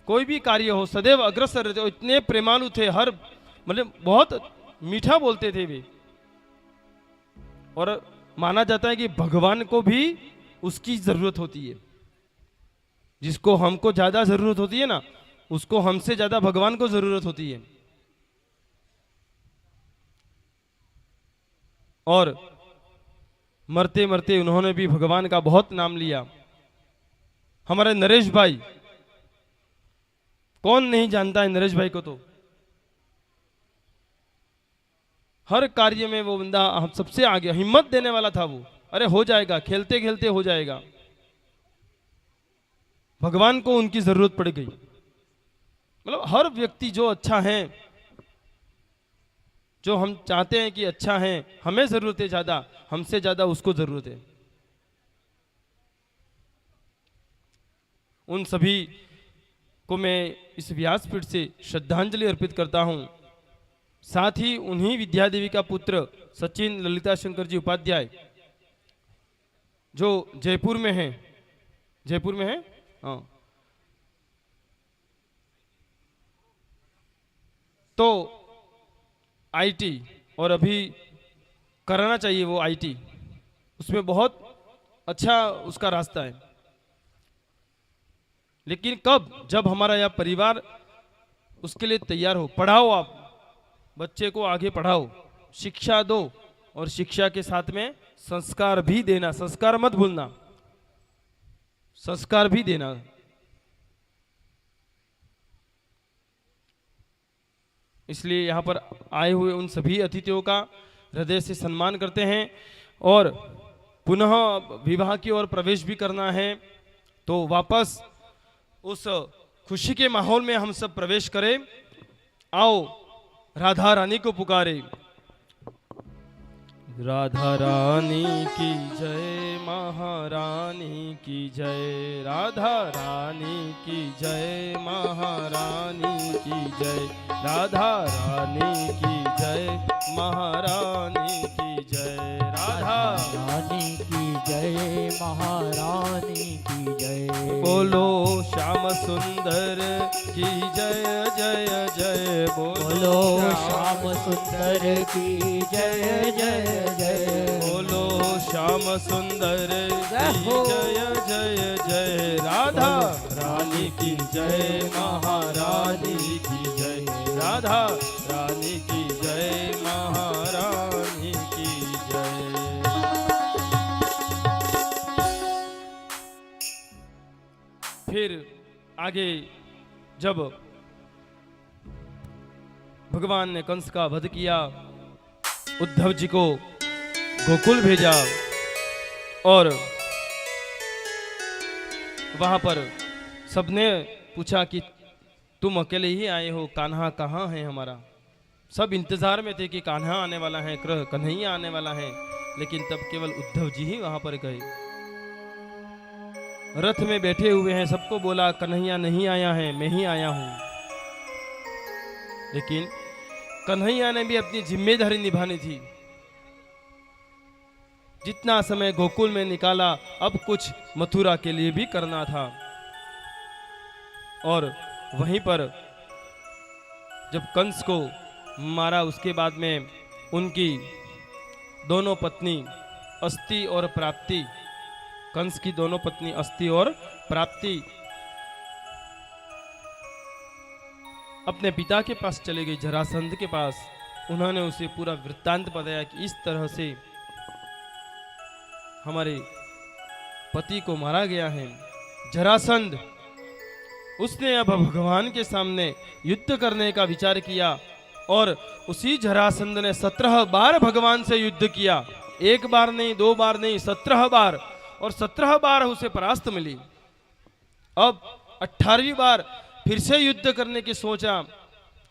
कोई भी कार्य हो सदैव अग्रसर रहते, इतने प्रेमालु थे, हर मतलब बहुत मीठा बोलते थे वे। और माना जाता है कि भगवान को भी उसकी जरूरत होती है, जिसको हमको ज्यादा जरूरत होती है ना, उसको हमसे ज्यादा भगवान को जरूरत होती है। और मरते मरते उन्होंने भी भगवान का बहुत नाम लिया। हमारे नरेश भाई, कौन नहीं जानता है नरेश भाई को, तो हर कार्य में वो बंदा हम सबसे आगे, हिम्मत देने वाला था वो। अरे हो जाएगा, खेलते खेलते हो जाएगा। भगवान को उनकी जरूरत पड़ गई। मतलब हर व्यक्ति जो अच्छा है, जो हम चाहते हैं कि अच्छा है, हमें जरूरत है ज्यादा, हमसे ज्यादा उसको जरूरत है। उन सभी को मैं इस व्यासपीठ से श्रद्धांजलि अर्पित करता हूं। साथ ही उन्हीं विद्यादेवी का पुत्र सचिन ललिता शंकर जी उपाध्याय, जो जयपुर में है, जयपुर में है, हाँ, तो आईटी, और अभी कराना चाहिए वो आईटी, उसमें बहुत अच्छा उसका रास्ता है। लेकिन कब? जब हमारा यह परिवार उसके लिए तैयार हो। पढ़ाओ, आप बच्चे को आगे पढ़ाओ, शिक्षा दो, और शिक्षा के साथ में संस्कार भी देना। संस्कार मत भूलना, संस्कार भी देना। इसलिए यहाँ पर आए हुए उन सभी अतिथियों का हृदय से सम्मान करते हैं। और पुनः विवाह की ओर प्रवेश भी करना है, तो वापस उस खुशी के माहौल में हम सब प्रवेश करें। आओ राधा रानी को पुकारे। राधा रानी की जय, महारानी की जय, राधा रानी की जय, महारानी की जय, राधा रानी की जय, महारानी की जय, राधा रानी की जय, महारानी की जय। बोलो श्याम सुंदर की जय जय जय, बोलो श्याम सुंदर की जय जय जय। बोलो श्याम सुंदर की जय जय जय, राधा रानी की जय, महारानी की जय, राधा रानी की जय, महारानी की जय। फिर आगे जब भगवान ने कंस का वध किया, उद्धव जी को गोकुल भेजा, और वहां पर सबने पूछा कि तुम अकेले ही आए हो, कान्हा कहाँ है हमारा। सब इंतजार में थे कि कान्हा आने वाला है, कन्हैया आने वाला है, लेकिन तब केवल उद्धव जी ही वहां पर गए। रथ में बैठे हुए हैं, सबको बोला कन्हैया नहीं आया है, मैं ही आया हूं। लेकिन कन्हैया ने भी अपनी जिम्मेदारी निभानी थी। जितना समय गोकुल में निकाला, अब कुछ मथुरा के लिए भी करना था। और वहीं पर जब कंस को मारा, उसके बाद में उनकी दोनों पत्नी अस्ति और प्राप्ति, कंस की दोनों पत्नी अस्ति और प्राप्ति अपने पिता के पास चले गई, जरासंध के पास। उन्होंने उसे पूरा वृत्तांत बताया कि इस तरह से हमारे पति को मारा गया है। जरासंध, उसने अब भगवान के सामने युद्ध करने का विचार किया, और उसी जरासंध ने 17 बार भगवान से युद्ध किया। एक बार नहीं, 2 बार नहीं, 17 बार, और 17 बार उसे परास्त मिली। अब 18वीं बार फिर से युद्ध करने की सोचा,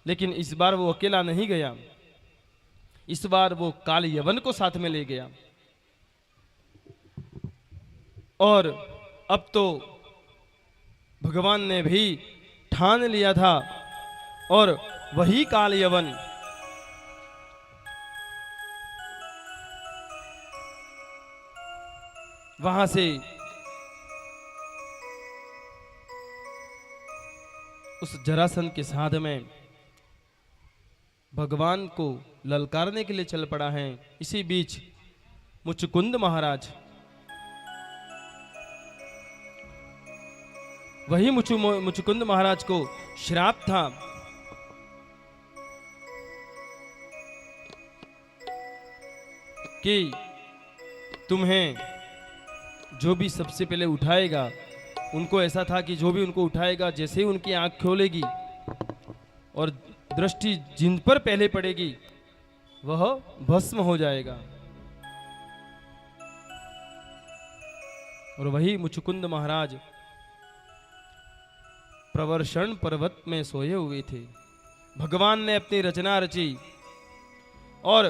लेकिन इस बार वो अकेला नहीं गया, इस बार वो काल यवन को साथ में ले गया। और अब तो भगवान ने भी ठान लिया था, और वही काल यवन वहां से उस जरासंध के साथ में भगवान को ललकारने के लिए चल पड़ा है। इसी बीच मुचकुंद महाराज, वही मुचकुंद महाराज को श्राप था कि तुम्हें जो भी सबसे पहले उठाएगा, उनको ऐसा था कि जो भी उनको उठाएगा, जैसे ही उनकी आंख खोलेगी और दृष्टि जिन पर पहले पड़ेगी, वह भस्म हो जाएगा। और वही मुचुकुंद महाराज प्रवर्षण पर्वत में सोए हुए थे। भगवान ने अपनी रचना रची और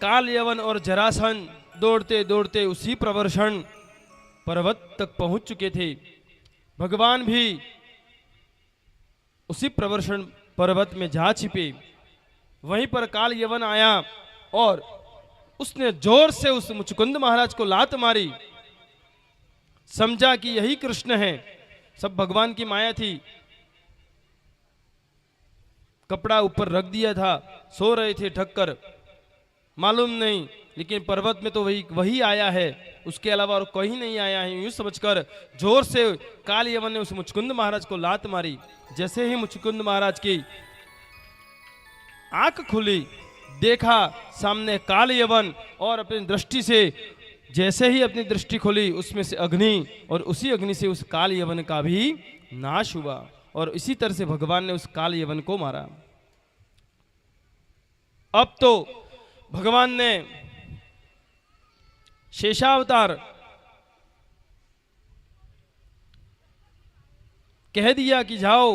काल यवन और जरासन दौड़ते दौड़ते उसी प्रवर्षण पर्वत तक पहुंच चुके थे। भगवान भी उसी प्रवर्षण पर्वत में जा छिपे। वहीं पर काल यवन आया और उसने जोर से उस मुचुकुंद महाराज को लात मारी। समझा कि यही कृष्ण है। सब भगवान की माया थी। कपड़ा ऊपर रख दिया था, सो रहे थे ढककर, मालूम नहीं, लेकिन पर्वत में तो वही आया है, उसके अलावा और कोई नहीं आया है। यूं समझकर जोर से काल यवन ने उस मुचुकुंद महाराज को लात मारी। जैसे ही मुचुकुंद महाराज की आंख खुली, देखा सामने काल यवन और अपनी दृष्टि से जैसे ही अपनी दृष्टि खोली उसमें से अग्नि, और उसी अग्नि से उस काल यवन का भी नाश हुआ। और इसी तरह से भगवान ने उस काल यवन को मारा। अब तो भगवान ने शेषावतार कह दिया कि जाओ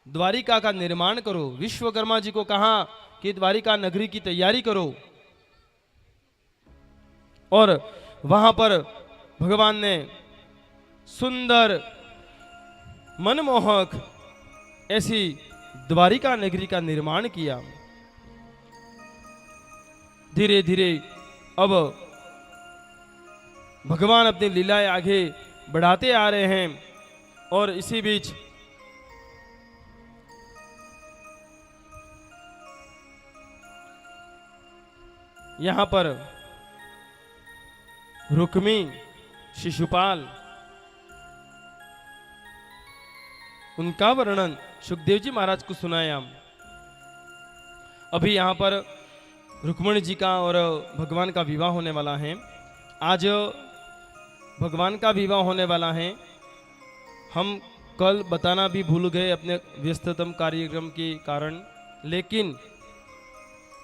द्वारिका का निर्माण करो। विश्वकर्मा जी को कहा कि द्वारिका नगरी की तैयारी करो। और वहां पर भगवान ने सुंदर मनमोहक ऐसी द्वारिका नगरी का निर्माण किया। धीरे धीरे अब भगवान अपनी लीलाएं आगे बढ़ाते आ रहे हैं। और इसी बीच यहां पर रुक्मी, शिशुपाल, उनका वर्णन सुखदेव जी महाराज को सुनाया। अभी यहां पर रुक्मणी जी का और भगवान का विवाह होने वाला है। आज भगवान का विवाह होने वाला है। हम कल बताना भी भूल गए अपने व्यस्ततम कार्यक्रम के कारण, लेकिन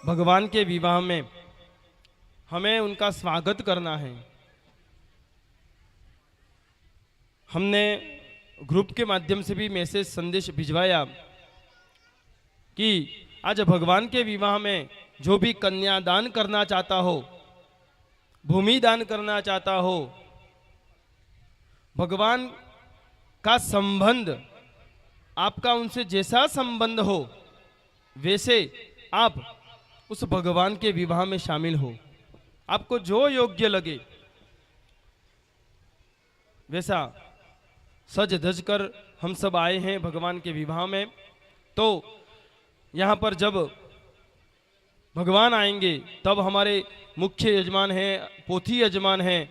भगवान के विवाह में हमें उनका स्वागत करना है। हमने ग्रुप के माध्यम से भी मैसेज संदेश भिजवाया कि आज भगवान के विवाह में जो भी कन्यादान करना चाहता हो, भूमि दान करना चाहता हो, भगवान का संबंध, आपका उनसे जैसा संबंध हो वैसे आप उस भगवान के विवाह में शामिल हो। आपको जो योग्य लगे वैसा सज धज कर हम सब आए हैं भगवान के विवाह में। तो यहाँ पर जब भगवान आएंगे तब हमारे मुख्य यजमान हैं, पोथी यजमान हैं,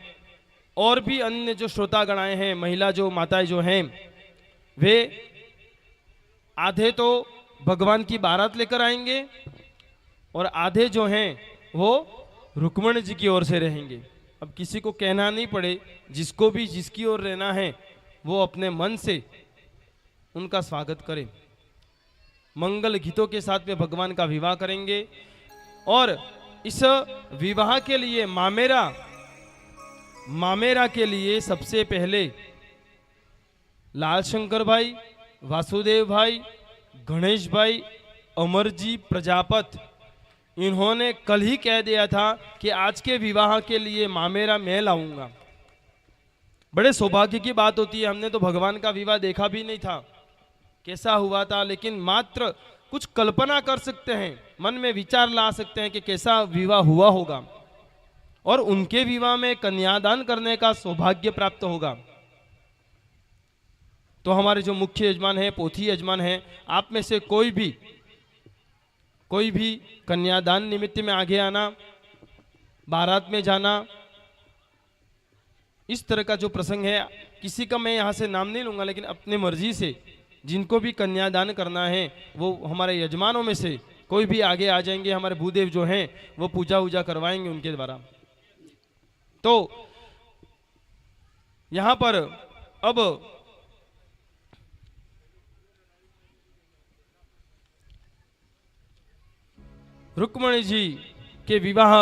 और भी अन्य जो श्रोतागण आए हैं, महिला जो माताएं जो हैं, वे आधे तो भगवान की बारात लेकर आएंगे और आधे जो हैं वो रुक्मणी जी की ओर से रहेंगे। अब किसी को कहना नहीं पड़े, जिसको भी जिसकी ओर रहना है वो अपने मन से उनका स्वागत करें। मंगल गीतों के साथ में भगवान का विवाह करेंगे। और इस विवाह के लिए मामेरा के लिए सबसे पहले लाल शंकर भाई, वासुदेव भाई, गणेश भाई, अमरजी प्रजापत, इन्होंने कल ही कह दिया था कि आज के विवाह के लिए मामेरा मैं लाऊंगा। बड़े सौभाग्य की बात होती है। हमने तो भगवान का विवाह देखा भी नहीं था, कैसा हुआ था, लेकिन मात्र कुछ कल्पना कर सकते हैं, मन में विचार ला सकते हैं कि कैसा विवाह हुआ होगा। और उनके विवाह में कन्यादान करने का सौभाग्य प्राप्त होगा। तो हमारे जो मुख्य यजमान है, पोथी यजमान है, आप में से कोई भी कन्यादान निमित्त में आगे आना, बारात में जाना, इस तरह का जो प्रसंग है, किसी का मैं यहाँ से नाम नहीं लूंगा, लेकिन अपनी मर्जी से जिनको भी कन्यादान करना है वो हमारे यजमानों में से कोई भी आगे आ जाएंगे। हमारे भूदेव जो हैं वो पूजा वूजा करवाएंगे उनके द्वारा। तो यहाँ पर अब रुक्मणी जी के विवाह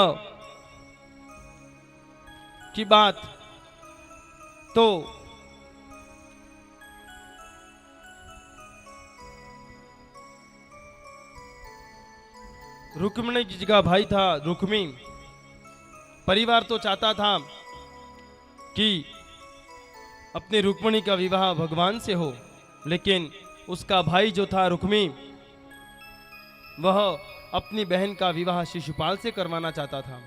की बात तो रुक्मिणी जी का भाई था रुक्मी, परिवार तो चाहता था कि अपनी रुक्मिणी का विवाह भगवान से हो, लेकिन उसका भाई जो था रुक्मी, वह अपनी बहन का विवाह शिशुपाल से करवाना चाहता था।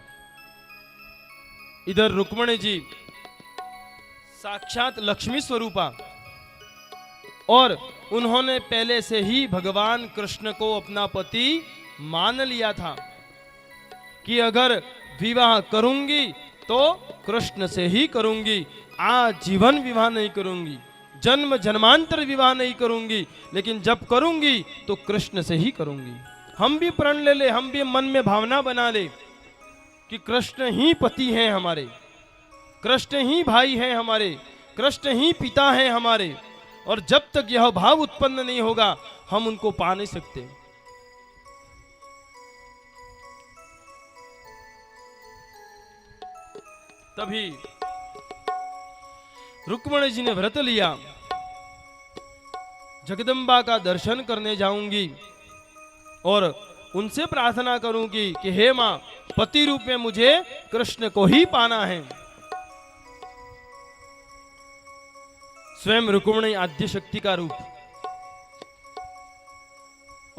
इधर रुक्मिणी जी साक्षात लक्ष्मी स्वरूपा, और उन्होंने पहले से ही भगवान कृष्ण को अपना पति मान लिया था कि अगर विवाह करूंगी तो कृष्ण से ही करूंगी, आजीवन विवाह नहीं करूंगी, जन्म जन्मांतर विवाह नहीं करूंगी, लेकिन जब करूंगी तो कृष्ण से ही करूंगी। हम भी प्रण ले ले, हम भी मन में भावना बना ले कि कृष्ण ही पति हैं हमारे, कृष्ण ही भाई हैं हमारे, कृष्ण ही पिता हैं हमारे, और जब तक यह भाव उत्पन्न नहीं होगा हम उनको पा नहीं सकते। तभी रुक्मिणी जी ने व्रत लिया, जगदम्बा का दर्शन करने जाऊंगी और उनसे प्रार्थना करूंगी कि हे मां, पति रूप में मुझे कृष्ण को ही पाना है। स्वयं रुक्मिणी आद्य शक्ति का रूप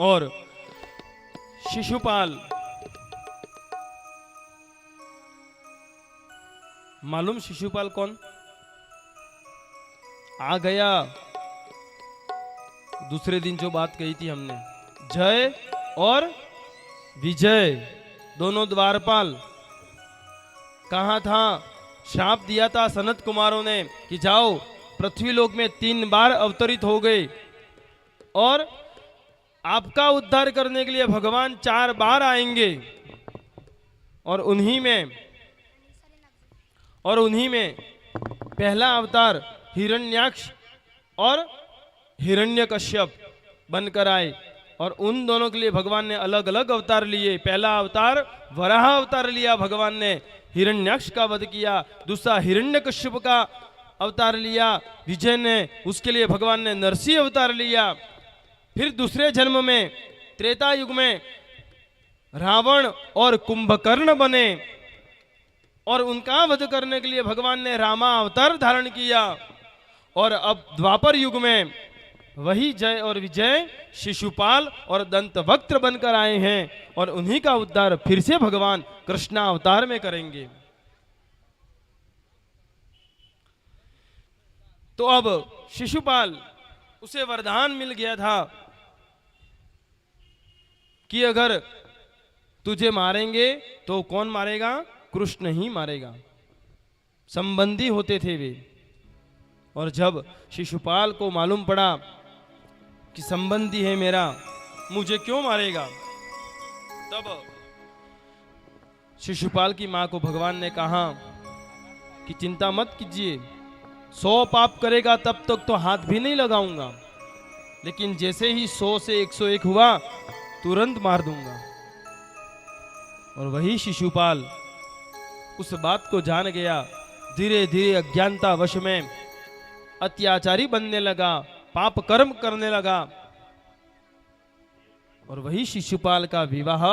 और शिशुपाल, मालूम शिशुपाल कौन? आ गया दूसरे दिन जो बात कही थी हमने, जय और विजय दोनों द्वारपाल। कहा था, श्राप दिया था सनत कुमारों ने कि जाओ पृथ्वीलोक में 3 बार अवतरित हो गए और आपका उद्धार करने के लिए भगवान 4 बार आएंगे, और उन्हीं में पहला अवतार हिरण्याक्ष और हिरण्यकश्यप बनकर आए, और उन दोनों के लिए भगवान ने अलग अलग अवतार लिए। पहला अवतार वराह अवतार लिया भगवान ने, हिरण्याक्ष का वध किया। दूसरा हिरण्यकश्यप का अवतार लिया विजय ने, उसके लिए भगवान ने नरसिंह अवतार लिया। फिर दूसरे जन्म में त्रेता युग में रावण और कुंभकर्ण बने, और उनका वध करने के लिए भगवान ने रामा अवतार धारण किया। और अब द्वापर युग में वही जय और विजय शिशुपाल और दंतवक्त्र बनकर आए हैं, और उन्हीं का उद्धार फिर से भगवान कृष्णा अवतार में करेंगे। तो अब शिशुपाल, उसे वरदान मिल गया था कि अगर तुझे मारेंगे तो कौन मारेगा? कृष्ण ही मारेगा। संबंधी होते थे वे, और जब शिशुपाल को मालूम पड़ा कि संबंधी है मेरा, मुझे क्यों मारेगा, तब शिशुपाल की मां को भगवान ने कहा कि चिंता मत कीजिए, 100 पाप करेगा तब तक तो हाथ भी नहीं लगाऊंगा, लेकिन जैसे ही 100 से 101 हुआ तुरंत मार दूंगा। और वही शिशुपाल उस बात को जान गया, धीरे धीरे अज्ञानता वश में अत्याचारी बनने लगा, पाप कर्म करने लगा। और वही शिशुपाल का विवाह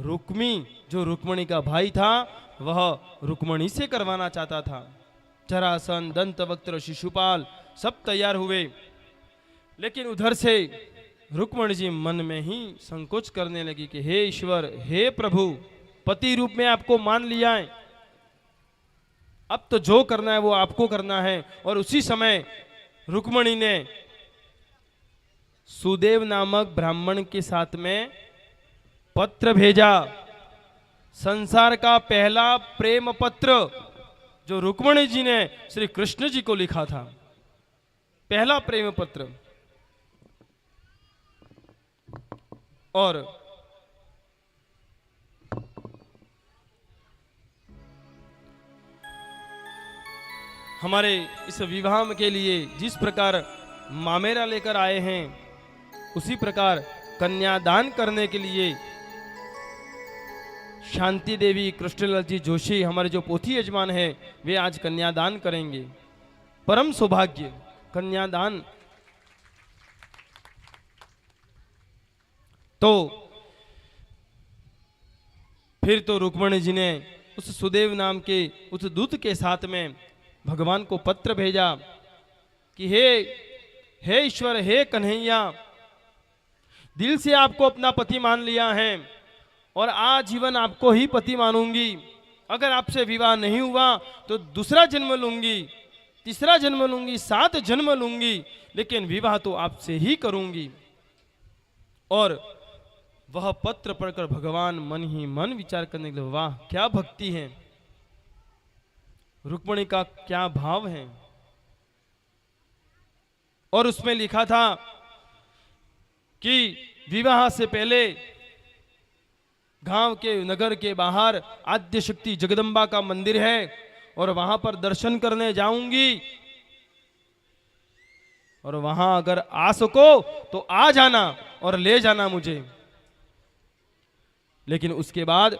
रुक्मी, जो रुक्मिणी का भाई था, वह रुक्मिणी से करवाना चाहता था। जरासंध, दंतवक्त्र, शिशुपाल सब तैयार हुए, लेकिन उधर से रुक्मिणी जी मन में ही संकोच करने लगी कि हे ईश्वर, हे प्रभु, पति रूप में आपको मान लिया है, अब तो जो करना है वो आपको करना है। और उसी समय रुक्मिणी ने सुदेव नामक ब्राह्मण के साथ में पत्र भेजा, संसार का पहला प्रेम पत्र जो रुक्मिणी जी ने श्री कृष्ण जी को लिखा था, पहला प्रेम पत्र। और हमारे इस विवाह के लिए जिस प्रकार मामेरा लेकर आए हैं, उसी प्रकार कन्यादान करने के लिए शांति देवी कृष्णलाल जी जोशी हमारे जो पोथी यजमान है वे आज कन्यादान करेंगे। परम सौभाग्य कन्यादान। तो फिर तो रुक्मणी जी ने उस सुदेव नाम के उस दूत के साथ में भगवान को पत्र भेजा कि हे ईश्वर, हे कन्हैया, दिल से आपको अपना पति मान लिया है और आजीवन आपको ही पति मानूंगी। अगर आपसे विवाह नहीं हुआ तो दूसरा जन्म लूंगी, तीसरा जन्म लूंगी, 7 जन्म लूंगी, लेकिन विवाह तो आपसे ही करूंगी। और वह पत्र पढ़कर भगवान मन ही मन विचार करने लगे, वाह क्या भक्ति है, रुक्मिणी का क्या भाव है। और उसमें लिखा था कि विवाह से पहले गांव के नगर के बाहर आद्य शक्ति जगदम्बा का मंदिर है और वहां पर दर्शन करने जाऊंगी और वहां अगर आ सको तो आ जाना और ले जाना मुझे। लेकिन उसके बाद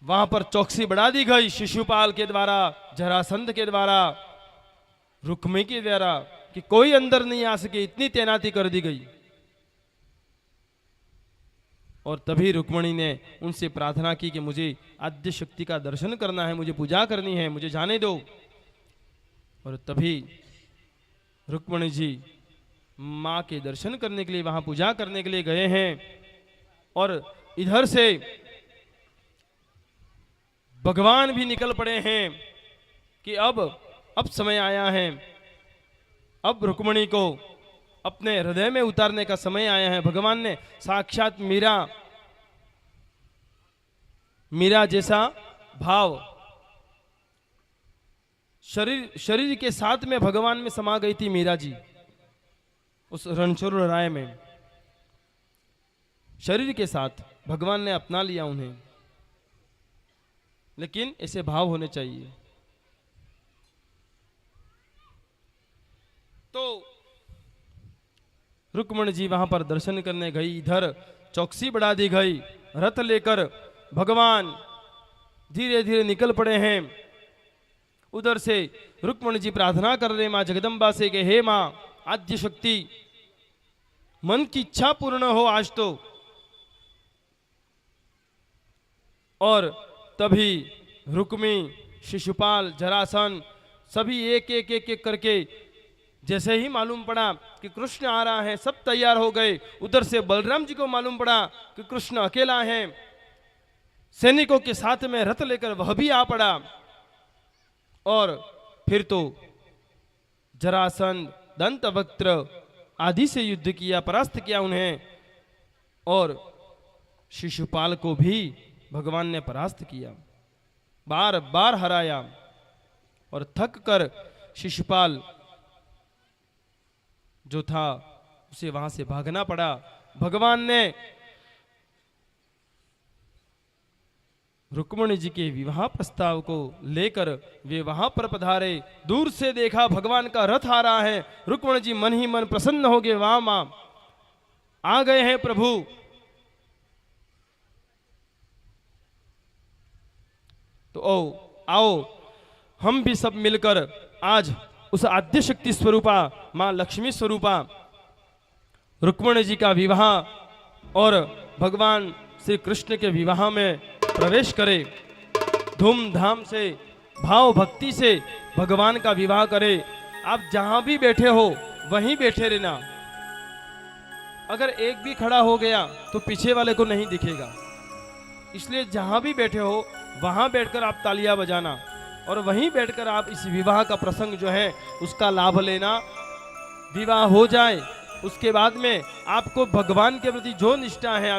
वहां पर चौकसी बढ़ा दी गई शिशुपाल के द्वारा, जरासंध के द्वारा, रुक्मी के द्वारा, कि कोई अंदर नहीं आ सके, इतनी तैनाती कर दी गई। और तभी रुक्मिणी ने उनसे प्रार्थना की कि मुझे आद्य शक्ति का दर्शन करना है, मुझे पूजा करनी है, मुझे जाने दो। और तभी रुक्मिणी जी मां के दर्शन करने के लिए, वहां पूजा करने के लिए गए हैं। और इधर से भगवान भी निकल पड़े हैं कि अब समय आया है, अब रुक्मिणी को अपने हृदय में उतारने का समय आया है। भगवान ने साक्षात मीरा जैसा भाव शरीर के साथ में भगवान में समा गई थी मीरा जी उस रणछोड़ राय में। शरीर के साथ भगवान ने अपना लिया उन्हें, लेकिन ऐसे भाव होने चाहिए। तो रुक्मिणी जी वहां पर दर्शन करने गई, इधर चौकसी बढ़ा दी गई। रथ लेकर भगवान धीरे धीरे निकल पड़े हैं। उधर से रुक्मिणी जी प्रार्थना कर रहे मां जगदम्बा से कि हे मां आद्य शक्ति, मन की इच्छा पूर्ण हो आज तो। और तभी रुक्मी, शिशुपाल, जरासन सभी एक एक करके जैसे ही मालूम पड़ा कि कृष्ण आ रहा है, सब तैयार हो गए। उधर से बलराम जी को मालूम पड़ा कि कृष्ण अकेला है, सैनिकों के साथ में रथ लेकर वह भी आ पड़ा। और फिर तो जरासंध, दंतवक्त्र आदि से युद्ध किया, परास्त किया उन्हें। और शिशुपाल को भी भगवान ने परास्त किया, बार बार हराया। और थक कर शिशुपाल जो था उसे वहां से भागना पड़ा। भगवान ने रुक्मिणी जी के विवाह प्रस्ताव को लेकर वे वहां पर पधारे। दूर से देखा भगवान का रथ आ रहा है। रुक्मिणी जी मन ही मन प्रसन्न हो गए, वाह मां आ गए हैं प्रभु। तो आओ हम भी सब मिलकर आज उस आद्य शक्ति स्वरूपा मां लक्ष्मी स्वरूपा रुक्मिणी जी का विवाह और भगवान श्री कृष्ण के विवाह में प्रवेश करें। धूमधाम से, भाव भक्ति से भगवान का विवाह करें। आप जहां भी बैठे हो वहीं बैठे रहना। अगर एक भी खड़ा हो गया तो पीछे वाले को नहीं दिखेगा, इसलिए जहां भी बैठे हो वहां बैठकर आप तालियां बजाना और वहीं बैठकर आप इस विवाह का प्रसंग जो है उसका लाभ लेना। विवाह हो जाए उसके बाद में आपको भगवान के प्रति जो निष्ठा है,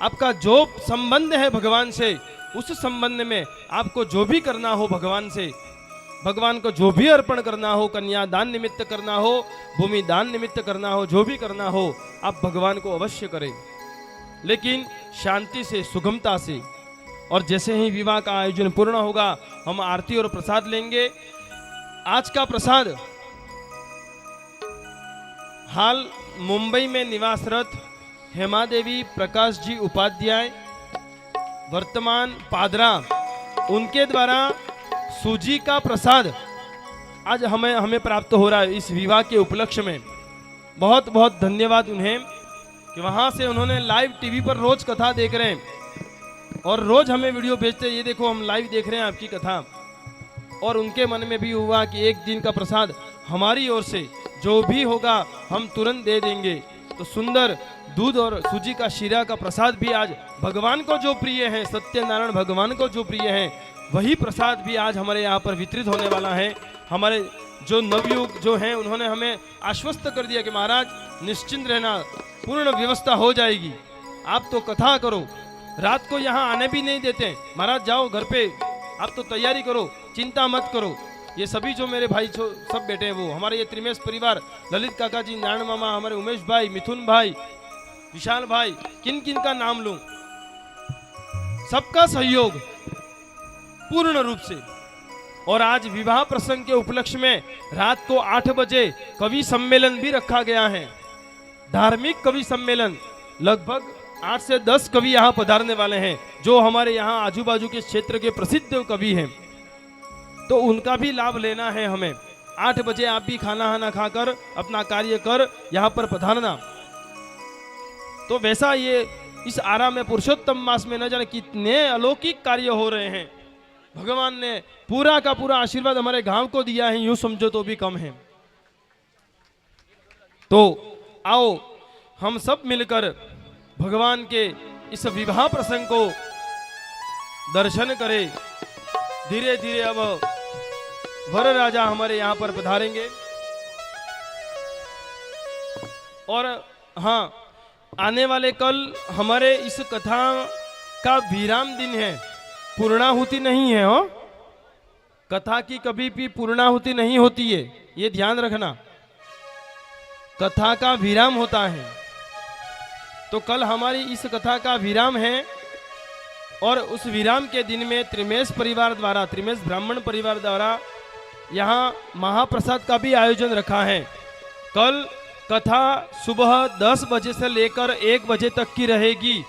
आपका जो संबंध है भगवान से, उस संबंध में आपको जो भी करना हो भगवान से, भगवान को जो भी अर्पण करना हो, कन्यादान निमित्त करना हो, भूमि दान निमित्त करना हो, जो भी करना हो आप भगवान को अवश्य करें, लेकिन शांति से, सुगमता से। और जैसे ही विवाह का आयोजन पूर्ण होगा हम आरती और प्रसाद लेंगे। आज का प्रसाद हाल मुंबई में निवासरत हेमा देवी प्रकाश जी उपाध्याय वर्तमान पादरा, उनके द्वारा सूजी का प्रसाद आज हमें प्राप्त हो रहा है इस विवाह के उपलक्ष्य में। बहुत बहुत धन्यवाद उन्हें कि वहाँ से उन्होंने लाइव टीवी पर रोज कथा देख रहे हैं और रोज हमें वीडियो भेजते हैं, ये देखो हम लाइव देख रहे हैं आपकी कथा। और उनके मन में भी हुआ कि एक दिन का प्रसाद हमारी ओर से जो भी होगा हम तुरंत दे देंगे। तो सुंदर दूध और सूजी का शीरा का प्रसाद भी आज भगवान को जो प्रिय है, सत्यनारायण भगवान को जो प्रिय है, वही प्रसाद भी आज हमारे यहाँ पर वितरित होने वाला है। हमारे जो नवयुग जो हैं उन्होंने हमें आश्वस्त कर दिया कि महाराज निश्चिंत रहना, पूर्ण व्यवस्था हो जाएगी, आप तो कथा करो, रात को यहाँ आने भी नहीं देते, महाराज जाओ घर पे, आप तो तैयारी करो, चिंता मत करो। ये सभी जो मेरे भाई जो सब बैठे हैं वो हमारे ये त्रिमेश परिवार, ललित काका जी, नारायण मामा, हमारे उमेश भाई, मिथुन भाई, विशाल भाई, किन किन का नाम लूं, सबका सहयोग पूर्ण रूप से। और आज विवाह प्रसंग के उपलक्ष्य में रात को 8 बजे कवि सम्मेलन भी रखा गया है, धार्मिक कवि सम्मेलन। लगभग 8 से 10 कवि यहाँ पधारने वाले हैं जो हमारे यहाँ आजू बाजू के क्षेत्र के प्रसिद्ध कवि हैं, तो उनका भी लाभ लेना है हमें। 8 बजे आप भी खाना खाकर अपना कार्य कर यहाँ पर पधारना। तो वैसा ये इस आरा में पुरुषोत्तम मास में न जाने कितने अलौकिक कार्य हो रहे हैं। भगवान ने पूरा का पूरा आशीर्वाद हमारे गांव को दिया है, यूं समझो तो भी कम है। तो आओ हम सब मिलकर भगवान के इस विवाह प्रसंग को दर्शन करें। धीरे धीरे अब वर राजा हमारे यहाँ पर पधारेंगे। और हाँ, आने वाले कल हमारे इस कथा का विराम दिन है, पूर्णाहुति नहीं है। हो, कथा की कभी भी पूर्णाहुति नहीं होती है, ये ध्यान रखना, कथा का विराम होता है। तो कल हमारी इस कथा का विराम है और उस विराम के दिन में त्रिमेश परिवार द्वारा, त्रिमेश ब्राह्मण परिवार द्वारा यहाँ महाप्रसाद का भी आयोजन रखा है। कल कथा सुबह 10 बजे से लेकर 1 बजे तक की रहेगी।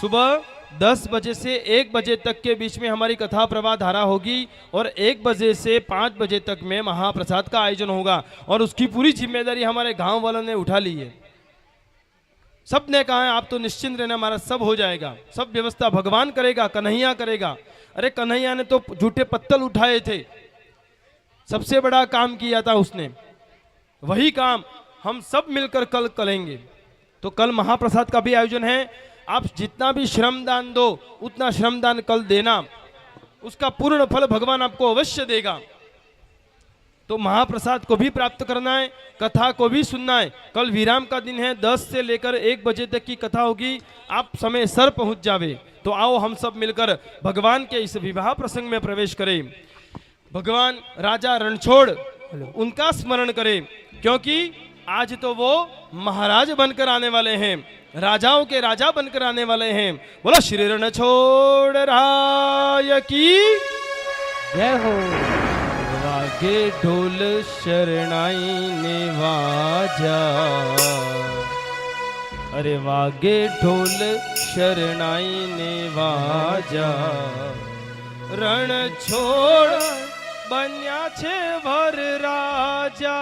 सुबह 10 बजे से 1 बजे तक के बीच में हमारी कथा प्रवाह धारा होगी और 1 बजे से 5 बजे तक में महाप्रसाद का आयोजन होगा। और उसकी पूरी जिम्मेदारी हमारे गांव वालों ने उठा ली है। सब ने कहा है आप तो निश्चिंत रहना, हमारा सब हो जाएगा, सब व्यवस्था भगवान करेगा, कन्हैया करेगा। अरे कन्हैया ने तो झूठे पत्तल उठाए थे, सबसे बड़ा काम किया था उसने, वही काम हम सब मिलकर कल करेंगे। तो कल महाप्रसाद का भी आयोजन है। आप जितना भी श्रमदान दो उतना श्रमदान कल देना, उसका पूर्ण फल भगवान आपको अवश्य देगा। तो महाप्रसाद को भी प्राप्त करना है, कथा को भी सुनना है। कल विराम का दिन है, 10 से लेकर 1 बजे तक की कथा होगी, आप समय सर पहुंच जावे। तो आओ हम सब मिलकर भगवान के इस विवाह प्रसंग में प्रवेश करें। भगवान राजा रणछोड़ उनका स्मरण करें, क्योंकि आज तो वो महाराज बनकर आने वाले हैं, राजाओं के राजा बनकर आने वाले हैं। बोलो श्री रणछोड़ राय की जय हो। वागे ढोल शरणाई ने वाजा, अरे वागे ढोल शरणाई ने वाजा, रणछोड़ बन्या छे भर राजा,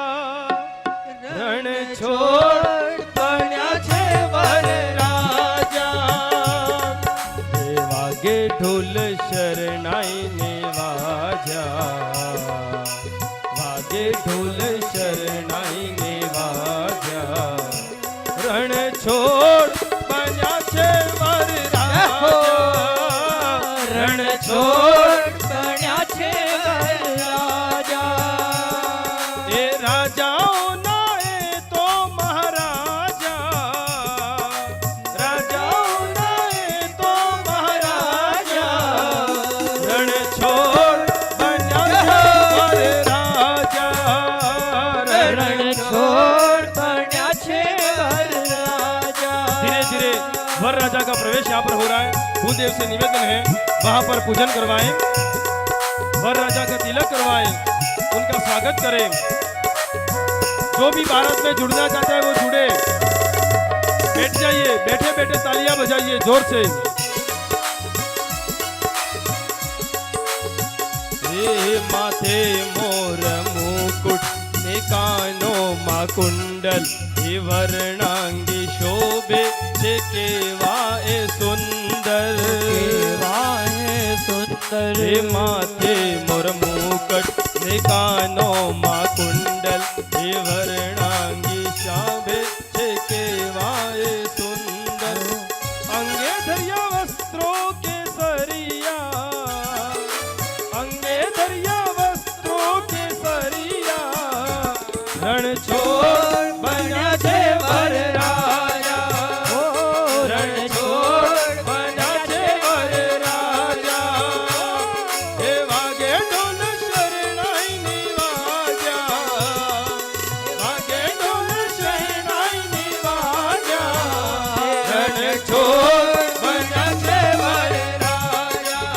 रणछोड़ बन्या छे भर राजा, वागे ढोल शरणाई ने वाजा, वागे ढोल शरणाई ने वाजा, रणछोड़ बन्या छे भर राजा, रणछोड़ बन्या छे भर राजा। ए राजाओं ना ए तो महाराजा, राजाओं ना ए तो महाराजा, रणछोड़ बन्या छे भर राजा, रणछोड़ बन्या छे भर राजा। धीरे धीरे वर राजा का प्रवेश यहाँ पर हो रहा है। भूदेव से निवेदन है वहां पर पूजन करवाएं, वर राजा का तिलक करवाएं, उनका स्वागत करें। जो भी भारत में जुड़ना चाहता है वो जुड़े, बैठ जाइए, बैठे बैठे तालियां बजाइए जोर से। એ માથે મોર મુકુટ ને કાનોમાં કુંડલ એ વર્ણાંગી શોભે છે કેવા એ સુંદર વાહે સુંદર એ માથે મોર મુકટ ને કાનોમાં કુંડલ એ વર્ણાંગી શોભે છે કેવા એ સુંદર અંગે ધર્યા વસ્ત્રો કેસરિયા અંગે ધર્યા વસ્ત્રો કેસરિયા રણછોડ બન્યા છે વરરાજા ઓ રણછોડ બન્યા છે વરરાજા એ વાગે ઢોલ શરણાઈની વાજા વાગે ઢોલ શરણાઈની વાજા રણછોડ બન્યા છે વરરાજા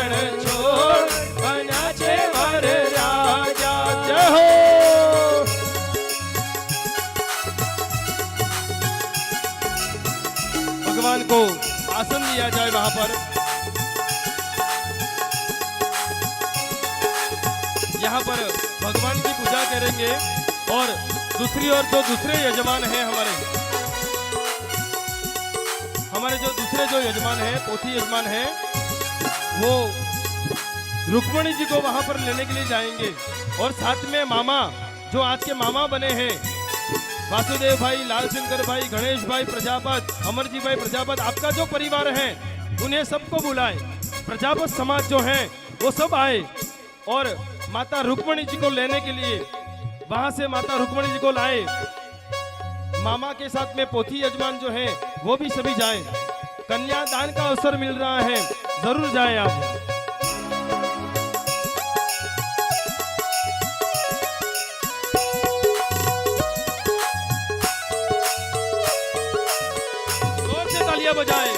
રણછોડ બન્યા છે વરરાજા જય હો भगवान को आसन दिया जाए वहां पर यहाँ पर भगवान की पूजा करेंगे और दूसरी ओर जो दूसरे यजमान हैं हमारे जो दूसरे जो यजमान हैं पोथी यजमान हैं वो रुक्मणी जी को वहां पर लेने के लिए जाएंगे और साथ में मामा जो आज के मामा बने हैं वासुदेव भाई, लालशंकर भाई, गणेश भाई प्रजापत, अमरजी भाई प्रजापत, आपका जो परिवार है उन्हें सबको बुलाए। प्रजापत समाज जो है वो सब आए और माता रुक्मणी जी को लेने के लिए वहां से माता रुक्मणी जी को लाए। मामा के साथ में पोथी यजमान जो है वो भी सभी जाए। कन्यादान का अवसर मिल रहा है, जरूर जाए आप। तालियां बजाए।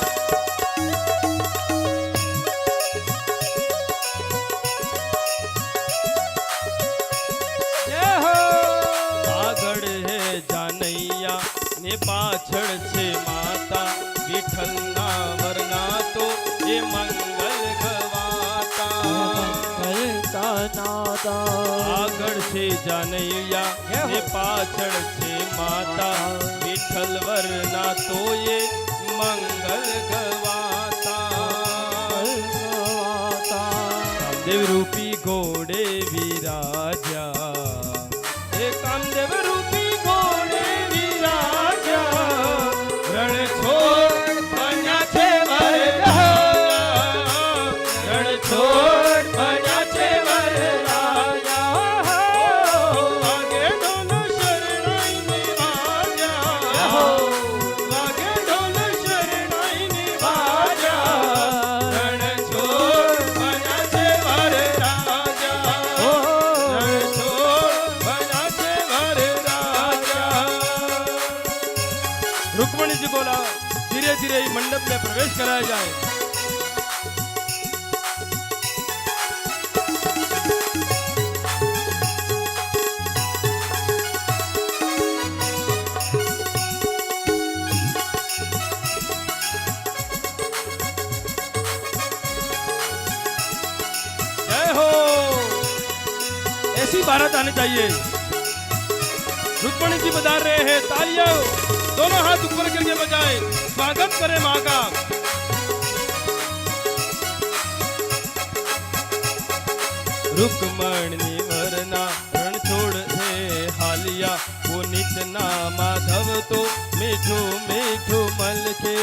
આગળ હે જાનૈયા ને પાછળ છે માતા વિઠ્ઠલના વરના તો એ મંગલ ગવાતા આગળ છે જાનૈયા ને પાછળ છે માતા વિઠ્ઠલ વરના તો એ मंगल गवाता कामदेव रूपी घोड़े विराजा हे कामदेव रूपी घोड़े विराजा रणछोड़ बन्या छे वरराजा रणछोड़ बन्या छे वरराजा वागे ढोल शरणाईनी वाजा वागे ढोल शरणाईनी वाजा रणछोड़ बन्या छे वरराजा रणछोड़ बन्या छे वरराजा। रुक्मणी जी बोला धीरे धीरे मंडप में प्रवेश कराया जाए। जय हो, ऐसी बारात आनी चाहिए। रुक्मणी जी बजा रहे हैं, तालियां दोनों हाथ ऊपर करके बजाए, स्वागत करें माँ का। रुक्मणी वरना रणछोड़ है हालिया वो नितना माधव तो मीठू मीठू मल के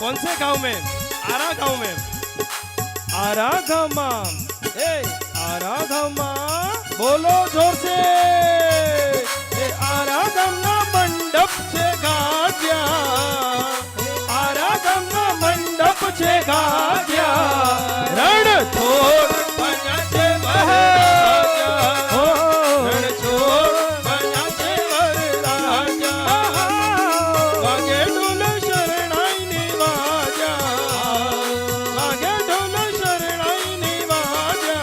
कौन से गांव में? आरा गांव में। आरा गांव मां आरा गांव मां बोलो जोर से आरा गांव ना मंडप छे गाज्या आरा गांव ना मंडप छे गाज्या रणछोड़ बन्या छे वरराजा रणछोड़ बन्या छे वरराजा वागे ढोल शरणाईनी वाजा वागे ढोल शरणाईनी वाजा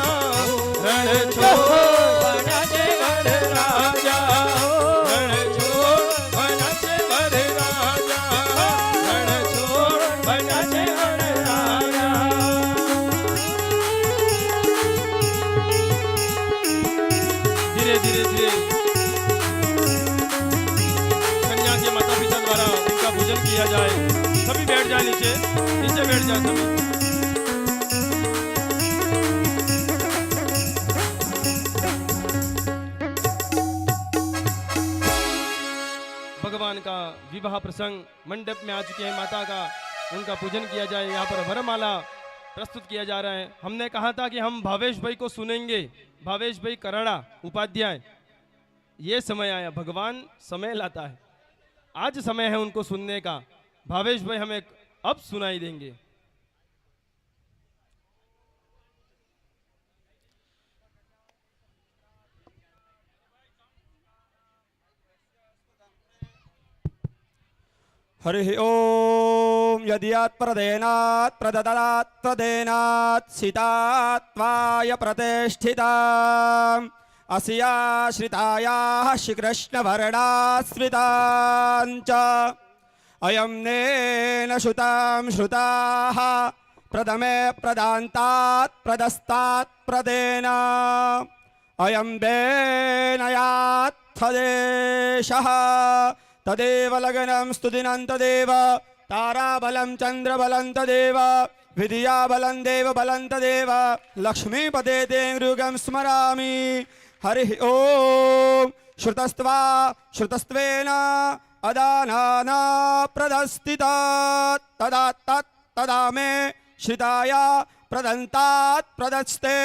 रणछोड़ बन्या छे वरराजा रणछोड़ बन्या छे वरराजा रणछोड़ बन्या छे वरराजा। जाए नीचे, नीचे बैठ जाओ सभी। भगवान का विवाह प्रसंग मंडप में आ चुके हैं। माता का उनका पूजन किया जाए। यहाँ पर वरमाला प्रस्तुत किया जा रहा है। हमने कहा था कि हम भावेश भाई को सुनेंगे, भावेश भाई कराड़ा उपाध्याय। ये समय आया, भगवान समय लाता है, आज समय है उनको सुनने का। भावेश भाई हमें अब सुनाई देंगे। हरि ओम यदियात् प्रदेनात् प्रददात् प्रदेनात् सीतात्वाय प्रतिष्ठिता अस्याश्रितायाः श्रीकृष्णवर्णाश्रिताञ्च अयं नेन श्रुतां श्रुताः प्रथमे प्रदान्तात् प्रदस्तात् प्रदेन अयं वेनयात्थदेशः तदेव लग्नं स्तुतिनं तदेव ताराबलं चन्द्रबलं तदेव विद्याबलं देवबलं तदेव लक्ष्मीपते ते मृगं स्मरामि। हरिः ओम श्रुतस्त्वा श्रुतस्त्वेन अदानाना प्रदस्तितात् तदा तत् तदा मे श्रिताया प्रदन्तात् प्रदस्ते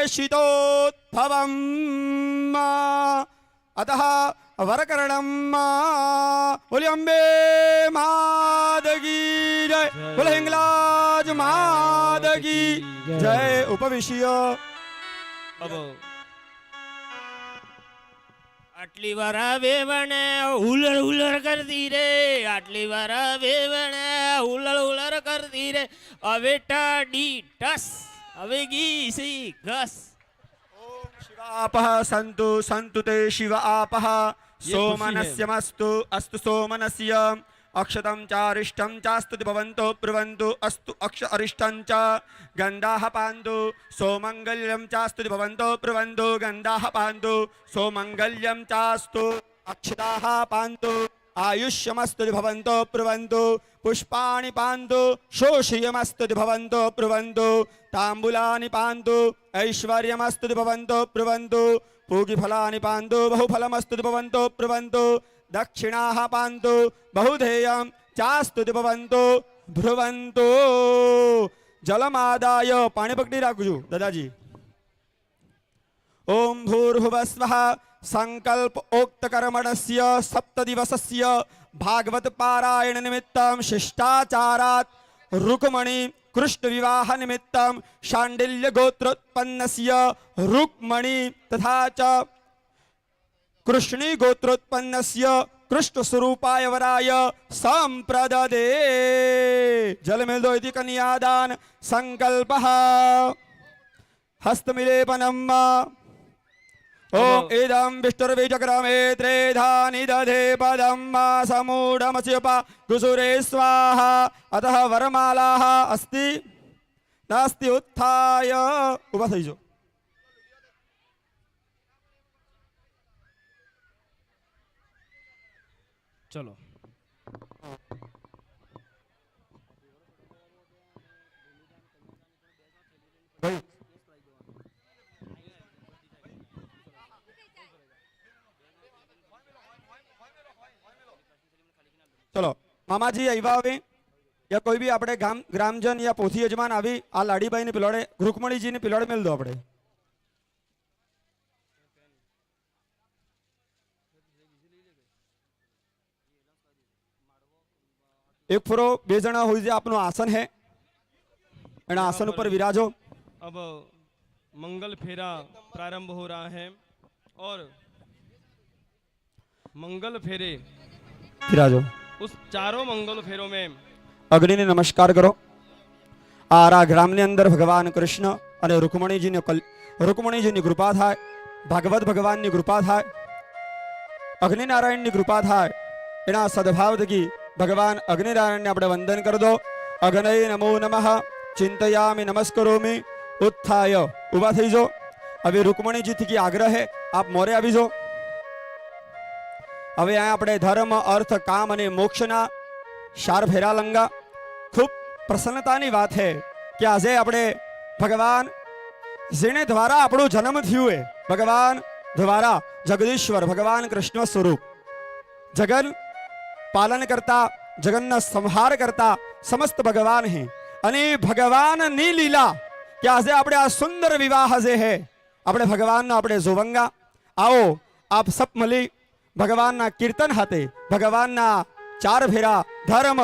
शितोद्भवम् अतः वरकरणं बोले अम्बे मादगी जय, बोले हिंगलाज मादगी जय। उपविश्य अब આટલી વાર વેવણે હુલર હુલર કરતી રે, આટલી વાર વેવણે હુલર હુલર કરતી રે, હવે ટાડી ટસ, હવે ગીસી ઘસ। शिवापः सन्तु सन्तु ते शिव आपः सोमनस्यमस्तु अस्तु सोमनस्य अक्षतं चारिष्टं चास्तुति भवन्तो ब्रुवन्तु अस्तु अक्ष अरिष्टं च गन्धाः पान्तु सोमङ्गल्यं चास्तुति भवन्तो ब्रुवन्तु गन्धाः पान्तु सोमङ्गल्यं चास्तु अक्षताः पान्तु आयुष्यमस्तु भवन्तो ब्रुवन्तु पुष्पाणि पान्तु शोषयमस्तु भवन्तो ब्रुवन्तु ताम्बूलानि पान्तु ऐश्वर्यमस्तु भवन्तो ब्रुवन्तु पूगिफलानि पान्तु बहुफलमस्तु भवन्तो ब्रुवन्तु दक्षिणाः पान्तु बहुधेयं चास्तु भवन्तो ब्रुवन्तु। जलमादाय पाणी पकड़ी राखजो दादाजी। ओम भूर्भुवस्वः संकल्प उक्त कर्मणस्य सप्तदिवसस्य भागवत पारायण निमित्तं शिष्टाचारात् रुक्मणी कृष्ण विवाह निमित्तं शाण्डिल्य गोत्रोत्पन्नस्य रुक्मणी तथा च कृष्णी गोत्रोत्पन्नस्य कृष्ण स्वरूपाय वराय संप्रददे। जलमेल्दो इति कन्यादान संकल्पः हस्तमिलेपनम्। ओम इदं विष्णुर्विचक्रमे त्रेधानि दधे पदं समूढमस्योप गुसुरे स्वाहा। अतः वरमालाः अस्ति नास्ति उत्थाय उभा થઈ જો। चलो चलो मामाजी આવ્યા હવે या कोई भी આપણે ग्रामजन या पोथी यजमान આવી આ લાડીબાઈ ને પિલોડે રૂકમણીજી ને પિલોડે મેલ દો આપણે। एक फरो बे जना हो जाए आपनो आसन है एना आसन ऊपर विराजो। अब मंगल फेरा प्रारंभ हो रहा है और मंगल फेरे विराजो। उस चारों मंगल फेरों में अग्नि ने नमस्कार करो। आरा ग्राम ने अंदर भगवान कृष्ण अने रुक्मणी जी ने कृपा थाय, भागवत भगवान की कृपा थाय, अग्नि नारायण की कृपा थाय। एना सद्भाव थकी भगवान अग्निनारायण ने આપણે વંદન कर दो। अग्नये नमो नमः चिंतयामि नमस्करोमि उत्थाय उभा થઈ જો। હવે रुक्मणी जी थी आग्रह है आप मोरे આવી જો। હવે આ આપણે ધર્મ अर्थ काम અને મોક્ષના 4 ફેરા લંગા खूब પ્રસન્નતાની વાત છે કે આજે આપણે ભગવાન જેને દ્વારા આપણો જન્મ થયું છે, ભગવાન દ્વારા જગદીશ્વર ભગવાન કૃષ્ણ સ્વરૂપ જગન પાલન કરતા, જગનના સંહાર કરતા સમસ્ત ભગવાન હે. અને ભગવાનની લીલા કે આજે આપણે આ સુંદર વિવાહ જે હે આપણે ભગવાનનો આપણે જોવંગા. આવો આપ સપ મળી ભગવાનના કીર્તન હાથે ભગવાનના ચાર ફેરા ધર્મ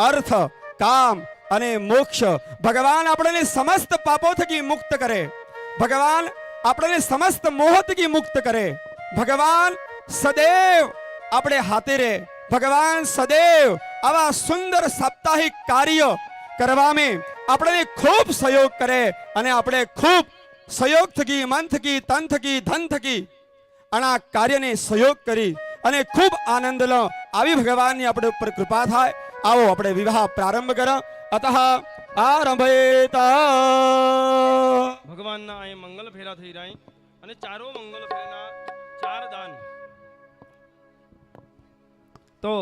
અર્થ કામ અને મોક્ષ ભગવાન આપણને સમસ્ત પાપો થકી મુક્ત કરે, ભગવાન આપણને સમસ્ત મોહ થકી મુક્ત કરે, ભગવાન સદૈવ આપણે હાથે રહે, ભગવાન સદૈવ આવા સુંદર સાપ્તાહિક કાર્ય કરવામાં આપણને ખૂબ સહયોગ કરે અને આપણે ખૂબ સહયોગ થકી મન થકી તન થકી ધન થકી આના કાર્યને સહયોગ કરી અને ખૂબ આનંદ લો. આવી ભગવાનની આપણે ઉપર કૃપા થાય. આવો આપણે વિવાહ પ્રારંભ કરો. અતઃ આરંભેત. ભગવાનના અહીં મંગલ ફેરા થઈ રહ્યા અને ચારો મંગલ ફેરાના ચાર દાન. તો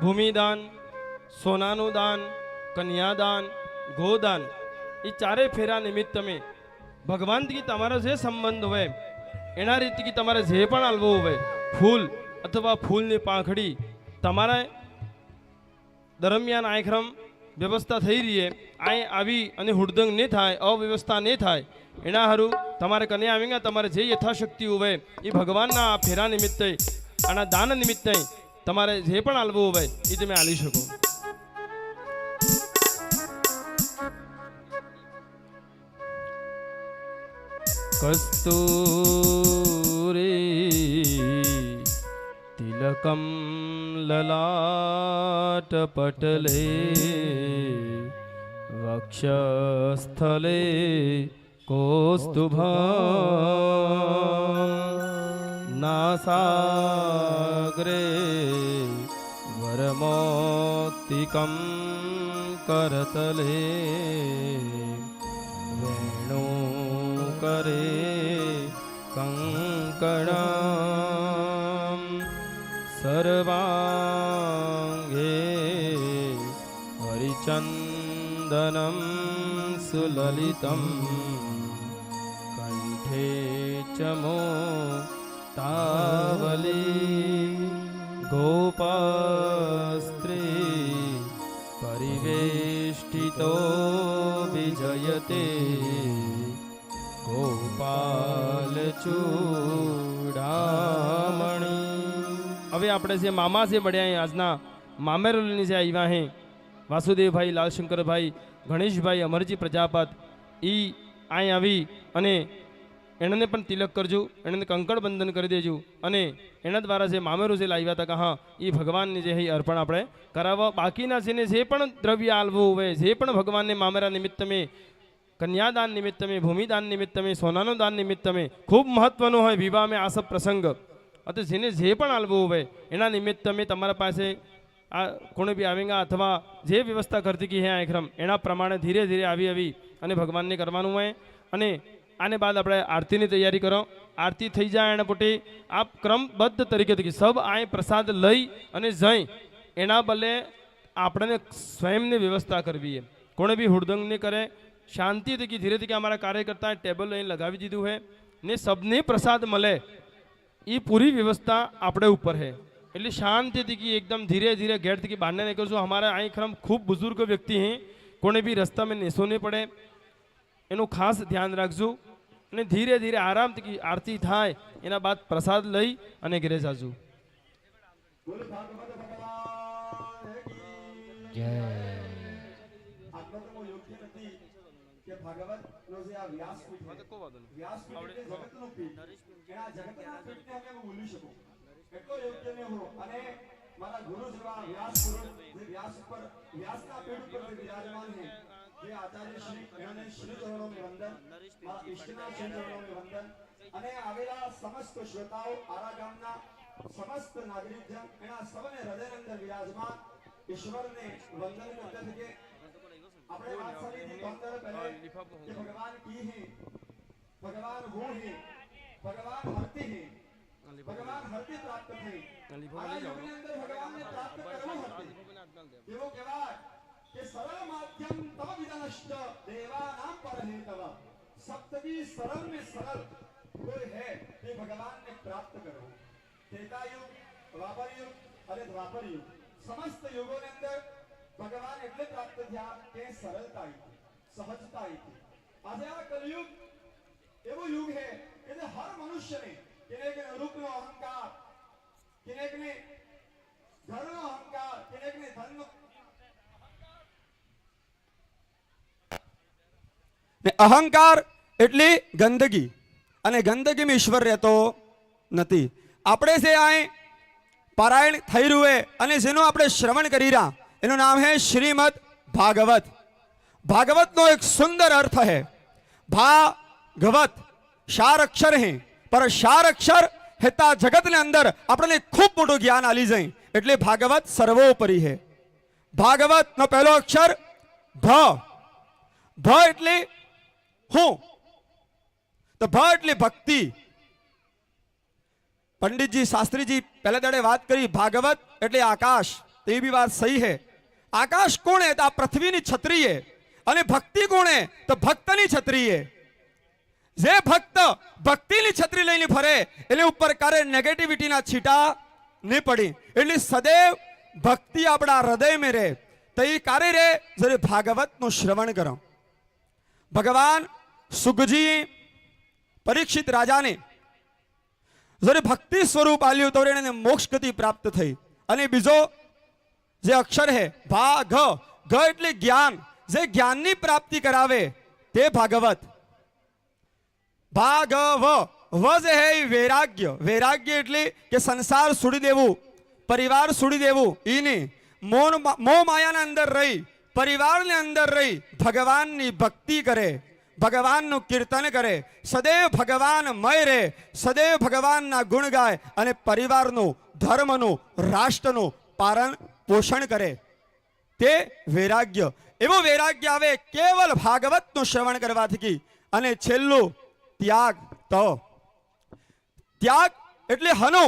ભૂમિદાન, સોનાનું દાન, કન્યાદાન, ગોદાન એ ચારે ફેરા નિમિત્ત તમે ભગવાનથી તમારો જે સંબંધ હોય એના રીતથી તમારે જે પણ આલવું હોય ફૂલ અથવા ફૂલની પાંખડી તમારા દરમિયાન આયક્રમ વ્યવસ્થા થઈ રહી અહીં આવી અને હુડદંગ નહીં થાય, અવ્યવસ્થા નહીં થાય એના હારું તમારે કન્યા આવીને તમારે જે યથાશક્તિ હોય એ ભગવાનના આ ફેરા નિમિત્તે આના દાન નિમિત્તે તમારે જે પણ આલવું હોય એ તમે આલી શકો. કસ્તુરી તિલકમ લલાટ પટલે વક્ષસ્થલે કૌસ્તુભા નાસાગ્રે વરમોક્તિકમ કરતલે વેણુ કરે કંકણમ સર્વાંગે હરિચંદનમ સુલલિતમ કંઠે ચમો તાવલી ગોપાસ્ત્રી પરિવેષ્ટિતો વિજયતે ગોપાલ ચૂડામણી. હવે આપણે જે મામા જે મળ્યા આજના મામેરોની જે આવ્યા હે વાસુદેવભાઈ, લાલશંકરભાઈ, ગણેશભાઈ, અમરજી પ્રજાપત ઈ અહીં આવી અને એણે પણ તિલક કરજો, એણે કંકણ બંધન કરી દેજો અને એના દ્વારા જે મામેરું જે લાવ્યા હતા કે હા એ ભગવાનની જે અર્પણ આપણે કરાવવા. બાકીના જેને જે પણ દ્રવ્ય આલવું હોય, જે પણ ભગવાનને મામેરા નિમિત્ત મેં, કન્યાદાન નિમિત્ત મેં, ભૂમિદાન નિમિત્ત મેં, સોનાનું દાન નિમિત્ત મેં ખૂબ મહત્વનું હોય વિવાહ મેં આ સબ પ્રસંગ. અથવા જેને જે પણ આલવું હોય એના નિમિત્ત મેં તમારા પાસે આ કોણે બી આવેગા અથવા જે વ્યવસ્થા કરતી કી હે આક્રમ એના પ્રમાણે ધીરે ધીરે આવી અને ભગવાનને કરવાનું હોય. અને આને બાદ આપણે આરતીની તૈયારી કરો. આરતી થઈ જાય એના પોતે આપ ક્રમબદ્ધ તરીકેથી સબ આય પ્રસાદ લઈ અને જઈ એના બદલે આપણે સ્વયંની વ્યવસ્થા કરવી છે. કોણે બી હુડદંગ નહીં કરે, શાંતિથી ધીરે ધીરે અમારા કાર્યકર્તાએ ટેબલ લઈને લગાવી દીધું છે ને સબને પ્રસાદ મળે એ પૂરી વ્યવસ્થા આપણે ઉપર છે. એટલે શાંતિથી એકદમ ધીરે ધીરે ગેટથી બહાર નીકળશું. હમારા અહીં ખરમ ખૂબ બુઝુર્ગ વ્યક્તિ हैं, કોને બી રસ્તા में नेसो नहीं પડે એનું ખાસ ધ્યાન રાખજો અને ધીરે ધીરે આરામથી આરતી થાય એના બાદ પ્રસાદ લઈ અને ઘરે જાજો. જય એટલો યોગ્ય ને હો અને મારા ગુરુ જેવા વ્યાસ ગુરુ જે વ્યાસ ઉપર વ્યાસના પેટ ઉપર જે વિરાજમાન છે જે આચાર્ય શ્રી એમને શ્રી ચરણો में વંદન, મારા ઈષ્ટના શ્રી ચરણો में વંદન અને આવેલા સમસ્ત શ્રોતાઓ આરા ગામના સમસ્ત નાગરિકજન એના સૌને હૃદયની અંદર વિરાજમાન ઈશ્વરને વંદન કરતે થકે આપણે વાત સારી થી અંદર પહેલે કે ભગવાન કી હે, ભગવાન હું હે, ભગવાન હરતી હે, भगवान हरती प्राप्त थी। भगवान ने प्राप्त सप्तगी सरल में सरल कोई है ये भगवान ने प्राप्त करो। त्रेता युग, द्वापर युग અને દ્વાપર યુગ સમસ્ત યુગોની અંદર ભગવાન એટલે પ્રાપ્ત થયા કે સરળતાથી, સહજતાથી। આજે આ કલયુગ એવો યુગ છે કે જે હર મનુષ્યને કિનેકને રૂપનો અહંકાર, કિનેકને ધનનો અહંકાર, કિનેકને ધનનો ને અહંકાર એટલે ગંદકી અને ગંદકીમાં ઈશ્વર રહેતો નથી। આપણે જે આ પારાયણ થઈ રહ્યું છે અને જેનું આપણે શ્રવણ કરી રહ્યા એનું નામ છે શ્રીમદ ભાગવત। ભાગવતનો એક સુંદર અર્થ है ભાગવત, ચાર અક્ષર है पर ચાર અક્ષર હેતા જગતને અંદર આપણને ખૂબ મોટું જ્ઞાન આલી જાય એટલે ભાગવત સર્વોપરી है। ભાગવતનો પહેલો અક્ષર ભ, ભ એટલે હું, તો ભ એટલે ભક્તિ। पंडित जी, शास्त्री जी पहले दाड़े बात करी भागवत એટલે આકાશ, તો એ બી વાત સહી है। આકાશ કોણ है? તો આ પૃથ્વીની છત્રી है। અને ભક્તિ કોણ है? તો ભક્તની છત્રી है। જે ભક્ત ભક્તિની છત્રી લઈને ફરે એટલે ઉપર કરે નેગેટિવિટીના છીટા નહીં પડી, એટલે સदैव ભક્તિ આપણા હૃદયમાં રહે। તો એ કાર્ય રહે જ્યારે ભાગવતનું શ્રવણ કરો। ભગવાન સુખજી પરીક્ષિત રાજાને જ્યારે ભક્તિ સ્વરૂપ આલ્યું તો એને મોક્ષ ગતિ પ્રાપ્ત થઈ। અને બીજો જે અક્ષર છે ભા ઘ, ઘ એટલે જ્ઞાન, જે જ્ઞાનની પ્રાપ્તિ કરાવે તે ભાગવત। ભા ઘ વ, વ જે હે વૈરાગ્ય, વૈરાગ્ય એટલે કે સંસાર છોડી દેવું, પરિવાર છોડી દેવું, ઈ નહીં। મોહ માયાના અંદર રહી, પરિવારને અંદર રહી ભગવાનની ભક્તિ કરે, ભગવાનનું કીર્તન કરે, સदैव ભગવાનમય રહે, સदैव ભગવાનના ગુણ ગાય અને પરિવારનું, ધર્મનું, રાષ્ટ્રનું પાલન પોષણ કરે, તે વૈરાગ્ય। એવો વૈરાગ્ય આવે કેવલ ભાગવતનું શ્રવણ કરવાથી। અને છેલ્લું ત્યાગ। તો ત્યાગ એટલે હનો,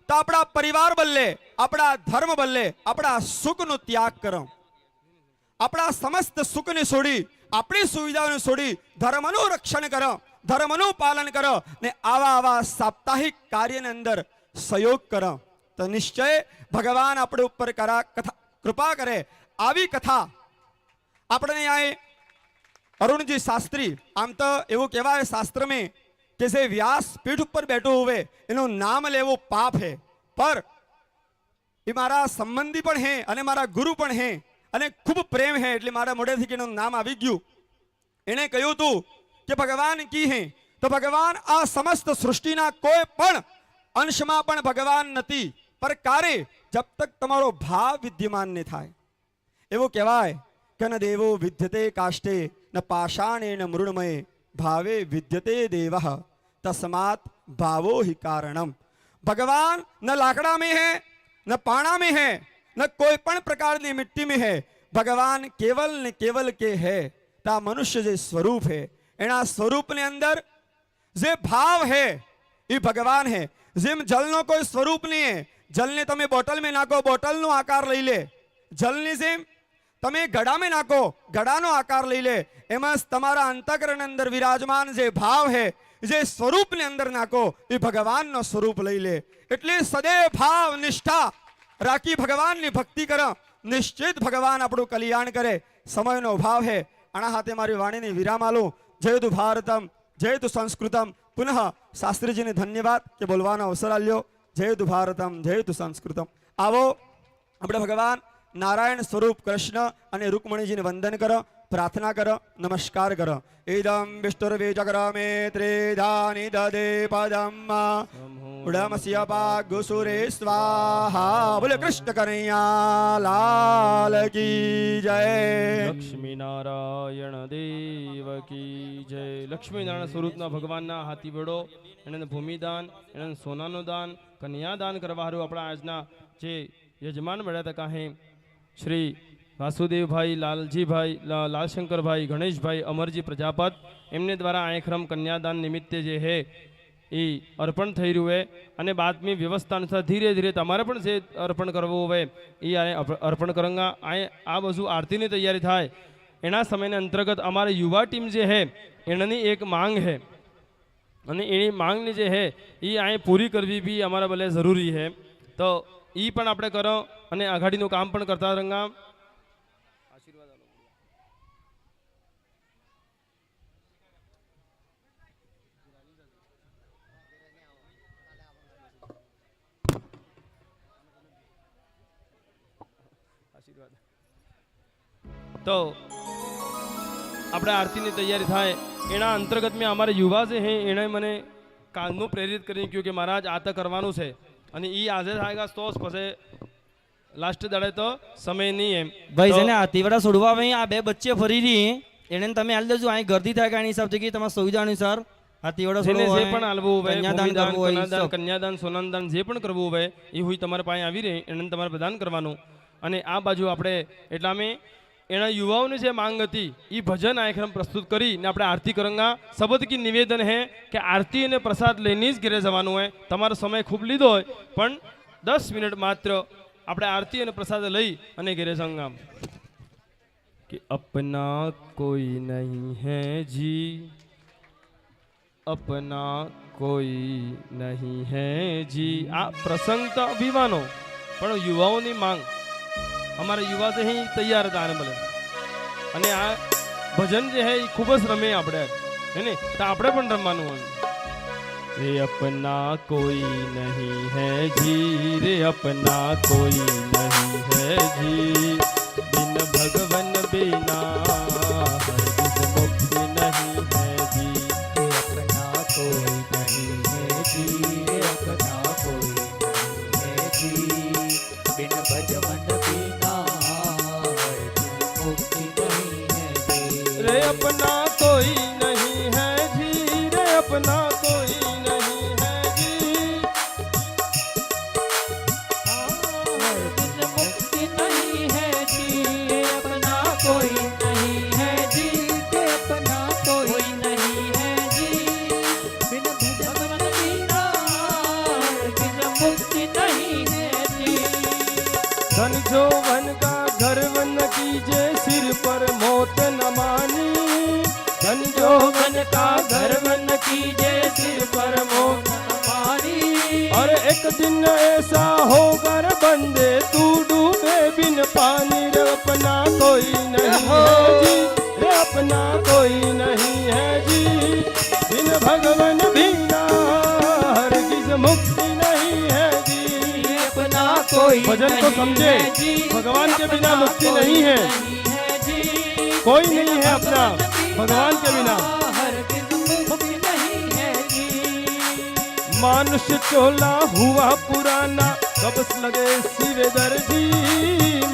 તો આપણા પરિવાર બદલે, આપણા ધર્મ બદલે, આપણા સુખનો ત્યાગ કરો। આપણા સમસ્ત સુખને છોડી, આપણી સુવિધાઓને છોડી ધર્મનું રક્ષણ કરો, ધર્મનું પાલન કરો ને આવા આવા સાપ્તાહિક કાર્યની અંદર સહયોગ કરો તો નિશ્ચય ભગવાન આપણે ઉપર કૃપા કરે। આવી કથા આપણે અહીં અરુણજી શાસ્ત્રી, આમ તો એવું કહેવાય શાસ્ત્ર में કે જે વ્યાસ પીઠ ઉપર બેઠો હોવે એનું નામ લેવું પાપ है, पर એ મારા સંબંધી પણ હે અને મારા ગુરુ પણ હે અને ખૂબ પ્રેમ હે એટલે મારા મોઢેથી એનું નામ આવી ગયું। એણે કહ્યું હતું કે ભગવાન કી હે, તો ભગવાન આ સમસ્ત સૃષ્ટિના કોઈ પણ અંશમાં પણ ભગવાન નથી, પર કાર્ય જબ તક તમારો ભાવ વિદ્યમાન ન થાય। એવું કહેવાય કે ન દેવો વિદ્યતે કાષ્ટે ન પાષાણે ન મૃણમય ભાવે વિદ્યતે દેવઃ તસ્માત ભાવો हि कारणम। भगवान न लाकड़ा में है, न पाना में है, न कोई पण प्रकार की मिट्टी में है। भगवान केवल ने केवल के है ता मनुष्य जे स्वरूप है, एना स्वरूप ने अंदर जे भाव है ये भगवान है। जेम जल नो कोई स्वरूप नहीं है, जल ने तमे बोतल में नाखो, बोतल नो आकार लई ले। जल ने जेम तमे घड़ा में नाखो, घड़ा नो आकार लई ले। एम तमारा अंतकरण अंदर विराजमान जे भाव है, जे स्वरूप ने अंदर नाखो ये भगवान नो स्वरूप लई ले। एटले सदैव भाव निष्ठा राखी भगवान ની ભક્તિ કરો, નિશ્ચિત ભગવાન આપણું કલ્યાણ કરે। સમયનો અભાવ है, આના હાથે મારી વાણીને વિરામ આલું। જયતુ ભારતમ, જયતુ સંસ્કૃતમ। પુનઃ શાસ્ત્રીજીને ધન્યવાદ કે બોલવાનો અવસર આલ્યો। જયતુ ભારતમ, જયતુ સંસ્કૃતમ। આવો આપણે ભગવાન નારાયણ સ્વરૂપ કૃષ્ણ અને રૂકમણીજીને વંદન કરો, प्रार्थना करो, नमस्कार करो। इदं विष्णुर्विजग्रमे त्रिधानि ददे पदम् उडमस्य पागुसुरे स्वाहा। बोले कृष्ण कन्हैया लाल की जय। लक्ष्मी नारायण देव की जय। लक्ष्मी नारायण स्वरूपना भगवानना हाथी बेड़ो एने भूमिदान, एने सोनाનું દાન, કન્યાદાન કરવા હારું આપણા આજના જે યજમાન મળ્યા હતા કાહે શ્રી વાસુદેવભાઈ, લાલજીભાઈ, લાલશંકરભાઈ, ગણેશભાઈ, અમરજી પ્રજાપત, એમને દ્વારા આયખરમ કન્યાદાન નિમિત્તે જે હે એ અર્પણ થઈ રહ્યું है અને બાદમી વ્યવસ્થા અનુસાર ધીરે ધીરે તમારે પણ જે અર્પણ કરવું હોય એ અર્પણ કરાંગા। આ બધું આરતીની તૈયારી થાય એના સમયને અંતર્ગત અમારે યુવા ટીમ જે છે એની એક માંગ છે અને એની માંગની જે છે એ અહીં પૂરી કરવી બી અમારા ભલે જરૂરી છે તો એ પણ આપણે કરો અને આઘાડીનું કામ પણ કરતા રંગા તો આપણે આરતીની તૈયારી થાય એના અંતર્ગત મેં અમારા યુવા જે છે એણે મને કાલનું પ્રેરિત કરીને કહ્યું કે મહારાજ આ તો કરવાનું છે અને એ આજે થાય તો પછી લાસ્ટ દાડે તો સમય નહીં એમ ભાઈ તો જેને હાથીવાડા છોડવા આવે આ બે બચ્ચે ફરી રહી એને તમે હાલ દેજો અહીં ગરદી થાય કે આની હિસાબથી કે તમારા સુવિધા અનુસાર હાથીવાડા જેને છોડવા જે પણ હાલવું હોય કન્યાદાન ભૂમિદાન, કરવું હોય કન્યાદાન, સબ. કન્યાદાન સોનાદાન જે પણ કરવું હોય એ હોય તમારા પાસે આવી રહી એને તમારે પ્રદાન કરવાનું અને આ બાજુ આપણે એટલા મેં એના યુવાઓની જે માંગ હતી એ ભજન આખ્રમ પ્રસ્તુત કરીને આપણે આરતી કરંગા શબ્દ કી નિવેદન હે કે આરતી અને પ્રસાદ લઈને જ ઘરે જવાનું હોય તમારો સમય ખૂબ લીધો હોય પણ 10 મિનિટ માત્ર આપણે આરતી અને પ્રસાદ લઈ અને ઘરે જંગા कि अपना कोई नहीं है जी अपना कोई नहीं है जी आ प्रसंग तो अभिमानो पण युवाओनी मांग हमारे युवा से ही तैयार था आने बोले અને આ ભજન જે है खूब ज रमे આપણે है ने तो આપણે પણ રમવાનું હોય रे अपना कोई नहीं है जी रे अपना कोई नहीं है जी बिन भगवन बिना हरगिज मुक्ति नहीं है जी रे अपना कोई नहीं है जी रे अपना कोई नहीं है जी बिन भजवन बिना मुक्ति नहीं है जी रे अपना कोई नहीं है जी रे अपना कोई नहीं है जी बिन मुक्ति नहीं है जी रे अपना कोई नहीं है जी रे अपना कोई नहीं है जी बिन भजवन बिना बिन मुक्ति नहीं है जी धन जो वन का घर वन कीजे सिर पर मौत न मानी धन जो वन का घर वन कीजे सिर पर मौत न मानी और एक दिन ऐसा होकर बंदे तू डूबे बिन पानी रे अपना कोई नहीं है जी रे अपना कोई नहीं है जी बिन भगवन बिना हरगिज मुक्ति नहीं है जी रे अपना कोई भजन को समझे भगवान के बिना मुक्ति नहीं है जी कोई नहीं है अपना भगवान के बिना हरगिज मुक्ति नहीं है जी मानुष चोला हुआ पुराना कब लगे सिरे दर्जी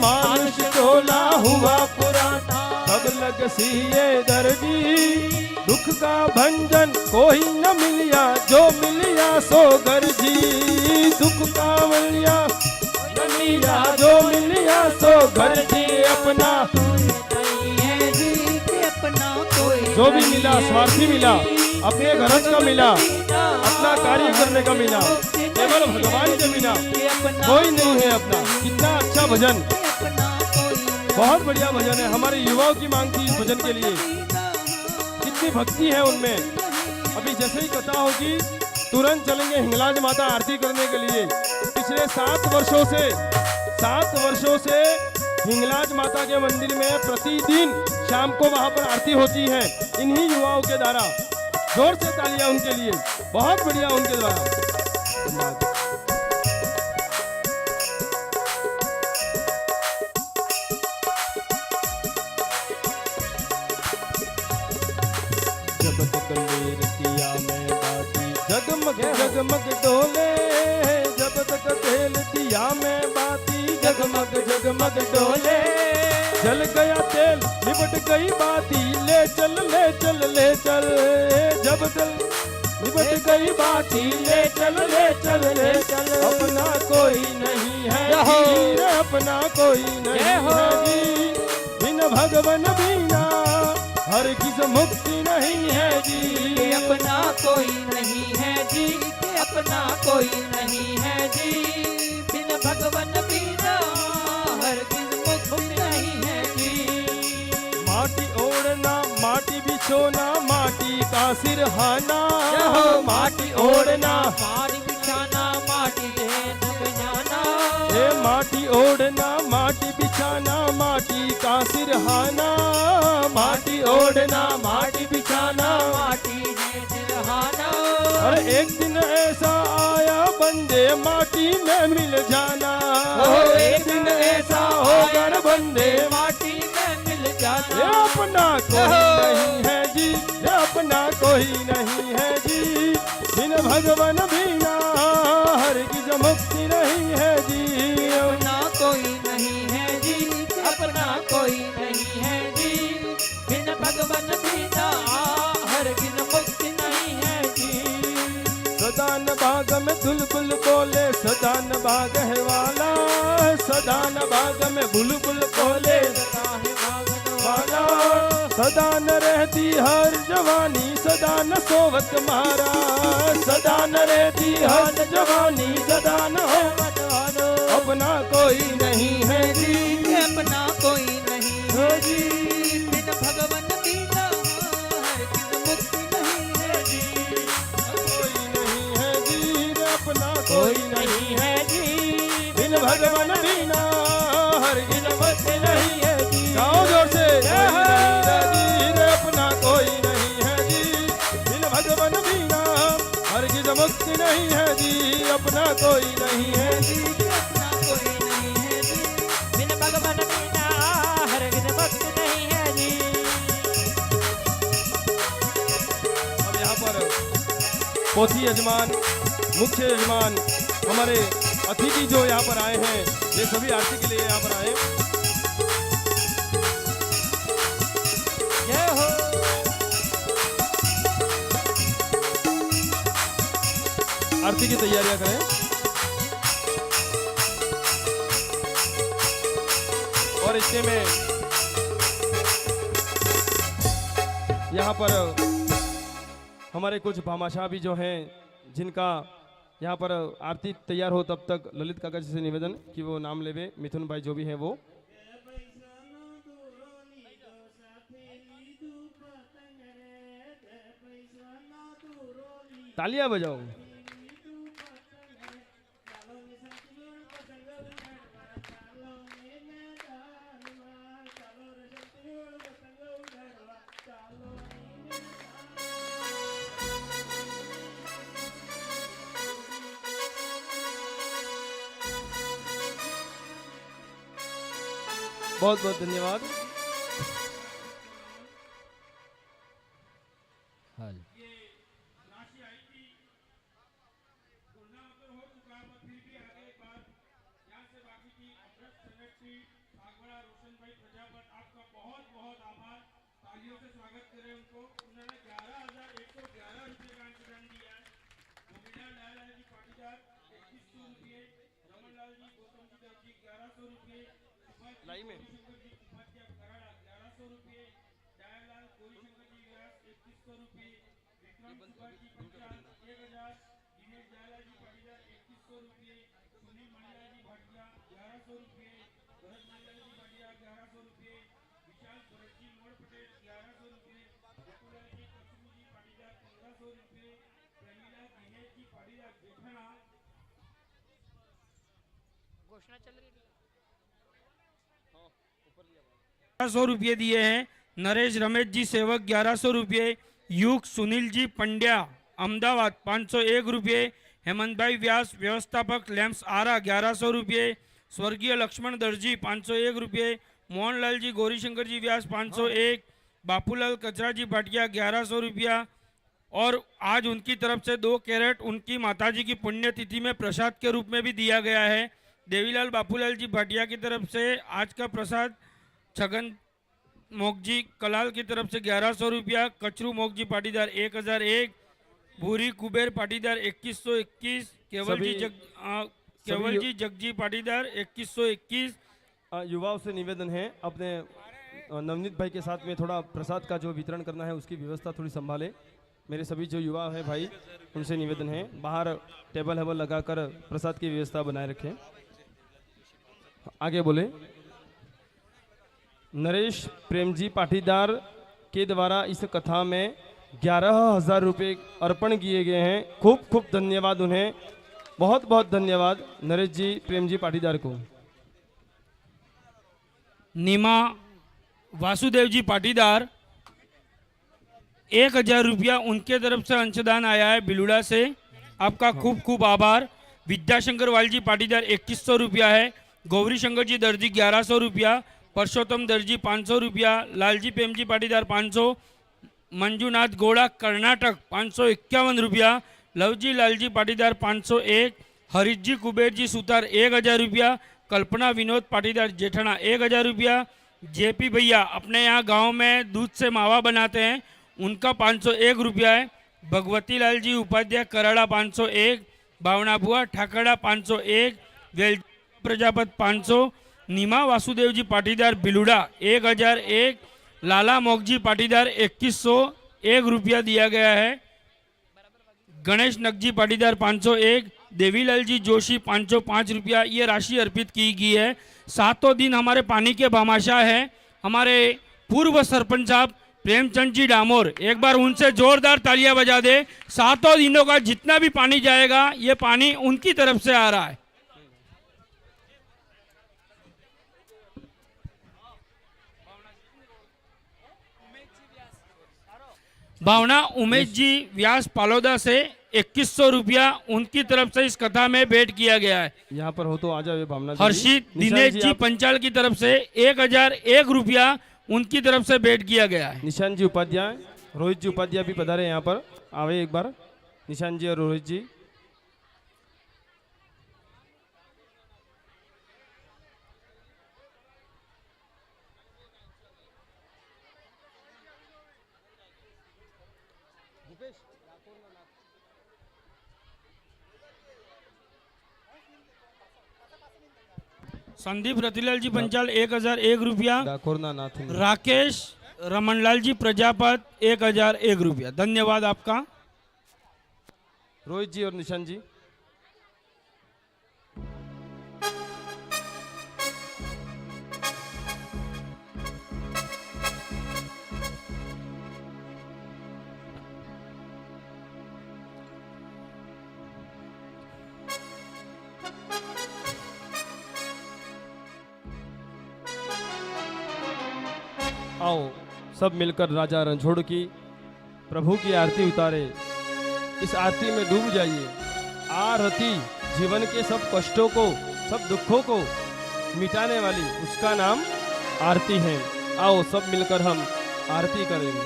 मानुष चोला हुआ पुराना कब लग सिए दर्जी दुख का भंजन कोई न मिलिया जो मिलिया सो गर्जी दुख का मिलिया न मिलिया जो मिलिया सो गर्जी अपना नहीं है जी कि अपना कोई जो भी मिला स्वार्थी मिला अपने गरज का मिला अपना कार्य करने का मिला केवल भगवान के बिना कोई नहीं है अपना कितना अच्छा भजन अपना कोई बहुत बढ़िया भजन है हमारे युवाओं की मांग थी इस भजन के लिए कितनी भक्ति है उनमें अभी जैसे ही कथा होगी तुरंत चलेंगे हिंगलाज माता आरती करने के लिए पिछले 7 वर्षों से हिंगलाज माता के मंदिर में प्रतिदिन शाम को वहां पर आरती होती है इन्हीं युवाओं के द्वारा जोर से तालियां उनके लिए बहुत बढ़िया उनके द्वारा जब तक लेरतिया में बाती जगमग जगमग डोले जब तक तेल दिया में बाती जगमग जगमग डोले जल गया तेल लिपट गई बाती ले चल ले चल ले चल जब तल लिपट गई बाती ले चल ले चल ले चल अपना कोई नहीं है जी रे अपना कोई नहीं है जी बिन भगवन बिना हर किस मुक्ति नहीं है जी कि अपना कोई नहीं है जी कि अपना कोई नहीं है जी बिन भगवन बिना हरगिज मुक्ति नहीं है जी माटी बिछोना माटी का सिरहाना, माटी ओढ़ना माटी बिछाना माटी देन बजाना, हे माटी ओढ़ना माटी बिछाना माटी का सिरहाना, माटी ओढ़ना माटी बिछाना। माटी है सिरहाना। अरे एक दिन ऐसा आया बंदे माटी में मिल जाना, एक दिन ऐसा होगा न बंदे माटी में मिल ये जाना। अपना कोई नहीं है जी, ये अपना कोई नहीं है जी, बिन भगवान बिना हरगिज मुक्ति नहीं है जी। अपना कोई नहीं है जी, अपना कोई नहीं है जी, बिन भगवान बिना हरगिज मुक्ति नहीं है जी। सदान बाग में बुलबुल बोले, सदान बाग है वाला, सदान बाग में बुलबुल बोले वाला, सदा न रहती हर जवानी, सदा न सोवत मारा, सदा न रहती हर जवानी, सदा न होवत मारा। अपना कोई नहीं है जी, अपना कोई नहीं है जी, बिन भगवान बिना हरगिज मुक्ति नहीं है जी। कोई नहीं है जी, अपना कोई नहीं है जी, बिन भगवान बिना हरगिज मुक्ति नहीं है जी। गाओ जोर से, अपना कोई नहीं है जी, बिन भगवान बिना हरगिज मुक्ति नहीं है जी, अपना कोई नहीं है जी, अपना कोई नहीं है जी, बिन भगवान बिना हरगिज मुक्ति नहीं है जी। अब यहाँ पर पोथी यजमान, मुख्य यजमान, हमारे अतिथि जो यहाँ पर आए हैं, ये सभी आरती के लिए यहाँ पर आए। जय हो। आरती की तैयारियां करें। और इसके में यहाँ पर हमारे कुछ भामाशाह भी जो हैं, जिनका यहाँ पर आरती तैयार हो तब तक ललित काका जी से निवेदन कि वो नाम लेवे, मिथुन भाई जो भी हैं वो। तालियां बजाओ। बहुत बहुत धन्यवाद। लाई में घोषणा चल रही है। 1100 रुपये दिए हैं। नरेश रमेश जी सेवक 1100 रुपये, युग सुनील जी पंड्या अहमदाबाद 501 रुपये, हेमंत भाई व्यास व्यवस्थापक लैम्प्स आरा 1100 रुपये, स्वर्गीय लक्ष्मण दर्जी 501 रुपये, मोहनलाल जी गौरीशंकर जी व्यास 501, बापूलाल कचरा जी भाटिया 1100 रुपया। और आज उनकी तरफ से 2 कैरेट उनकी माताजी की पुण्यतिथि में प्रसाद के रूप में भी दिया गया है। देवीलाल बापूलाल जी भाटिया की तरफ से आज का प्रसाद छगन मोगजी कलाल की तरफ से 1100 रुपया, कचरू मोगजी पाटीदार 1001, भूरी कुबेर पाटीदार 2121, केवल जी जगजी पाटीदार 2121। युवाओं से निवेदन है, अपने नवनीत भाई के साथ में थोड़ा प्रसाद का जो वितरण करना है उसकी व्यवस्था थोड़ी संभाले। मेरे सभी जो युवा हैं भाई, उनसे निवेदन है बाहर टेबल हेबल लगाकर प्रसाद की व्यवस्था बनाए रखें। आगे बोले। नरेश प्रेमजी पाटीदार के द्वारा इस कथा में 11,000 रुपये अर्पण किए गए हैं। खूब खूब धन्यवाद उन्हें, बहुत बहुत धन्यवाद नरेश जी, प्रेम जी पाटीदार को। नीमा वासुदेव जी पाटीदार 1,000 रुपया उनके तरफ से अंशदान आया है बिलुड़ा से, आपका खूब खूब आभार। विद्याशंकर वालजी पाटीदार 2100 रुपया है। गौरी शंकर जी दर्जी 1100 रुपया। परसोत्तम दर्जी 500 रुपया। लालजी प्रेमजी पाटीदार 500। मंजूनाथ गोड़ा कर्नाटक 551 रुपया। लवजी लालजी पाटीदार 501। हरीश जी कुबेर जी सुतार 1,000 रुपया। कल्पना विनोद पाटीदार जेठाना 1,000 रुपया। जेपी भैया अपने यहाँ गांव में दूध से मावा बनाते हैं, उनका 501 रुपया है। भगवती लाल जी उपाध्याय कराड़ा 501। भावना बुआ ठाकड़ा 501। वेल प्रजापत 500। नीमा वासुदेव जी पाटीदार बिलुड़ा 1,001। लाला मोगजी पाटीदार 2101 रुपया दिया गया है। गणेश नकजी पाटीदार 501। देवीलाल जी जोशी 505 रुपया ये राशि अर्पित की गई है। सातों दिन हमारे पानी के भामाशाह है हमारे पूर्व सरपंच साहब प्रेमचंद जी डामोर, एक बार उनसे जोरदार तालियां बजा दे। सातों दिनों का जितना भी पानी जाएगा ये पानी उनकी तरफ से आ रहा है। भावना उमेश जी व्यास पालोदा से 2100 रुपया उनकी तरफ से इस कथा में भेंट किया गया है। यहाँ पर हो तो आ जाओ भावना जी। हर्षित दिनेश जी पंचाल की तरफ से 1,001 रुपया उनकी तरफ से भेंट किया गया है। निशान जी उपाध्याय, रोहित जी उपाध्याय भी पधारे यहाँ पर, आवे एक बार निशान जी और रोहित जी। संदीप रतिलाल जी पंचाल 1,001 रुपया। डाकोरना नाथ राकेश रमनलाल जी प्रजापत 1,001 रुपया। धन्यवाद आपका। रोहित जी और निशान जी। आओ सब मिलकर राजा रणछोड़ की प्रभु की आरती उतारे। इस आरती में डूब जाइए। आरती जीवन के सब कष्टों को, सब दुखों को मिटाने वाली उसका नाम आरती है। आओ सब मिलकर हम आरती करेंगे।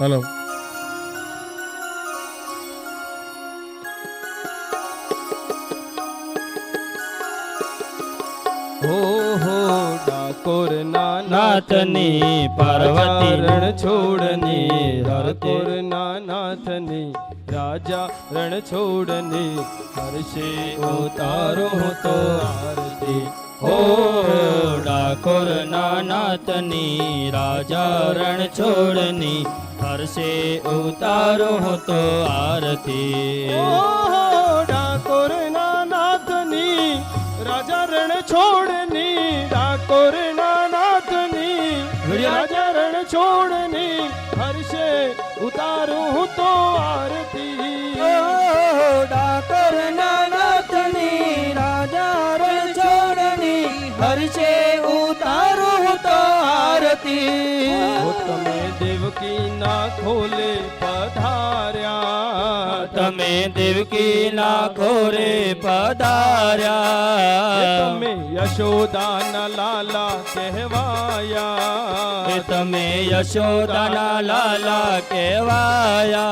हेलो हो डाकोर नाथनी पार्वती रण छोड़नी, डाकोर नाथनी राजा रण छोड़नी, हर्षे उतारो तो आरती। हो डाकोर नाथनी राजा रण छोड़नी, हर्षे उतारो तो आरती। डाकोर नाथनी राजा रण छोड़नी, डाकोर नाथनी राजा रण छोड़नी, हर्षे उतारू तो आरती। डाकोर नाथनी राजा रण छोड़नी, हर्षे उतारो तो आरती। તમે દેવકી ના ખોલે પધાર્યા, તમે દેવકી ના ખોરે પધાર્યા, તમે યશોદાના લાલા કહેવાયા, તમે યશોદાના લાલા કહેવાયા।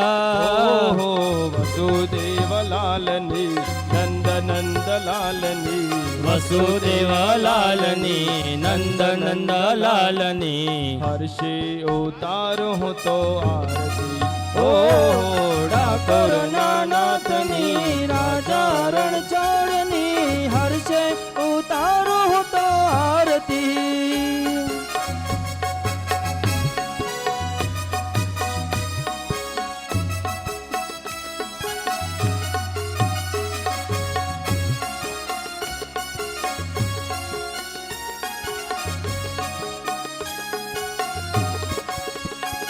ઓહો વસુદેવ લાલની નંદ નંદ લાલની, વસુદેવ લાલની નંદ નંદ લાલની, હર્ષે ઉતારો તો આરતી। ओ डाकोर नाथनी राजा रण छोड़नी, हर्षे उतारो तो आरती।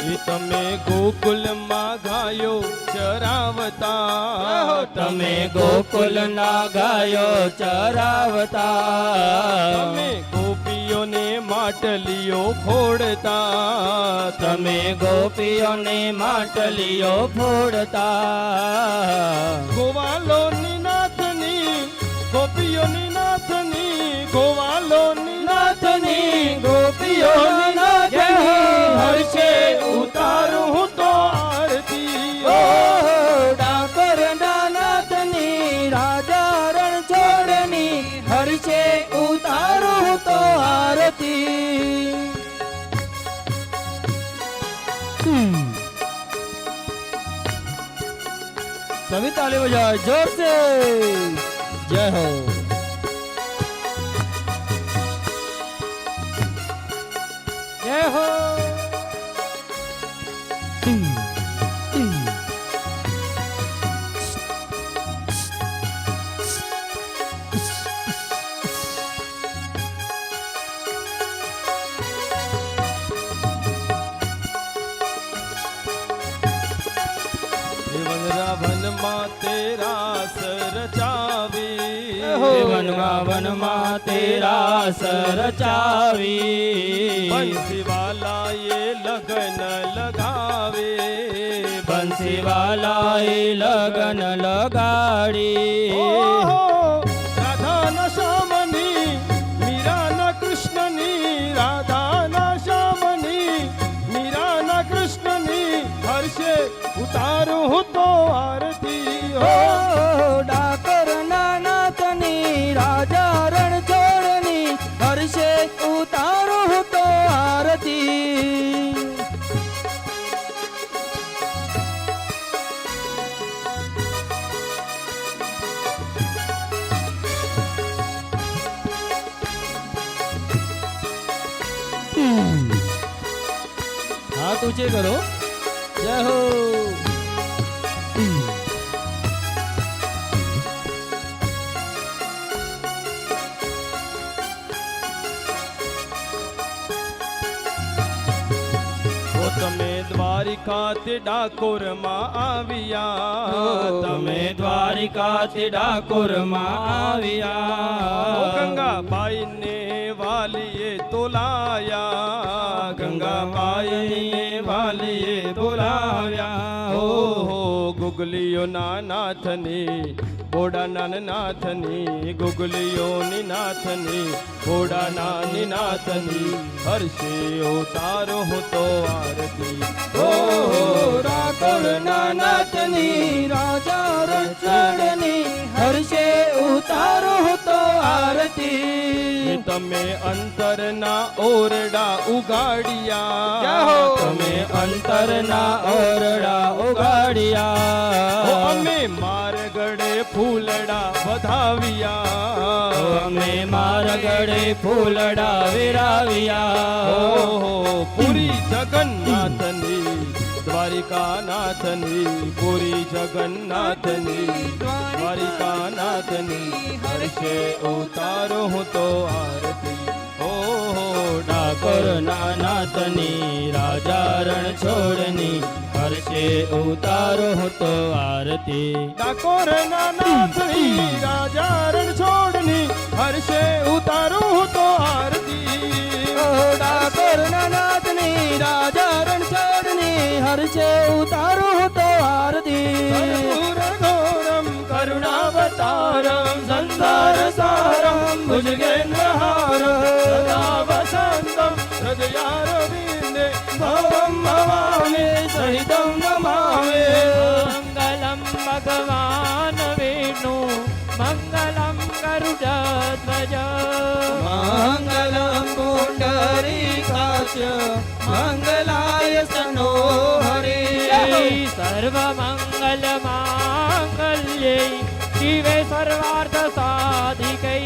એ તમે ગોકુલમાં ગાયો ચરાવતા તમે ગોકુલના ગાયો ચરાવતા તમે ગોપીઓને માટલીઓ ફોડતા તમે ગોપીઓને માટલીઓ ફોડતા ગોવાલોની નાથની ગોપીઓની નાથની ગોવાલોની નાથની ગોપીઓની નાથની હર્ષે ઉતારું હું તો આરતી ઓ ડાકોર નાથની રાજા રણ છોડની હર્ષે ઉતારું તો આરતી सभी ताली बजाओ जोर से जय हो जय हो વનમાં તેરા સરચાવી વનમાં તેરા સરચાવી બંસીવાલાએ લગન લગાવે બંસીવાલાએ લગન લગાડી રાધાના શ્યામની મીરાના કૃષ્ણની રાધાના શ્યામની મીરાના કૃષ્ણની હર્ષે ઉતારું હું તો આરતી ઓ ડાકોર નાથની રાજા રણ છોડની હર્ષે ઉતારું તો આરતી हाथ ऊंचे करो जय हो તમે દ્વારિકાથી ડાકોરમાં આવ્યા તમે દ્વારિકાથી ડાકોરમાં આવ્યા ગંગાબાઈને વાલીએ તોલાયા ગંગાબાઈને વાલીએ તોલાવ્યા ઓહો ગુગલીઓના નાથની બોડાના નાથની ગુગલીઓની નાથની બોડાનાની નાથની હર્ષે ઉતારો હું તો આરતી ઓ ડાકોર નાથની રાજા રણછોડની હર્ષે ઉતારો તો આરતી તમે અંતરના ઓરડા ઉગાડ્યા તમે અંતરના ઓરડા ઉગાડ્યા અમે મારગડે ફૂલડા વધાવ્યા અમે મારા ગળે ફૂલડા વિરાવ્યા ઓહો પુરી જગન્નાથની દ્વારિકાનાથની પુરી જગન્નાથની દ્વારિકાનાથની હર્ષે ઉતારો હું તો આરતી ઓહો ડાકોર નાથની રાજા રણ છોડની હર્ષે ઉતારો તો આરતી ડાકોર નાથની રાજા રણ છોડની હર્ષે ઉતારો હું તો આરતી ડાકોર નાથની રાજા રણ છોડની હર્ષે ઉતારો તો આરતી ઘોરમ કરુણાવતારમ સંસાર સારમ ભુજગેન્દ્રહારમ સદા વસંતમ હૃદયારવિંદે ભવમ ભવામે સહિતમ નમામે મંગલમ ભગવાન વિષ્ણુ મંગલમ ગરુડધ્વજ મંગલમ પુંડરીકાક્ષ મંગલાય સનો હરે સર્વમંગલ માંગલ્યે શિવે સર્વાર્થ સાધિકૈ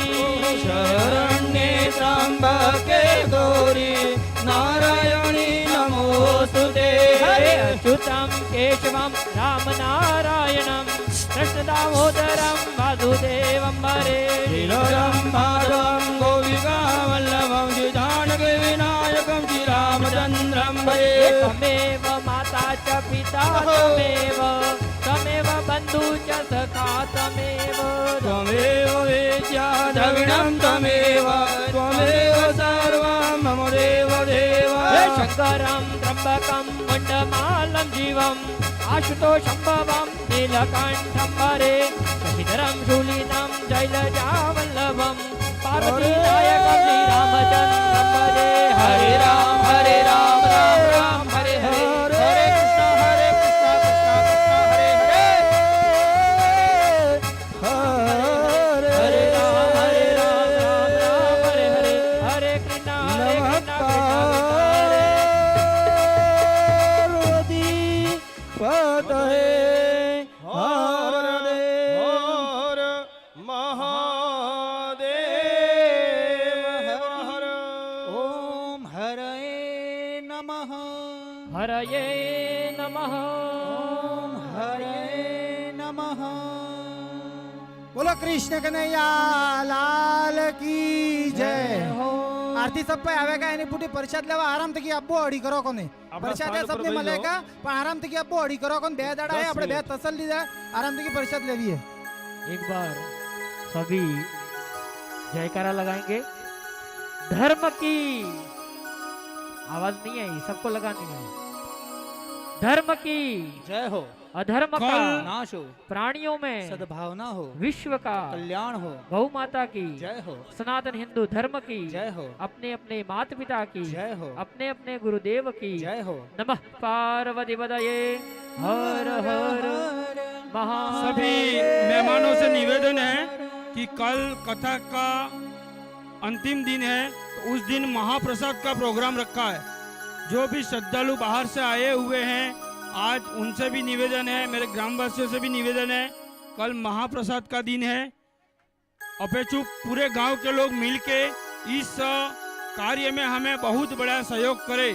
શરણ્યે ત્રંબકે ગૌરી નારાયણી નમોસ્તુતે અચ્યુતમ કેશવમ રામ નારાયણમ કૃષ્ણ દામોદરમ વાસુદેવમ હરે હિરોરમ માધવમ ગોપિકા વલ્લભમ શ્રી જાનકી વિનાયકમ શ્રી રામચંદ્રમ હરે તમેવ पिता त्वमेव त्वमेव बन्धु च सखा त्वमेव त्वमेव वेद्या द्रविणं त्वमेव त्वमेव सर्वं मम देव देव शङ्करं त्र्यम्बकं मुण्डमालं जीवम् आशुतोषं भवं नीलकण्ठं हरे शशिधरं शूलितं शैलजावल्लभं पार्वतीनायकं श्रीरामचन्द्रं भजे हरे राम राम राम हरे हरे हरे कृष्ण कृष्ण कृष्ण हरे हरे हरे राम राम राम हरे हरे हरे कृष्ण हर महादेव हर ओम हरये नमः हरये नमः ओम हरये नमः। बोलो कृष्ण कन्हैया लाल की जय हो। आरती सब पे आवेगा एनी पुटी परिषद लेवा आराम तकी अब्बो अडी करो कोने परिषद है सबने मलेगा पण आराम तकी अब्बो अडी करो कोन बे दाड़ा है આપણે બે તસલ્લી દે आराम तकी परिषद लेवी है। एक बार सभी जयकारा लगाएंगे। धर्म की आवाज नहीं आई, सबको लगानी है। धर्म की जय हो। अधर्म का नाश हो। प्राणियों में सद्भावना हो। विश्व का कल्याण हो। गौ माता की जय हो। सनातन हिंदू धर्म की जय हो। अपने अपने माता पिता की जय हो। अपने अपने गुरुदेव की जय हो। नमः पार्वती पतये हर हर महादेव। सभी मेहमानों से निवेदन है कि कल कथा का अंतिम दिन है, तो उस दिन महाप्रसाद का प्रोग्राम रखा है। जो भी श्रद्धालु बाहर से आए हुए हैं, आज उनसे भी निवेदन है, मेरे ग्रामवासियों से भी निवेदन है, कल महाप्रसाद का दिन है। अपेक्षु पूरे गांव के लोग मिलके इस कार्य में हमें बहुत बड़ा सहयोग करें।